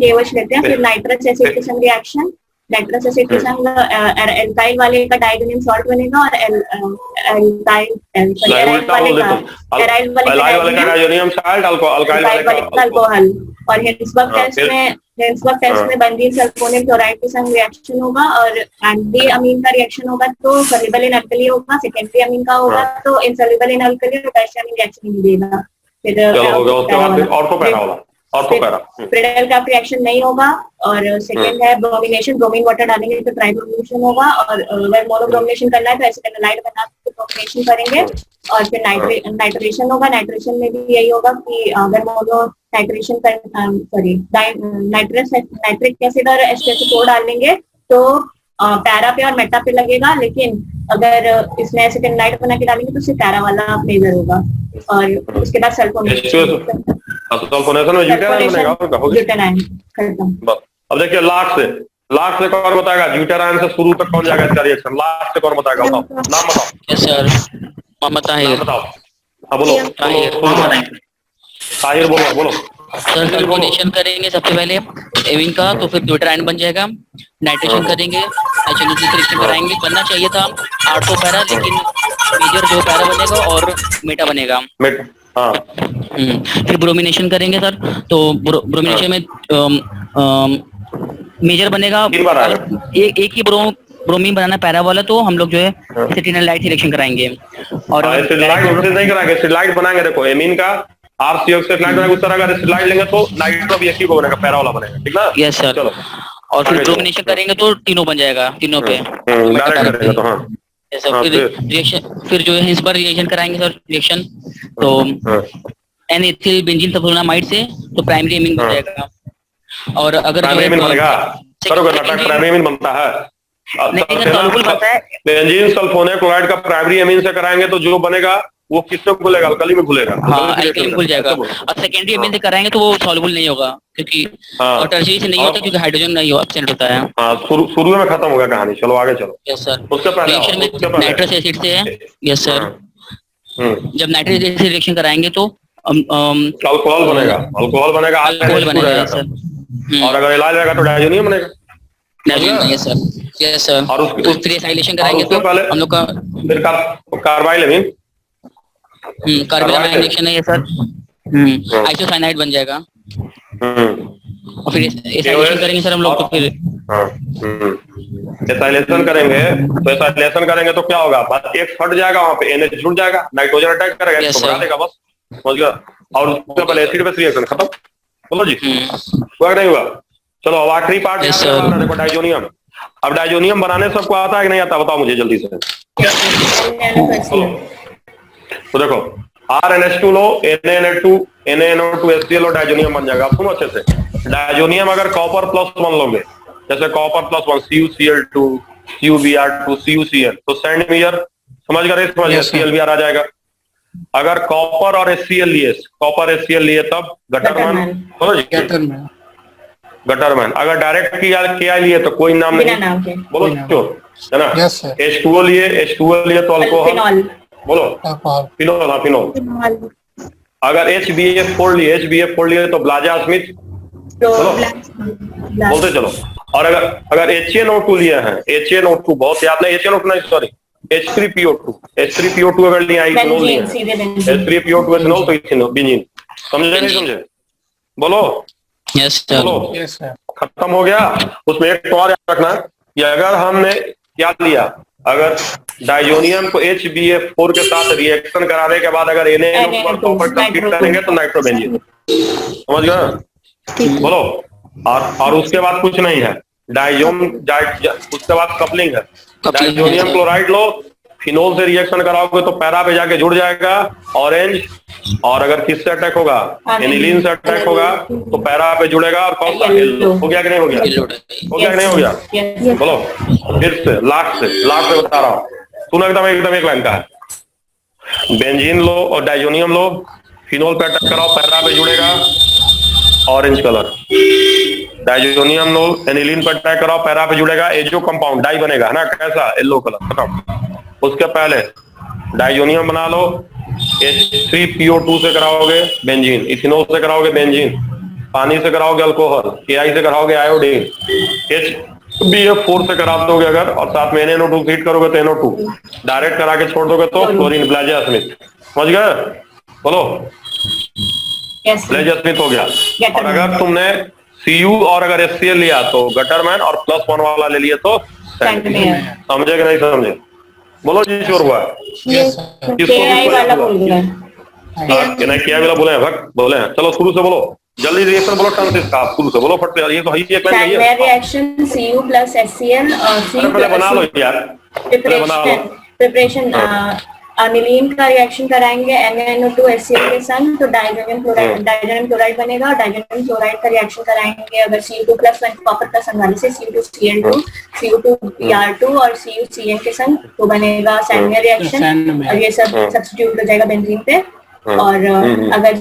KOH लेते हैं, फिर नाइट्रस एसिड के संग रिएक्शन, नाइट्रस एसिड के संग एल्काइल वाले का डाइजोनियम सॉल्ट बनेगा और एराइल वाले का डाइजोनियम सॉल्ट, अल्काइल वाले का अल्कोहल। और हिंसबर्ग टेस्ट में बेंजीन सल्फोनिल क्लोराइड के संग रिएक्शन होगा, और एंटी अमीन का रिएक्शन होगा तो सॉल्युबल इन अल्कली होगा, सेकेंडरी अमीन का होगा तो इनसॉल्युबल इन अल्कली और टर्शियरी अमीन रिएक्शन नहीं देगा। फिर फ्रीडेल का रिएक्शन नहीं होगा, और सेकंड है ब्रोमिनेशन, ब्रोमीन वाटर डालेंगे तो ट्राइब्रोमिनेशन होगा, और अगर मोनोब्रोमिनेशन करना है तो एसिड हैलाइड बना के ब्रोमिनेशन करेंगे, और फिर नाइट्रेशन होगा। नाइट्रेशन में भी यही होगा कि अगर मोनो नाइट्रेशन नाइट्रिक एसिड और H2SO4 डालेंगे तो पैरा पे और मेटा पे लगेगा, लेकिन अगर इसमें एसिड हैलाइड बना के डालेंगे तो सिर्फ पैरा वाला फ्लेवर होगा। और उसके बाद सल्फोनेशन सल्फोनेशन में ज्यूटेरायन बनेगा और कहोगे ग्लूटानाइन खत्म। बस। अब देखिए लास्ट से कौन बताएगा ज्यूटेरायन से शुरू तक कौन जाएगा इसका रिएक्शन? लास्ट से कौन बताएगा? बताओ, नाम बताओ। यस सर, मोहम्मद नाम ताहिर। बताओ। हाँ बोलो ताहिर बोलो। सर सल्फोनेशन करेंगे सबसे पहले एविन का, तो फिर ग्लूटाराइन बन जाएगा। नाइट्रेशन करेंगे, आइसोलेशन रिएक्शन कराएंगे। बनना चाहिए था 800 पैरा, लेकिन मेजर 2 पैरा बनेगा और मेटा बनेगा। हाँ। फिर ब्रोमिनेशन करेंगे सर, तो ब्रोमिनेशन में मेजर बनेगा। एक ही ब्रोमीन बनाना पैरा वाला, तो हम लोग जो है एसिटिलाइट सिलेक्शन कराएंगे। और एसिटिलाइट नहीं कराएंगे, एसिटिलाइट बनाएंगे। देखो एमीन का RCO से एसिटिलाइट बनाएंगे, उस तरह अगर एसिटिलाइट लेंगे तो नाइट्रो भी एक ही बनेगा, पैरा वाला बनेगा, ठीक ना? Yes sir. चलो और फिर ब्रोमिनेशन करेंगे तो तीनों बन जाएगा, तीनों पे डायरेक्ट करेंगे तो। हाँ फिर रिएक्शन, फिर जो है इस बार रिएक्शन कराएंगे सर रिएक्शन, तो N-एथिल बेंजीन सल्फोनामाइड से तो प्राइमरी एमीन बन जाएगा। और अगर प्राइमरी एमीन बनेगा, करोगे नाटक, प्राइमरी एमीन बनता है। सॉल्युबल बनता है। बेंजीन सल्फोनेट क्लोराइड का प्राइमरी एमीन से कराएंगे तो जो बनेगा वो किसमें घुलेगा? अल्कली में घुलेगा। हाँ, अल्कली में घुल जाएगा। और सेकेंडरी एमीन से कराएंगे तो वो सॉल्युबल नहीं होगा, क्योंकि और टर्शियरी से नहीं होता, क्योंकि हाइड्रोजन नहीं एब्सेंट होता है। हाँ, शुरू में खत्म हो गया कहानी। चलो आगे चलो। Yes sir. उसके पहले रिएक्शन में नाइट्रस एसिड से है। Yes sir. जब नाइट्रस एसिड रिएक्शन कराएंगे तो अल्कोहल बनेगा, अल्कोहल बनेगा सर। और अगर एलाइल रहेगा तो डायजोनियम बनेगा। Yes sir, yes sir. और उसके फिर एसाइलेशन कराएंगे तो हम लोग का फिर कार्बाइल एमीन, कार्बाइल रिएक्शन है ये सर। आइसोसाइनाइड बन जाएगा। और फिर एसाइलेशन करेंगे सर हम लोग, तो फिर एसाइलेशन करेंगे तो क्या होगा? बस एक फट जाएगा, वहां पे NH जुड़ जाएगा, नाइट्रोजन अटैक करेगा, तो बना देगा बस, समझ गया? और उसके पहले एसिड बेस रिएक्शन खत्म। बोलो जी, हुआ नहीं हुआ? चलो अब आखिरी पार्ट देखो, डाइजोनियम। अब डाइजोनियम बनाने सबको आता है कि नहीं आता? बताओ मुझे जल्दी से। तो देखो RNH2 लो, NaNH2 NaNO2 HCl और डाइजोनियम बन जाएगा। सुनो अच्छे से, डाइजोनियम अगर कॉपर +1 लोगे, जैसे कॉपर +1 CuCl2 CuBr2 CuCl, तो सेंटीमीटर समझ गए? ClBr आ जाएगा। अगर कॉपर और HCl लिए तब गटरमैन। बोलो जी, गटरमैन। अगर डायरेक्ट Ki लिए तो कोई नाम नहीं, बोलो क्यों, है ना? H2O लिए तो अल्कोहल, बोलो फिनोल। हाँ फिनोल। अगर HBF4 लिए तो ब्लाजा स्मिथ, बोलो बोलते चलो। और अगर HNO2 लिए हैं, HNO2 बहुत याद नहीं, HNO2 नहीं सॉरी, H3PO2 अगर लिया इथेनॉल लिए, H3PO2 इथेनॉल तो इथेनॉल बेंजीन। समझे नहीं समझे? बोलो यस सर। बोलो खत्म हो गया। उसमें एक तो और याद रखना कि अगर हमने क्या लिया, अगर डाइजोनियम को HBF4 के साथ रिएक्शन कराने के बाद अगर NaNO2 पर कंप्लीट करेंगे तो नाइट्रोबेंजीन, समझ गए? बोलो। और उसके बाद कुछ नहीं है, उसके बाद कपलिंग है। डाइजोनियम क्लोराइड लो, फिनोल से रिएक्शन कराओगे तो पैरा पे जाके जुड़ जाएगा ऑरेंज। और अगर किससे अटैक होगा? एनिलीन से अटैक होगा तो पैरा पे जुड़ेगा और कौन सा? हो गया कि नहीं हो गया? हो गया कि नहीं हो गया? बोलो फिर से लास्ट से बता रहा हूँ, सुनो एकदम एक लाइन का है। बेंजीन लो और डाइजोनियम लो, फिनोल पे अटैक कराओ, पैरा पे जुड़ेगा ऑरेंज कलर। डाइजोनियम लो, एनिलीन पे अटैक कराओ, पैरा पे जुड़ेगा एजो कंपाउंड, डाई बनेगा, है ना? कैसा? Yellow colour. खत्म। उसके पहले डाइजोनियम बना लो, H3PO2 से कराओगे बेंजीन, इथेनॉल से कराओगे बेंजीन, पानी से कराओगे अल्कोहल, Ki से कराओगे आयोडीन, HBF4 से करा दोगे अगर, और साथ में NaNO2 हीट करोगे तो NO2, डायरेक्ट करा के छोड़ दोगे तो क्लोरीन, ब्लाजा स्मिथ। समझ गए? बोलो ब्लाजा स्मिथ हो गया। और अगर तुमने Cu और अगर HCl लिया तो गटरमैन, और +1 वाला ले लिया तो समझे कि नहीं समझे? बोलो जी श्योर हुआ? वाला बोले हैं भक्त, बोले हैं। चलो शुरू से बोलो, जल्दी रिएक्शन बोलो, टर्म का शुरू से बोलो फट से। ये तो है एक लाइन है रिएक्शन Cu + HCl और C पहले बना लो यार, पहले बना लो। प्रिपरेशन अनिलीन का रिएक्शन कराएंगे NaNO2 HCl के संग, तो डाइजोनियम क्लोराइड बनेगा। और डाइजोनियम क्लोराइड का रिएक्शन कराएंगे अगर Cu2+1 कॉपर का संग वाले से Cu2Cl2 Cu2Br2 और CuCN के संग, तो बनेगा सैन्य रिएक्शन। और ये सब सब्स्टिट्यूट हो जाएगा बेंजीन पे। और अगर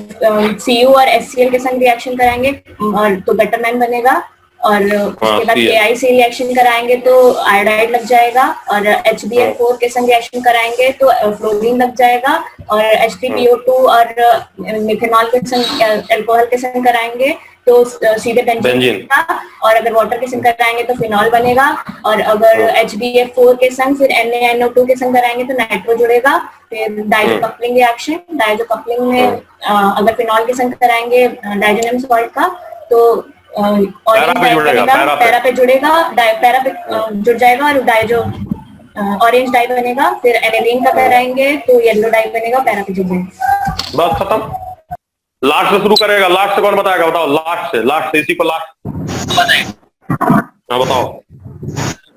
Cu और HCl के संग रिएक्शन कराएंगे और तो बेटरमैन बनेगा, और उसके बाद Ki से रिएक्शन कराएंगे तो आयोडाइड लग जाएगा, और HBl4 के संग रिएक्शन कराएंगे तो फ्लोरीन लग जाएगा, और H3PO2 और मिथेनॉल के संग अल्कोहल के संग कराएंगे तो सीधे बेंजीन का, और अगर वाटर के संग कराएंगे तो फिनॉल बनेगा, और अगर HBF4 के संग फिर NaNO2 के संग कराएंगे तो नाइट्रो जुड़ेगा। फिर Dizo coupling reaction, Dizo coupling में अगर फिनॉल के संग कराएंगे डाइजोनियम सॉल्ट का तो ऑरेंज डाई बनेगा, पैरा पे जुड़ेगा, पैरा पे जुड़ जाएगा और डाइजो ऑरेंज डाई बनेगा। फिर एनेलीन का कराएंगे तो येलो डाई बनेगा, पैरा पे जुड़ जाएगा। बस खत्म। लास्ट से शुरू करेगा, लास्ट से कौन बताएगा? बताओ लास्ट से इसी को लास्ट बताएगा। हाँ बताओ।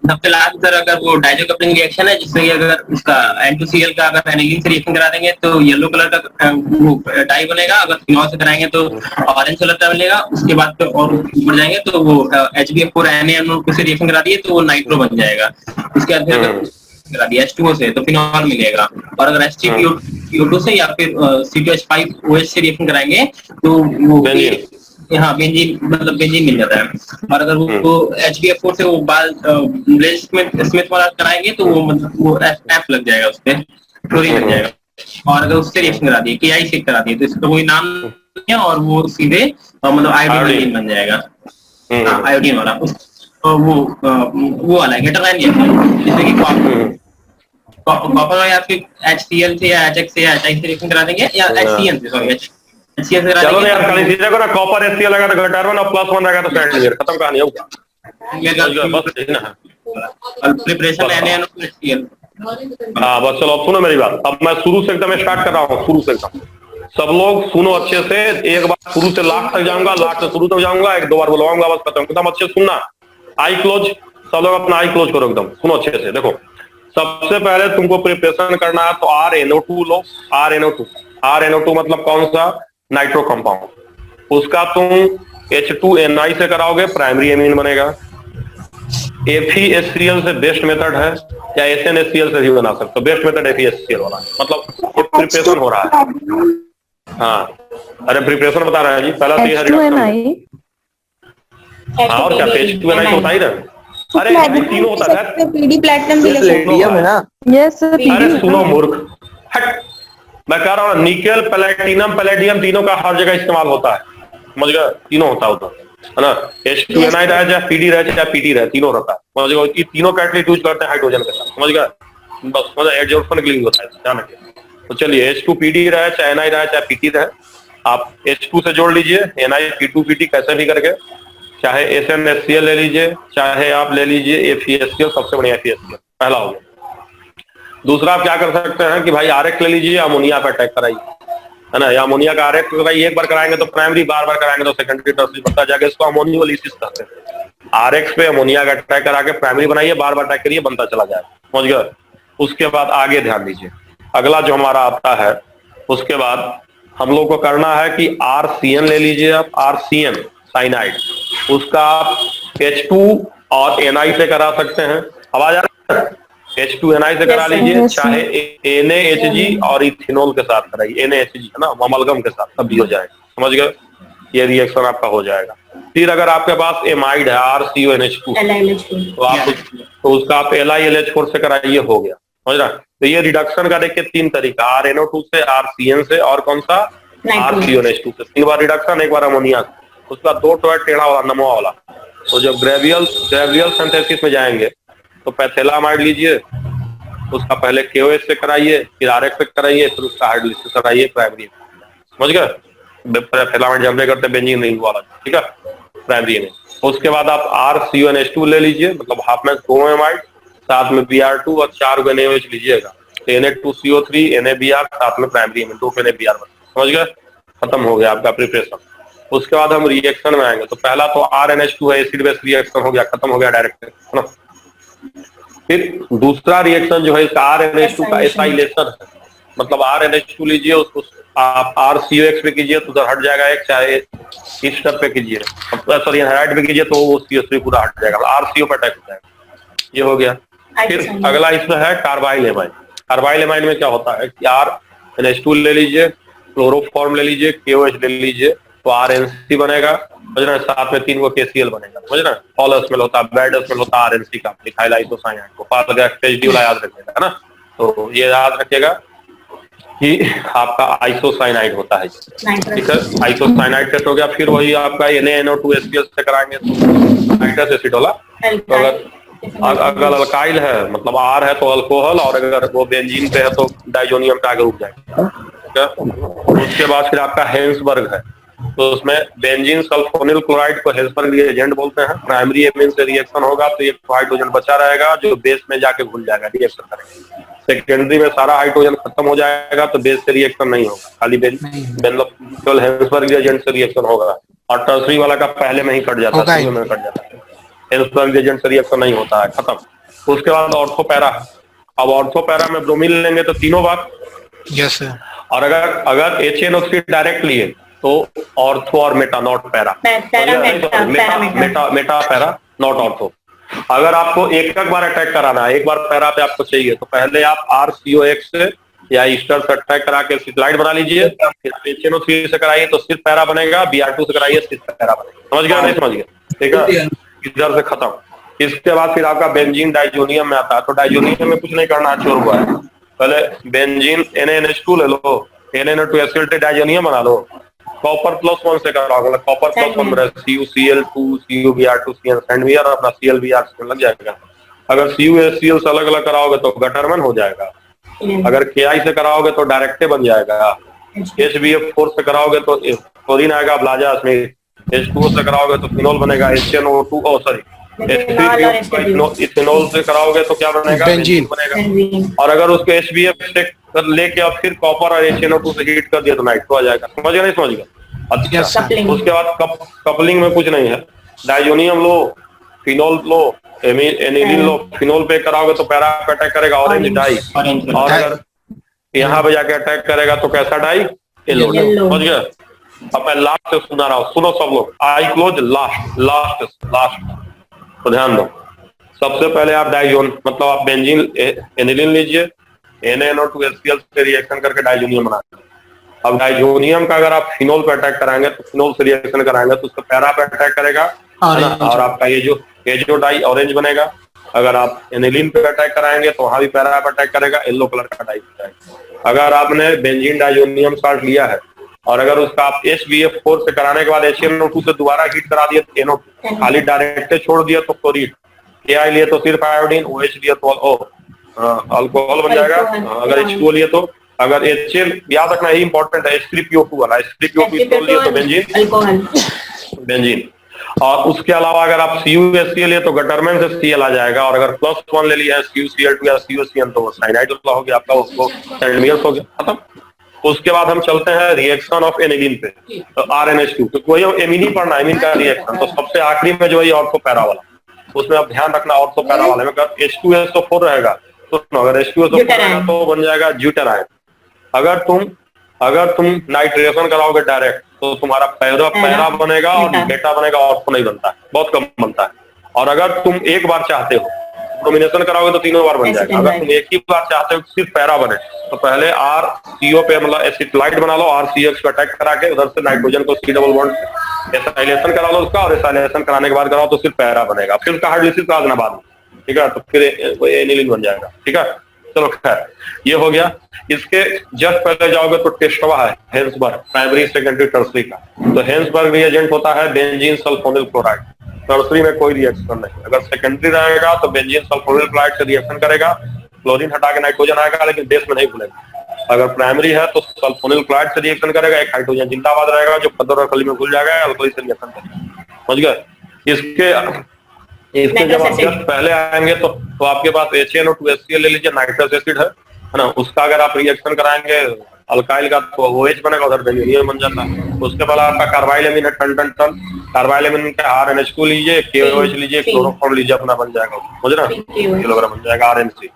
सबसे लास्ट सर, अगर वो डाइजो कपलिंग रिएक्शन है जिससे अगर उसका N2Cl का अगर एनिलीन से रिएक्शन करा देंगे तो येलो कलर का वो डाई बनेगा, अगर फिनॉल से कराएंगे तो ऑरेंज कलर का मिलेगा। उसके बाद तो और ऊपर जाएंगे तो वो HBF4 NaNO2 से रिएक्शन करा दिए तो वो नाइट्रो बन जाएगा। उसके बाद फिर करा दिया H2O से तो फिनॉल मिलेगा, और अगर H3PO2 से या फिर C2H5OH से रिएक्शन कराएंगे तो वो हाँ बेंजीन, मतलब बेंजीन मिल जाता है। और अगर वो HBF4 से वो स्मिथ वाला कराएंगे तो वो मतलब वो F लग जाएगा, उस पे क्लोरीन लग जाएगा। और अगर उससे रिएक्शन करा दिए Ki से करा दिए तो इसका कोई नाम नहीं है, और वो सीधे मतलब आयोडीन बन जाएगा। हाँ आयोडीन वाला वो वाला है गेटरमैन रिएक्शन, जैसे कि कॉपर में आपके HCl से या HX से या HI से रिएक्शन करा देंगे, या HCl से सॉरी HCl से चलो यार खाली सीधे को ना कॉपर HCl लगा तो गेटरमैन और +1 रहेगा तो स्टैंडर्ड, खत्म कहानी होगा। बस ठीक ना, प्रिपरेशन NaNO2HCl। हाँ बस चलो अब सुनो मेरी बात। अब मैं शुरू से एकदम स्टार्ट कर रहा हूँ, शुरू से एकदम। सब लोग सुनो अच्छे से, एक बार शुरू से लास्ट तक जाऊंगा, लास्ट से शुरू तक जाऊंगा, एक दो बार बुलवाऊंगा, बस खत्म। एकदम अच्छे सुनना, आई क्लोज, सब लोग अपना आई क्लोज करो, एकदम सुनो अच्छे से। देखो सबसे पहले तुमको प्रिपरेशन करना है तो RNO2 लो। RNO2 मतलब कौन सा? Nitro compound. उसका तुम H2NI से कराओगे, प्राइमरी एमीन बनेगा। FeHCl से बेस्ट मेथड है, या SnHCl से भी बना सकते हो। बेस्ट मेथड FeHCl वाला, मतलब प्रिपरेशन हो रहा है। हाँ अरे प्रिपरेशन बता रहे हैं जी, पहला तो ये है। हाँ और क्या, H2NI तो होता ही ना। अरे तीनों होता है, पीडी प्लैटिनम भी है ना। Yes sir. अरे सुनो मूर्ख, हट, मैं कह रहा हूँ निकेल प्लेटिनम पैलेडियम तीनों का हर जगह इस्तेमाल होता है, समझ गए? तीनों होता है ना। H2NI रहे चाहे PD रहे चाहे PT रहे, तीनों रहता है, समझ गए? तीनों कैटलिस्ट यूज करते हैं हाइड्रोजन के साथ, समझ गए? बस समझ, एडजॉर्प्शन के लिए होता है, ध्यान रखिए। तो चलिए H2PD रहे चाहे NI रहे चाहे PT रहे, आप H2 से जोड़ लीजिए, NI P2 PT कैसे भी करके, चाहे SnHCl ले लीजिए, चाहे आप ले लीजिए FeHCl, सबसे बढ़िया FeHCl पहला हो गया। दूसरा आप क्या कर सकते हैं कि भाई RX ले लीजिए, अमोनिया पे अटैक कराइए, है ना। या अमोनिया का RX कराइए, एक बार कराएंगे तो प्राइमरी, बार बार कराएंगे तो सेकेंडरी टर्सरी बनता जाएगा। इसको अमोनियोलिसिस कहते हैं। RX पे अमोनिया का अटैक करा के प्राइमरी बनाइए, बार बार अटैक करिए, बनता चला जाएगा, समझ गए? उसके बाद आगे ध्यान दीजिए, अगला जो हमारा आता है, उसके बाद हम लोग को करना है कि RCN ले लीजिए आप, RCN साइनाइड, उसका आप H2 और NI से करा सकते हैं। आवाज आ रहा है? H2NI से करा लीजिए, चाहे NaHG और इथेनॉल के साथ कराइए, NaHG है ना, अमलगम के साथ, तब भी हो जाएगा, समझ गए? ये रिएक्शन आपका हो जाएगा। फिर अगर आपके पास एमाइड है RCONH2 तो आप तो उसका आप LiLH4 से कराइए, हो गया, समझ रहा? तो ये रिडक्शन का देखिए तीन तरीका, RNO2 से, RCN से और कौन सा? RCONH2 से। 3 बार रिडक्शन, एक बार अमोनिया। उसका 2 टॉयट टेढ़ा वाला नमवा वाला। तो जब ग्रेवियल सिंथेसिस में जाएंगे तो पैथेलामाइड लीजिए, उसका पहले KOH से कराइए, फिर RX से कराइए, फिर उसका हाइड्रोलिसिस कराइए प्राइमरी, समझ गए? पैथेलामाइड जब करते हैं बेंजीन रिंग वाला, ठीक है, प्राइमरी में। उसके बाद आप RCONH2 ले लीजिए, मतलब हाफ में क्रोमेमाइड, साथ में Br2 और 4 NaOH लीजिएगा, Na2CO3 NaBr, साथ में प्राइमरी में 2 NaBr, समझ गए? खत्म हो गया आपका प्रिपरेशन। उसके बाद हम रिएक्शन में आएंगे। तो पहला तो RNH2 है, एसिड बेस रिएक्शन हो गया, खत्म हो गया डायरेक्ट, है ना। फिर दूसरा रिएक्शन जो है इसका RNH2 का एसाइलेशन है, मतलब RNH2 लीजिए, उसको आप RCOX पे कीजिए तो उधर हट जाएगा एक, चाहे इस स्टेप पे कीजिए, सॉरी हाइड पे कीजिए तो वो CO3 पूरा हट जाएगा, RCO पे अटैक हो जाएगा, ये हो गया। फिर अगला इसमें है कार्बाइल एमाइन। कार्बाइल एमाइन में क्या होता है कि RNH2 ले लीजिए, क्लोरोफॉर्म ले लीजिए, KOH ले लीजिए, तो RNC बनेगा, समझ रहे हैं, साथ में 3 को KCl बनेगा, समझ रहे हैं। फॉल स्मेल होता है, बैड स्मेल होता है RNC का, मिथाइल आइसोसाइनाइड को, पास गया HD वाला याद रखिएगा, है ना। तो ये याद रखिएगा कि आपका आइसोसाइनाइड होता है, ठीक है। आइसोसाइनाइड टेस्ट हो गया, फिर वही आपका NaNO2HCl से कराएंगे तो नाइट्रस एसिड वाला। तो अगर अल्काइल है, मतलब R है तो अल्कोहल, और अगर वो बेंजीन पे है तो डाइजोनियम पे आगे रुक जाएगा, ठीक है। उसके बाद फिर आपका हेंसबर्ग है, तो उसमें बेंजीन सल्फोनिल क्लोराइड को हेंसबर्ग रिएजेंट बोलते हैं। प्राइमरी एमीन से रिएक्शन होगा तो एक हाइड्रोजन बचा रहेगा जो बेस में जाके घुल जाएगा, रिएक्शन करेगा। सेकेंडरी में सारा हाइड्रोजन खत्म हो जाएगा तो बेस से रिएक्शन नहीं होगा, खाली केवल हेंसबर्ग रिएजेंट से रिएक्शन होगा। और टर्सरी वाला का पहले में ही कट जाता है, में कट जाता है, हेंसबर्ग रिएजेंट से रिएक्शन नहीं होता है, खत्म। उसके बाद ऑर्थोपैरा। अब ऑर्थोपैरा में ब्रोमीन लेंगे तो तीनों बार, यस सर। और अगर HNO3 डायरेक्ट लिए तो ऑर्थो और Meta, not para, Meta para not ortho. अगर आपको एक बार अटैक कराना है, एक बार पैरा पे आपको चाहिए, तो पहले आप RCOX से या ईस्टर से अटैक करा के स्लाइड बना लीजिए, फिर HNO3 से कराइए तो सिर्फ पैरा बनेगा, Br2 से कराइए सिर्फ पैरा बनेगा, समझ गया नहीं समझ गया, ठीक है। इधर से खत्म। इसके बाद फिर आपका बेंजीन डाइजोनियम में आता है, तो डाइजोनियम में कुछ नहीं करना, चोर हुआ है। पहले बेंजीन NaNH2 ले लो, NaNO2HCl डाइजोनियम बना लो, कॉपर +1 से कराओगे, कॉपर +1 CuCl2 CuBr2 CN और अपना ClBr लग जाएगा। अगर CuHCl से अलग अलग कराओगे तो गटरमन हो जाएगा, अगर Ki से कराओगे तो डायरेक्टे बन जाएगा, HBF4 से कराओगे तो क्लोरीन आएगा, ब्लाजा में H2O से कराओगे तो फिनोल बनेगा, HNO2 इथेनॉल से कराओगे तो क्या बनेगा, बेंजीन बनेगा। और अगर उसको HBF से लेके और फिर कॉपर और HNO2 से हीट कर दिया तो नाइट्रो आ जाएगा, समझ गया नहीं समझ गया। अच्छा, उसके बाद कपलिंग में कुछ नहीं है, डाइजोनियम लो, फिनोल लो, एनिलीन लो, फिनोल पे कराओगे तो पैरा पे अटैक करेगा, ऑरेंज डाई, और अगर यहाँ पे जाके अटैक करेगा तो कैसा डाई, येलो, समझ गया। अब मैं लास्ट से सुना रहा हूँ, सुनो सब लोग, आई क्लोज, लास्ट तो ध्यान दो। सबसे पहले आप डाइजोन मतलब आप बेंजीन एनिलीन लीजिए, NaNO2HCl से रिएक्शन करके डाइजोनियम बनाते हैं। अब डाइजोनियम का अगर आप फिनोल पे अटैक कराएंगे तो फिनोल से रिएक्शन कराएंगे तो उसका पैरा पे अटैक करेगा, और आपका ये जो डाई ऑरेंज बनेगा। अगर आप एनिलीन पे अटैक कराएंगे तो वहां भी पैरा पे अटैक करेगा, येलो कलर का डाई बनेगा। अगर आपने बेंजीन डाइजोनियम साल्ट लिया है और अगर उसका आप HBF4 से कराने के बाद HNO2 से दोबारा हीट करा दिया तो NO खाली डायरेक्ट छोड़ दिया तो क्लोरीन, Ki लिए तो सिर्फ आयोडीन, OH लिए तो अल्कोहल बन जाएगा। अगर H2O लिए तो, अगर HCl याद रखना यही इंपॉर्टेंट है, H3PO2 वाला, H3PO2 लिए तो बेंजीन। और उसके अलावा अगर आप CuHCl लिए तो गटरमैन से Cl आ जाएगा, और अगर +1 ले लिया है CuCl2 या CuCN तो साइनाइड वाला हो गया आपका, उसको सैंडमियर्स हो गया, खत्म। उसके बाद हम चलते हैं रिएक्शन ऑफ एनिलीन पे, तो RNH2, तो कोई एमीन ही पढ़ना, एमीन का रिएक्शन। तो सबसे आखिरी में जो है ऑर्थोपैरा वाला, उसमें आप ध्यान रखना ऑर्थोपैरा वाले में अगर H2SO4 रहेगा तो अगर H2SO4 रहेगा तो बन जाएगा ब्यूटेराइन। अगर तुम नाइट्रेशन कराओगे डायरेक्ट तो तुम्हारा पैरा बनेगा और बेटा बनेगा, ऑर्थो नहीं बनता है, बहुत कम बनता है। और अगर तुम एक बार चाहते हो ब्रोमिनेशन कराओगे तो तीनों बार बन जाएगा। अगर तुम एक ही बार चाहते हो सिर्फ पैरा बने तो पहले RCO पे मतलब एसिटाइड बना लो, RCX पे अटैक करा के उधर से नाइट्रोजन को C डबल बॉन्ड एसाइलेशन करा लो उसका, और एसाइलेशन कराने के बाद कराओ तो सिर्फ पैरा बनेगा, फिर उसका हाइड्रोलिसिस करा देना बाद में, ठीक है, तो फिर एनिलीन बन जाएगा, ठीक है। चलो खैर ये हो गया। इसके जस्ट पहले जाओगे तो टेस्टवा है हेंसबर्ग, प्राइमरी सेकेंडरी टर्सरी का। तो हेंसबर्ग रिएजेंट होता है बेंजीन सल्फोनिल क्लोराइड, टर्सरी में कोई रिएक्शन नहीं। अगर सेकेंडरी रहेगा तो बेंजीन सल्फोनिल क्लोराइड से रिएक्शन करेगा, क्लोरीन हटा के नाइट्रोजन आएगा लेकिन बेस में नहीं घुलेगा। अगर प्राइमरी है तो सल्फोनिल क्लोराइड से रिएक्शन करेगा, एक हाइड्रोजन जिंदाबाद रहेगा जो पदर और खली में घुल जाएगा, अल्कोहल से रिएक्शन करेगा, समझ गए। इसके जब आप जस्ट पहले आएंगे तो आपके पास HNO2HCl ले लीजिए, नाइट्रस एसिड है ना, उसका अगर आप रिएक्शन कराएंगे अल्काइल का तो OH बनेगा, उधर बेंजीन बन जाता है। उसके बाद आपका कार्बाइलेमिन है, टन कार्बाइलेमिन का RNH2 लीजिए, KOH लीजिए, क्लोरोफॉर्म लीजिए, अपना बन जाएगा, समझ ना, किलोग्राम बन जाएगा RNC।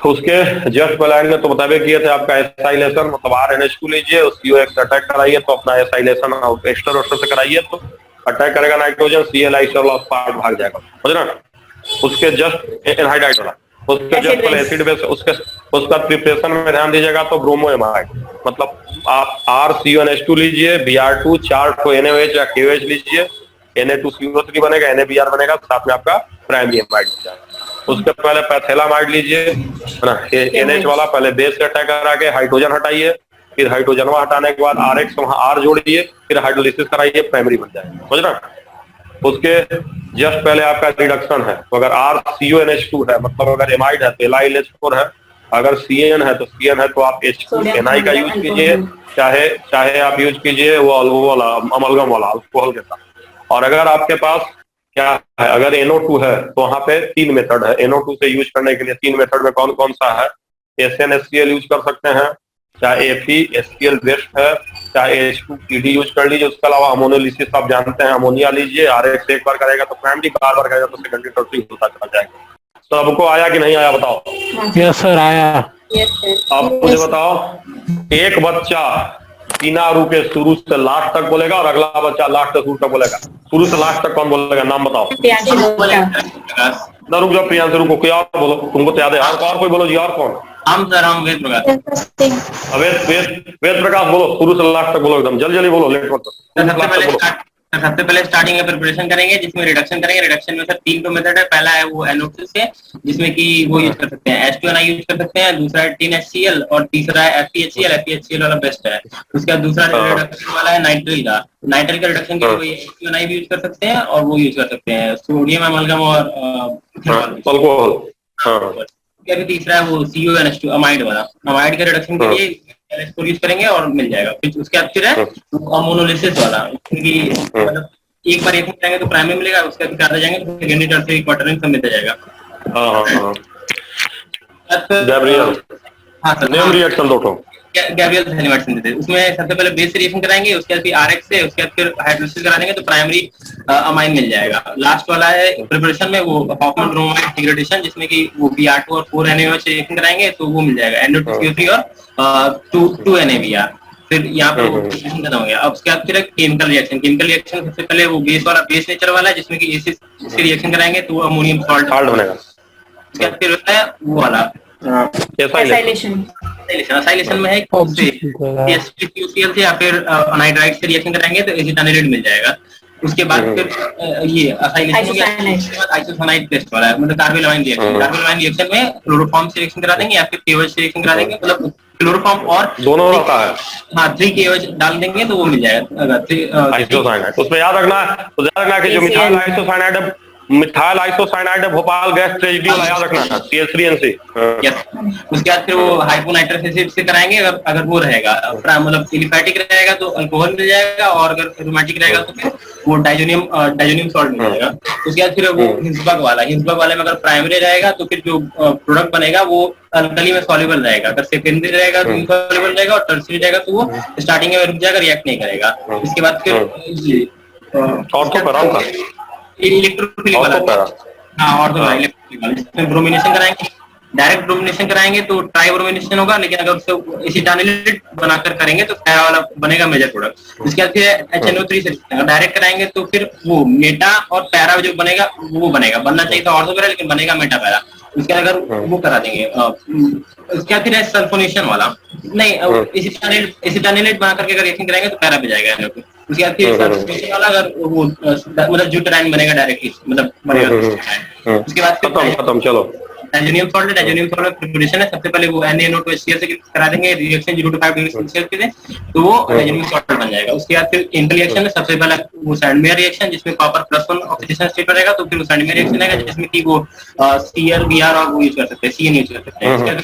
उसके जस्ट पहले आएंगे तो बताबे किए थे आपका एसाइलेशन, मतलब RNH2 लीजिए, COX अटैक कराइए तो अपना एसाइलेशन एस्टर वोस्टर से कराइए तो अटैक करेगा नाइट्रोजन, Cl पार्ट भाग जाएगा, समझ ना। उसके जस्ट एनहाइड्राइड वाला, उसके जस्ट पहले एसिड बेस उसका प्रिपरेशन में ध्यान दीजिएगा तो ब्रोमो एमाइड मतलब आप RCONH2 लीजिए, Br2 4 को NaOH या KOH लीजिए, Na2CO3 बनेगा, NaBr बनेगा, साथ में आपका प्राइमरी एमाइड बन जाएगा। उसके पहले पैथेलामाइड लीजिए, है ना, NH वाला पहले बेस से अटैक करा के हाइड्रोजन हटाइए, फिर हाइड्रोजन हटाने के बाद RX वहां R जोड़िए, फिर हाइड्रोलिसिस कराइए, प्राइमरी बन जाएगा, समझ रहे? उसके जस्ट पहले आपका रिडक्शन है, तो अगर RCONH2 है, मतलब अगर एमाइड है तो LiLH4 है, अगर CN है तो CN है तो आप H2NI का यूज कीजिए, चाहे आप यूज कीजिए वो वाला अमलगम वाला अल्कोहल के साथ। और अगर आपके पास क्या है, अगर NO2 है तो वहां पे 3 मेथड है NO2 से यूज करने के लिए। 3 मेथड में कौन कौन सा है? SNHCl यूज कर सकते हैं, चाहे FeHCl बेस्ट है, चाहे H2PD यूज कर लीजिए। उसके अलावा अमोनोलिसिस आप जानते हैं, अमोनिया लीजिए, RX एक बार करेगा तो प्राइमरी, बार बार करेगा तो सेकेंडरी टर्सरी होता चला जाएगा। सबको आया कि नहीं आया बताओ? यस सर आया। आप मुझे बताओ, एक बच्चा बिना रुके शुरू से लास्ट तक बोलेगा और अगला बच्चा लास्ट से शुरू तक बोलेगा। शुरू से लास्ट तक कौन बोलेगा, नाम बताओ। ना रुक जाओ प्रियांशु, रुको, कोई और बोलो, तुमको तो याद है, और कोई बोलो जी, और कौन? हम सर, हम वेद प्रकाश। वेद प्रकाश बोलो, शुरू से लास्ट तक बोलो, एकदम जल्दी जल्दी बोलो, लेट मत करो। सबसे पहले स्टार्टिंग में प्रिपरेशन करेंगे, जिसमें रिडक्शन करेंगे। रिडक्शन में सर 3 तो मेथड है। पहला है वो NO2 से, जिसमें कि वो यूज कर सकते हैं, H2NI यूज कर सकते हैं। दूसरा है TnHCl और तीसरा है FeHCl। FeHCl वाला बेस्ट है। उसके बाद दूसरा रिडक्शन वाला है नाइट्रिल का। नाइट्रिल का रिडक्शन के लिए H2NI भी यूज कर सकते हैं और वो यूज कर सकते हैं सोडियम अमलगम और अल्कोहल। तीसरा है वो CONH2 अमाइड वाला। अमाइड के रिडक्शन के लिए यूज करेंगे और मिल जाएगा। फिर उसके बाद फिर है अमोनोलिसिस वाला, क्योंकि मतलब एक बार एक में जाएंगे तो प्राइमरी मिलेगा, उसके बाद करते जाएंगे तो सेकेंडरी टर्सरी क्वार्टररी सब मिलता जाएगा। गैब्रियल, हाँ सर, नेम रिएक्शन दो गैब्रियल थैलीमाइड सिंथेसिस। उसमें सबसे पहले बेस रिएक्शन कराएंगे, उसके बाद फिर RX से, उसके बाद फिर हाइड्रोलिसिस करा देंगे तो प्राइमरी अमाइन मिल जाएगा। लास्ट वाला है प्रिपरेशन में वो हॉफमैन ब्रोमाइड डिग्रेडेशन, जिसमें कि वो Br2 और 4 NaOH रिएक्शन कराएंगे तो वो मिल जाएगा, NO2CO3 और 2 NaBr। फिर यहाँ पर खत्म हो गया। अब उसके बाद फिर केमिकल रिएक्शन। केमिकल रिएक्शन सबसे पहले वो बेस वाला, बेस नेचर वाला है, जिसमें कि एसिड से रिएक्शन कराएंगे तो वो अमोनियम सॉल्ट बनेगा। उसके बाद फिर होता है वो वाला एसाइलेशन में है HCl से या फिर अनाइड्राइड से रिएक्शन कराएंगे तो एसिटानिलिड मिल जाएगा। उसके बाद फिर ये आइसोसाइनाइड टेस्ट वाला है, मतलब कार्बोलामाइन रिएक्शन। कार्बोलामाइन रिएक्शन में क्लोरोफॉर्म से रिएक्शन करा देंगे या फिर KOH से रिएक्शन करा देंगे, मतलब क्लोरोफॉर्म और दोनों रहता है। हाँ, 3 KOH डाल देंगे तो वो मिल जाएगा आइसोसाइनाइड। उसमें याद रखना कि जो मिथाइल आइसोसाइनाइड है, भोपाल गैस ट्रेजेडी वाला याद रखना है, CH3NC। उसके बाद फिर वो हाइपोनाइट्रस एसिड से कराएंगे, अगर वो रहेगा मतलब एलिफैटिक रहेगा तो अल्कोहल मिल जाएगा, और अगर एरोमेटिक रहेगा तो फिर वो डाइजोनियम सॉल्ट मिल जाएगा। उसके बाद फिर वो हिंसबर्ग वाले में अगर प्राइमरी रहेगा तो फिर जो प्रोडक्ट बनेगा वो अल्कली में सॉल्युबल रहेगा, अगर सेकेंडरी रहेगा तो इनसॉल्युबल रहेगा, और टर्शियरी रहेगा तो वो स्टार्टिंग में रुक जाएगा, रिएक्ट नहीं करेगा। इसके बाद फिर इलेक्ट्रोफिलिक वाला, हाँ, और तो इलेक्ट्रोफिलिक वाला, जिसमें ब्रोमिनेशन कराएंगे। डायरेक्ट ब्रोमिनेशन कराएंगे तो ट्राई ब्रोमिनेशन होगा, लेकिन अगर उससे एसिटानिलिड बनाकर करेंगे तो पैरा वाला बनेगा मेजर प्रोडक्ट। उसके बाद फिर HNO3 से डायरेक्ट कराएंगे तो फिर वो मेटा और पैरा जो बनेगा वो बनेगा, बनना चाहिए था ऑर्थो पैरा, लेकिन बनेगा मेटा पैरा। उसके बाद अगर वो करा देंगे, उसके बाद फिर है सल्फोनेशन वाला, नहीं एसिटानिलिड बना करके अगर रिएक्शन कराएंगे तो पैरा पे जाएगा। उसके बाद फिर सल्फोनेशन वाला अगर वो मतलब ज्यूटेराइन बनेगा डायरेक्टली, मतलब बनेगा। उसके बाद खत्म। चलो, डाइजोनियम सॉल्ट में प्रिपरेशन है। सबसे पहले वो NaNO2HCl से करा देंगे रिएक्शन 0 to 5 डिग्री सेल्सियस के लिए, तो वो डाइजोनियम सॉल्ट बन जाएगा। उसके बाद फिर इंटर रिएक्शन में सबसे पहले वो सैंडमेयर रिएक्शन, जिसमें कॉपर +1 ऑक्सीडेशन स्टेट रहेगा, तो फिर वो सैंडमेयर रिएक्शन आएगा, जिसमें कि वो Cl Br और वो यूज कर सकते हैं, CN यूज कर सकते हैं। उसके बाद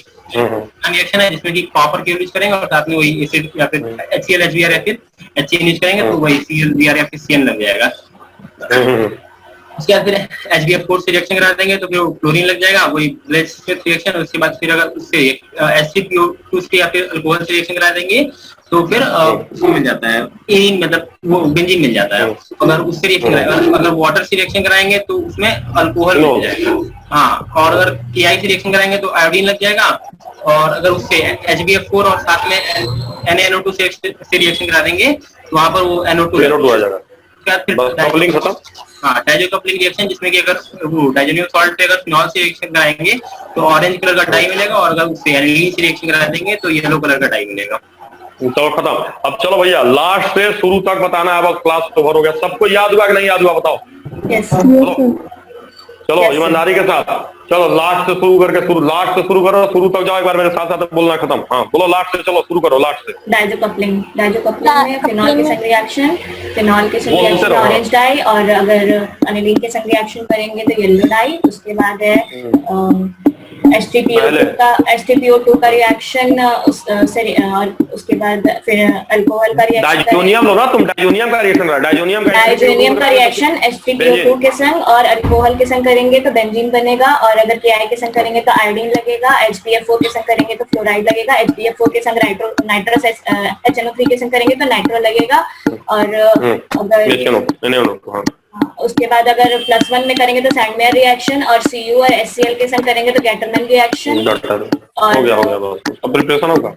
रिएक्शन है जिसमें कि कॉपर के यूज करेंगे और साथ में वही एसिड या फिर HCl HBr या फिर HCN यूज करेंगे, तो वही Cl Br या फिर CN लग जाएगा। उसके बाद फिर HBF4 से रिएक्शन करा देंगे तो फिर क्लोरीन लग जाएगा, वही ब्लेज रिएक्शन। उसके बाद फिर अगर उससे HCPO2 से या फिर अल्कोहल से रिएक्शन करा देंगे तो फिर वो मिल जाता है एरीन, मतलब वो बेंजीन मिल जाता है। अगर उससे रिएक्शन अगर वाटर से रिएक्शन कराएंगे तो उसमें अल्कोहल मिल जाएगा, हाँ। और अगर KI से रिएक्शन कराएंगे तो आयोडीन लग जाएगा, और अगर उससे HBF4 और साथ में NaNO2 से रिएक्शन करा देंगे तो वहां पर वो NO2 आ जाएगा। हाँ, डाइजो कपलिंग रिएक्शन, जिसमें कि अगर वो डाइजोनियम सॉल्ट पे अगर फिनॉल से रिएक्शन कराएंगे तो ऑरेंज कलर का डाई मिलेगा, और अगर उससे एनिलीन से रिएक्शन करा देंगे तो येलो कलर का डाई मिलेगा। चलो खत्म। अब चलो भैया लास्ट से शुरू तक बताना है। अब क्लास ओवर हो गया, सबको याद हुआ कि नहीं याद हुआ बताओ? यस चलो ईमानदारी के साथ चलो लास्ट से शुरू करके लास्ट से शुरू करो, शुरू तक जाओ, एक बार मेरे साथ साथ बोलना खत्म। हाँ बोलो लास्ट से, चलो शुरू करो लास्ट से। डाइजो कपलिंग में फिनॉल के संग रिएक्शन, फिनॉल के संग रिएक्शन ऑरेंज डाई, और अगर अनिलीन के संग रिएक्शन करेंगे तो येलो डाई। उसके बाद है H3PO2 का रिएक्शन, और उसके बाद फिर अल्कोहल का रिएक्शन। डाइजोनियम लो ना तुम, डाइजोनियम का रिएक्शन H3PO2 के संग और अल्कोहल के संग करेंगे तो बेंजीन बनेगा, और अगर KI के संग करेंगे तो आयोडीन लगेगा, HBF4 के संग करेंगे तो फ्लोराइड लगेगा, HBF4 के संग नाइट्रस HNO3 के संग करेंगे तो नाइट्रो लगेगा, और अगर उसके बाद अगर +1 में करेंगे तो सैंडमेयर रिएक्शन, और Cu और HCl के संग करेंगे तो गैटरमैन रिएक्शन, और हो गया प्रिपरेशन होगा।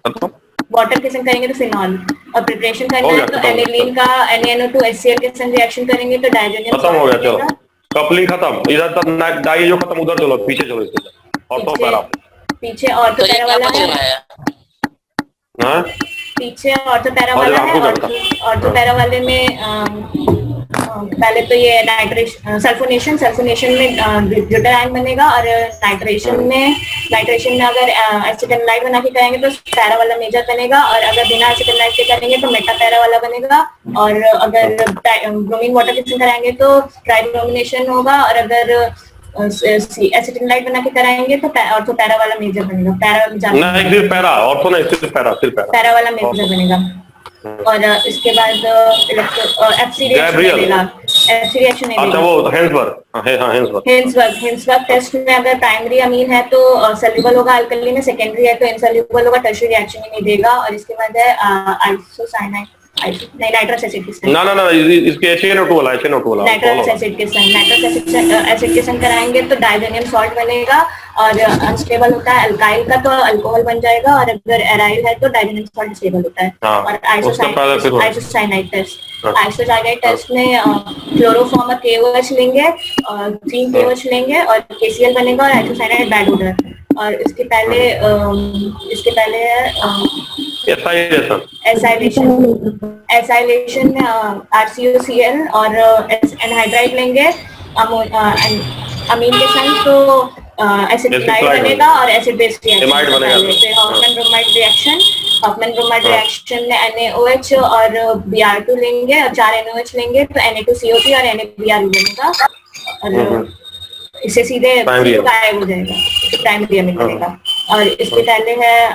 वाटर के संग करेंगे तो फिनॉल, और प्रिपरेशन करना है तो एनिलीन का NaNO2 HCl के संग रिएक्शन करेंगे तो डाइजोनियम। खत्म हो गया, चलो कपलिंग खत्म। इधर तक डाई जो खत्म, उधर चलो पीछे चलो, इसके और तो पैरा पीछे ऑर्थोपैरा वाला है। हां पीछे ऑर्थोपैरा वाला है, ऑर्थोपैरा वाले में पहले तो ये सल्फोनेशन में ब्यूटाडाइन बनेगा, और नाइट्रेशन में अगर एसिटाइलाइट बना के करेंगे तो पैरा वाला मेजर बनेगा, और अगर बिना एसिटाइलाइट के करेंगे तो मेटा पैरा वाला बनेगा, और अगर ब्रोमीन वाटर के साथ कराएंगे तो ट्राइब्रोमिनेशन होगा, और अगर एसिटाइलाइट बना के कराएंगे तो पैरा वाला मेजर बनेगा। पैरा वाला मेजर बनेगा। और इसके बाद FC रिएक्शन हेंसबर्ग टेस्ट में अगर प्राइमरी अमीन है तो सॉल्युबल होगा अल्कली में, सेकेंडरी है तो इनसॉल्युबल होगा, टर्शियरी रिएक्शन ही नहीं देगा। और इसके बाद है आइसोसाइनाइड, नहीं नाइट्रस एसिड के संग, ना इसके HNO2 वाला नाइट्रस एसिड के संग एसिड के संग कराएंगे तो डाइजोनियम सॉल्ट बनेगा, और अनस्टेबल होता है अल्काइल का तो अल्कोहल बन जाएगा, और अगर एराइल है तो डाइजोनियम सॉल्ट स्टेबल होता है। और आइसोसाइनाइड टेस्ट में क्लोरोफॉर्म और KOH लेंगे, 3 KOH लेंगे, और KCl बनेगा, और आइसोसाइनाइड बैड ओडर। और इसके पहले एसाइलेशन में RCOCl और एनहाइड्राइड लेंगे अमीन के संग तो एसिटाइलाइड बनेगा, और acid base reaction Hoffmann bromide reaction में NaOH और Br2 लेंगे, और 4 NaOH लेंगे तो Na2CO3 और NaBr बनेगा, और इससे सीधे गायब हो जाएगा, प्राइमरी अमीन बनेगा। और इसके पहले है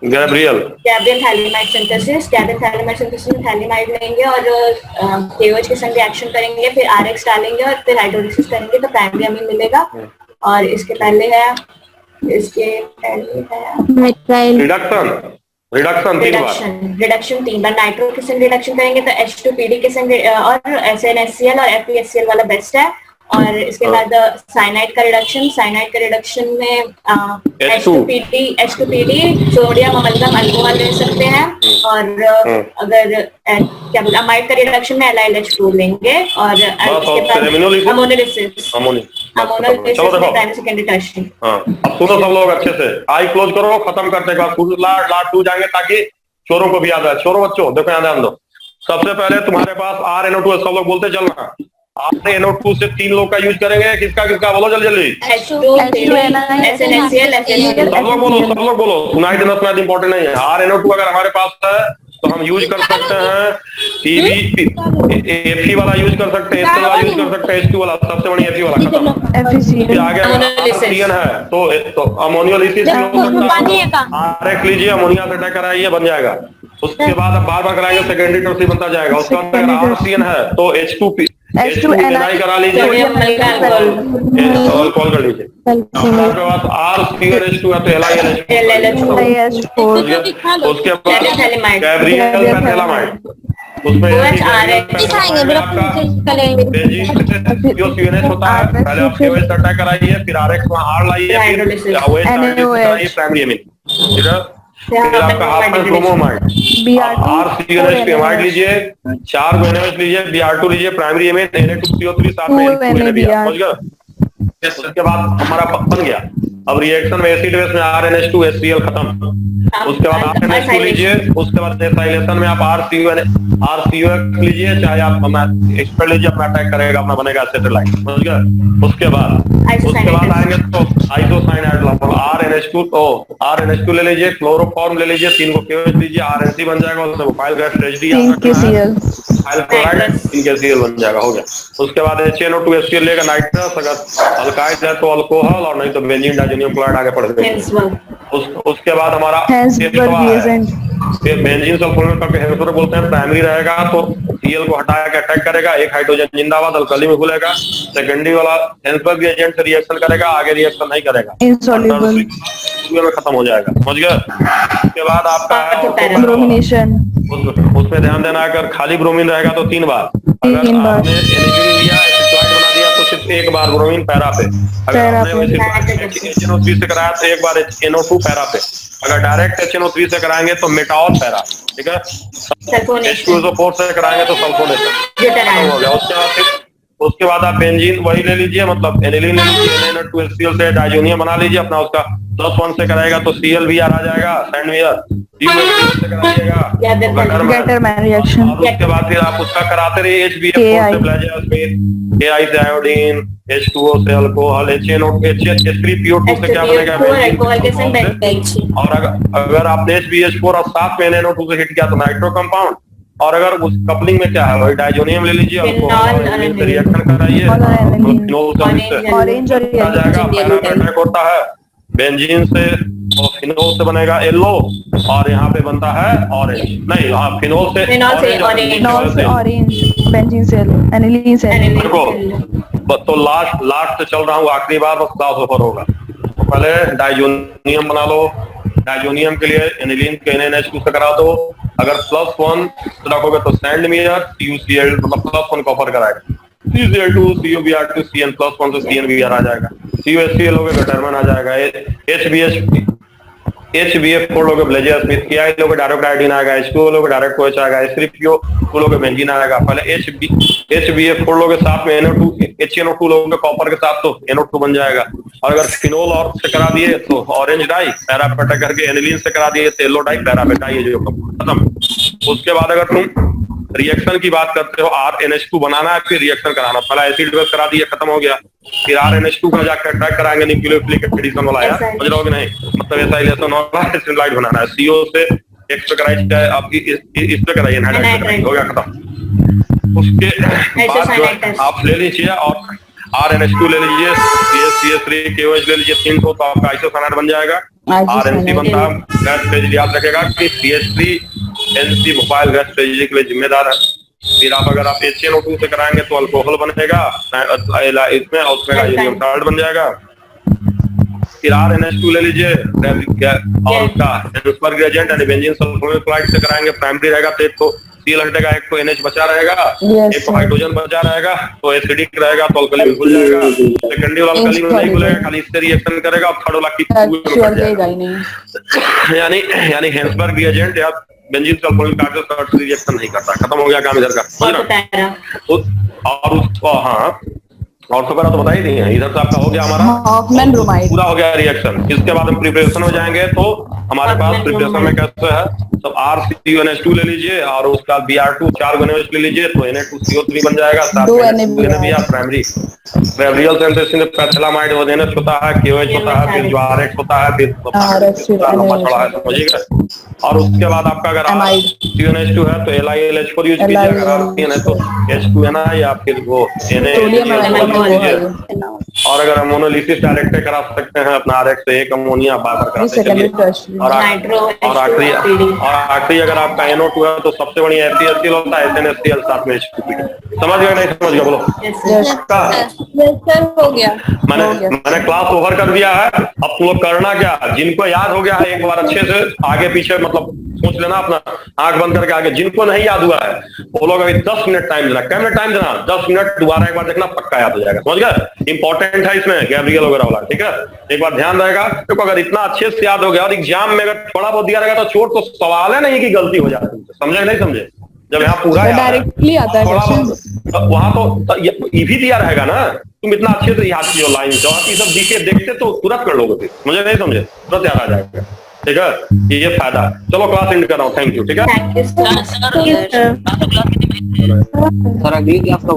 गैब्रियल थैलीमाइड सिंथेसिस में थैलीमाइड लेंगे और KOH के संग रिएक्शन करेंगे, फिर RX डालेंगे और फिर हाइड्रोलिसिस करेंगे तो प्राइमरी अमीन मिलेगा। और इसके पहले है रिडक्शन 3 बार नाइट्रो के संग रिडक्शन करेंगे तो H2PD के संग, और SNHCl और FeHCl वाला बेस्ट है। और इसके बाद साइनाइड का रिडक्शन में H2PD सोडियम अमलगम अल्कोहल ले सकते हैं, और अगर क्या बोला अमाइड का रिडक्शन में LiLH2 लेंगे, और इसके बाद अमोनोलिसिस प्राइमरी सेकेंडरी टर्शियरी। अब सुनो सब लोग अच्छे से, आई क्लोज करो, खत्म करते लास्ट 2 जाएंगे ताकि चोरों को भी याद आए। चोरों बच्चों देखो यहाँ ध्यान दो, सबसे पहले तुम्हारे पास RNO2 सब लोग बोलते चलना, RNO2 से 3 लोग का यूज करेंगे, किसका बोलो जल्दी सब लोग बोलो, सुनाई देना सुनाई इंपॉर्टेंट नहीं है। RNO2 अगर हमारे पास है तो हम यूज कर सकते हैं Fe वाला यूज कर सकते हैं, वाला यूज कर सकते हैं, H2 वाला सबसे बड़ी Fe वाला खत्म। आगे ऑक्सीजन है तो अमोनियोलिसिस RX लीजिए, अमोनिया से अटैक कराइए, बन जाएगा। उसके बाद अब बार कराएंगे सेकेंडरी टर्शियरी बनता जाएगा। उसके बाद अगर ऑक्सीजन है तो H2Ni करा लीजिए, कॉल कर लीजिए। आपके पास RCOH2 है तो LiLH4। उसके बाद गैब्रियल पैथैलामाइड, उसमें होता है, पहले आप KOH अटैक कराइए, फिर RX वहाँ R लाइए, फिर प्राइमरी अमीन, ठीक है। फिर आपका हाफमैन ब्रोमोमाइड, RCOH के अमाइड लीजिए, 4 NaOH लीजिए, Br2 लीजिए, प्राइमरी अमीन Na2CO3 साथ में समझ गए। उसके बाद हमारा बन गया अब रिएक्शन में एसिड बेस में RNH2 HCl खत्म, उसके बाद RNH2 लीजिए, उसके बाद एसाइलेशन में आप RCOX लीजिए, चाहे आप एक्सपर्ट लीजिए, अपना अटैक करेगा, अपना बनेगा एसिटाइल, समझ गए। उसके बाद आएंगे तो आइसोसाइनाइड RNH2, तो RNH2 ले लीजिए, क्लोरोफॉर्म ले लीजिए, 3 को KOH लीजिए, RNC बन जाएगा, उससे मोबाइल गैस ट्रेजेडी CL बन जाएगा, हो गया। उसके बाद HNO2 HCl लेगा, नाइट्रस, अगर अल्काइड है तो अल्कोहल, और नहीं तो बेंजीन डाइजोनियम क्लोराइड आगे पढ़ देंगे। उसके बाद हमारा बेंजीन सल्फोनेट करके हेंसबर्ग बोलते हैं, प्राइमरी रहेगा तो Cl को हटा के अटैक करेगा, एक हाइड्रोजन जिंदाबाद अल्कली में घुलेगा, सेकेंडरी वाला हेंसबर्ग एजेंट से रिएक्शन करेगा, आगे रिएक्शन नहीं करेगा, इनसॉल्युबल में खत्म हो जाएगा, समझ गए। उसके बाद आपका ब्रोमिनेशन, उसमें ध्यान देना, अगर खाली ब्रोमीन रहेगा तो 3 बार, अगर आपने एनिलीन लिया, एसिटाइल बना दिया तो सिर्फ 1 बार ब्रोमीन पैरा पे, अगर आपने HNO3 से कराया तो 1 बार NO2 पैरा पे, अगर डायरेक्ट HNO3 से कराएंगे तो मेटाओल पैरा, ठीक है। H2SO4 से कराएंगे तो सल्फोनेशन हो गया। उसके बाद आप बेंजीन वही ले लीजिए, मतलब एनिलीन ले लीजिए, NH2HCl से डाइजोनियम बना लीजिए अपना, उसका +1 से कराएगा तो ClVr आ जाएगा, सैंडवियर से कराइएगा गैटरमैन रिएक्शन। उसके बाद फिर आप उसका कराते रहिए, HBF4 से प्लेजियम, AI से आयोडीन, H2O से अल्कोहल, H3PO2 से क्या बनेगा, और अगर आपने HBH4 और साथ में NO2 से हिट किया तो नाइट्रो कंपाउंड, और अगर उस कपलिंग में क्या है, वही डाइजोनियम ले लीजिए, रिएक्शन कराइए, ऑरेंज अटैक होता है, बेंजीन से और फिनोल से बनेगा येलो, और यहाँ पे बनता है ऑरेंज, नहीं हाँ फिनोल से ऑरेंज, बेंजीन से एनिलीन से। तो लास्ट से चल रहा हूँ, आखिरी बार बस क्लास ओवर होगा, तो पहले डाइजोनियम बना लो, डाइजोनियम के लिए एनिलीन के NH2 से करा दो, अगर +1 रखोगे तो सैंडमियर CuCl, मतलब +1 कॉपर कराएगा, CCl2 CuBr2 CN +1 से CnBr आ जाएगा, CuHCl लोगे गैटरमैन आ जाएगा, HBF4 लोगे ब्लेजियर स्मिथ, Ki लोगे डायरेक्ट आयोडीन आएगा, H2O लोगे डायरेक्ट OH आएगा, H3PO2 लोगे बेंजीन आएगा। पहले HBF4 लोगे साथ में HNO2 लोगे कॉपर के साथ तो NO2 बन जाएगा, और अगर फिनोल और से करा दिए तो ऑरेंज डाई, पैरा पे अटैक करके एनिलीन से करा दिए तो येलो डाई, पैरा पे डाई, जो खत्म। उसके बाद अगर तुम रिएक्शन की बात करते हो, RNH2 बनाना है फिर रिएक्शन कराना, पहला एसिड बेस करा दिया, खत्म हो गया, फिर RNH2 का जाकर अटैक कराएंगे न्यूक्लियोफिलिक एडिशन वाला, यार समझ रहे हो कि नहीं, मतलब एसाइलेशन वाला एसिड बनाना है, CO से X पे कराइए, आप इस पे कराइए, हो गया खत्म। उसके बाद आप ले लीजिए और RNH2 ले लीजिए, CH3 KOH ले लीजिए, 3 तो आपका आइसोसाइनाइड बन जाएगा। RNC बनता है, गैस ट्रेजेडी याद रखेगा कि CH3NC मोबाइल गैस ट्रेजेडी के लिए जिम्मेदार है। फिर आप अगर आप HNO2 से कराएंगे तो अल्कोहल बनेगा इसमें, और उसमें हाइड्रोजन साल्ट बन जाएगा। फिर RNH2 ले लीजिए और उसका हेंसबर्ग एजेंट यानी बेंजीन सल्फोनेट क्लोराइड से कराएंगे, प्राइमरी रहेगा तो एक तो Cl हटेगा, एक तो NH बचा रहेगा, एक तो हाइड्रोजन बचा रहेगा, तो एसिडिक रहेगा तो अल्कली में घुल जाएगा, सेकेंडरी वाला अल्कली में नहीं घुलेगा, खाली इससे रिएक्शन करेगा, और थर्ड वाला यानी हेंसबर्ग एजेंट या बेंजीन सल्फोनेट क्लोराइड से रिएक्शन नहीं करता, खत्म हो गया काम इधर का। और हाँ और तो करा तो बता ही नहीं है, इधर से आपका हो गया हमारा पूरा हो गया रिएक्शन। इसके बाद हम प्रिपरेशन में जाएंगे, तो हमारे पास प्रिपरेशन में कैसे है, सब RCONH2 ले लीजिए और उसका Br2 4 NH ले लीजिए तो Na2CO3 बन जाएगा, प्राइमरी फेब्रियल सिंथेसिस में पैथिलामाइड NH होता है, KOH होता है, फिर जो RX होता है, फिर लंबा चौड़ा है, समझिएगा। और उसके बाद आपका अगर CONH2 है तो LiLH4 यूज कीजिए, अगर RCN है तो H2Na या फिर वो और अगर अमोनोलिसिस डायरेक्ट करा सकते हैं अपना RX से एक अमोनिया बार करा सकते हैं। और आखिरी अगर आपका NO2 है तो सबसे बढ़िया FeHCl होता है, SnHCl साथ में H2P। समझ गए नहीं समझ गए, बोलो हो गया। मैंने क्लास ओवर कर दिया है, अब तुम लोग करना क्या, जिनको याद हो गया है एक बार अच्छे से आगे पीछे मतलब सोच लेना, अपना आंख बंद करके आगे, जिनको नहीं याद हुआ है वो लोग अभी 10 मिनट टाइम देना, क्या मिनट टाइम देना, 10 मिनट दोबारा एक बार देखना, पक्का याद हो जाएगा, समझ गए। इंपॉर्टेंट है इसमें गैब्रियल वगैरह वाला, ठीक है, एक बार ध्यान रहेगा, क्योंकि अगर इतना अच्छे से याद हो गया और एग्जाम में अगर थोड़ा बहुत दिया रहेगा तो चोट तो सवाल है नहीं कि गलती हो जाती है, समझे नहीं समझे, जब यहाँ पूरा डायरेक्टली आता है थोड़ा क्वेश्चन। वहां तो ईवी दिया रहेगा ना, तुम इतना अच्छे से याद किया लाइन जो आप ये सब दिखे देखते तो तुरंत कर लोगे, फिर मुझे नहीं समझे, तुरंत याद आ जाएगा। ठीक है, ये फायदा। चलो क्लास एंड कर रहा हूँ, थैंक यू। ठीक है थैंक यू सर। सर अगली क्लास में सर अगली क्लास का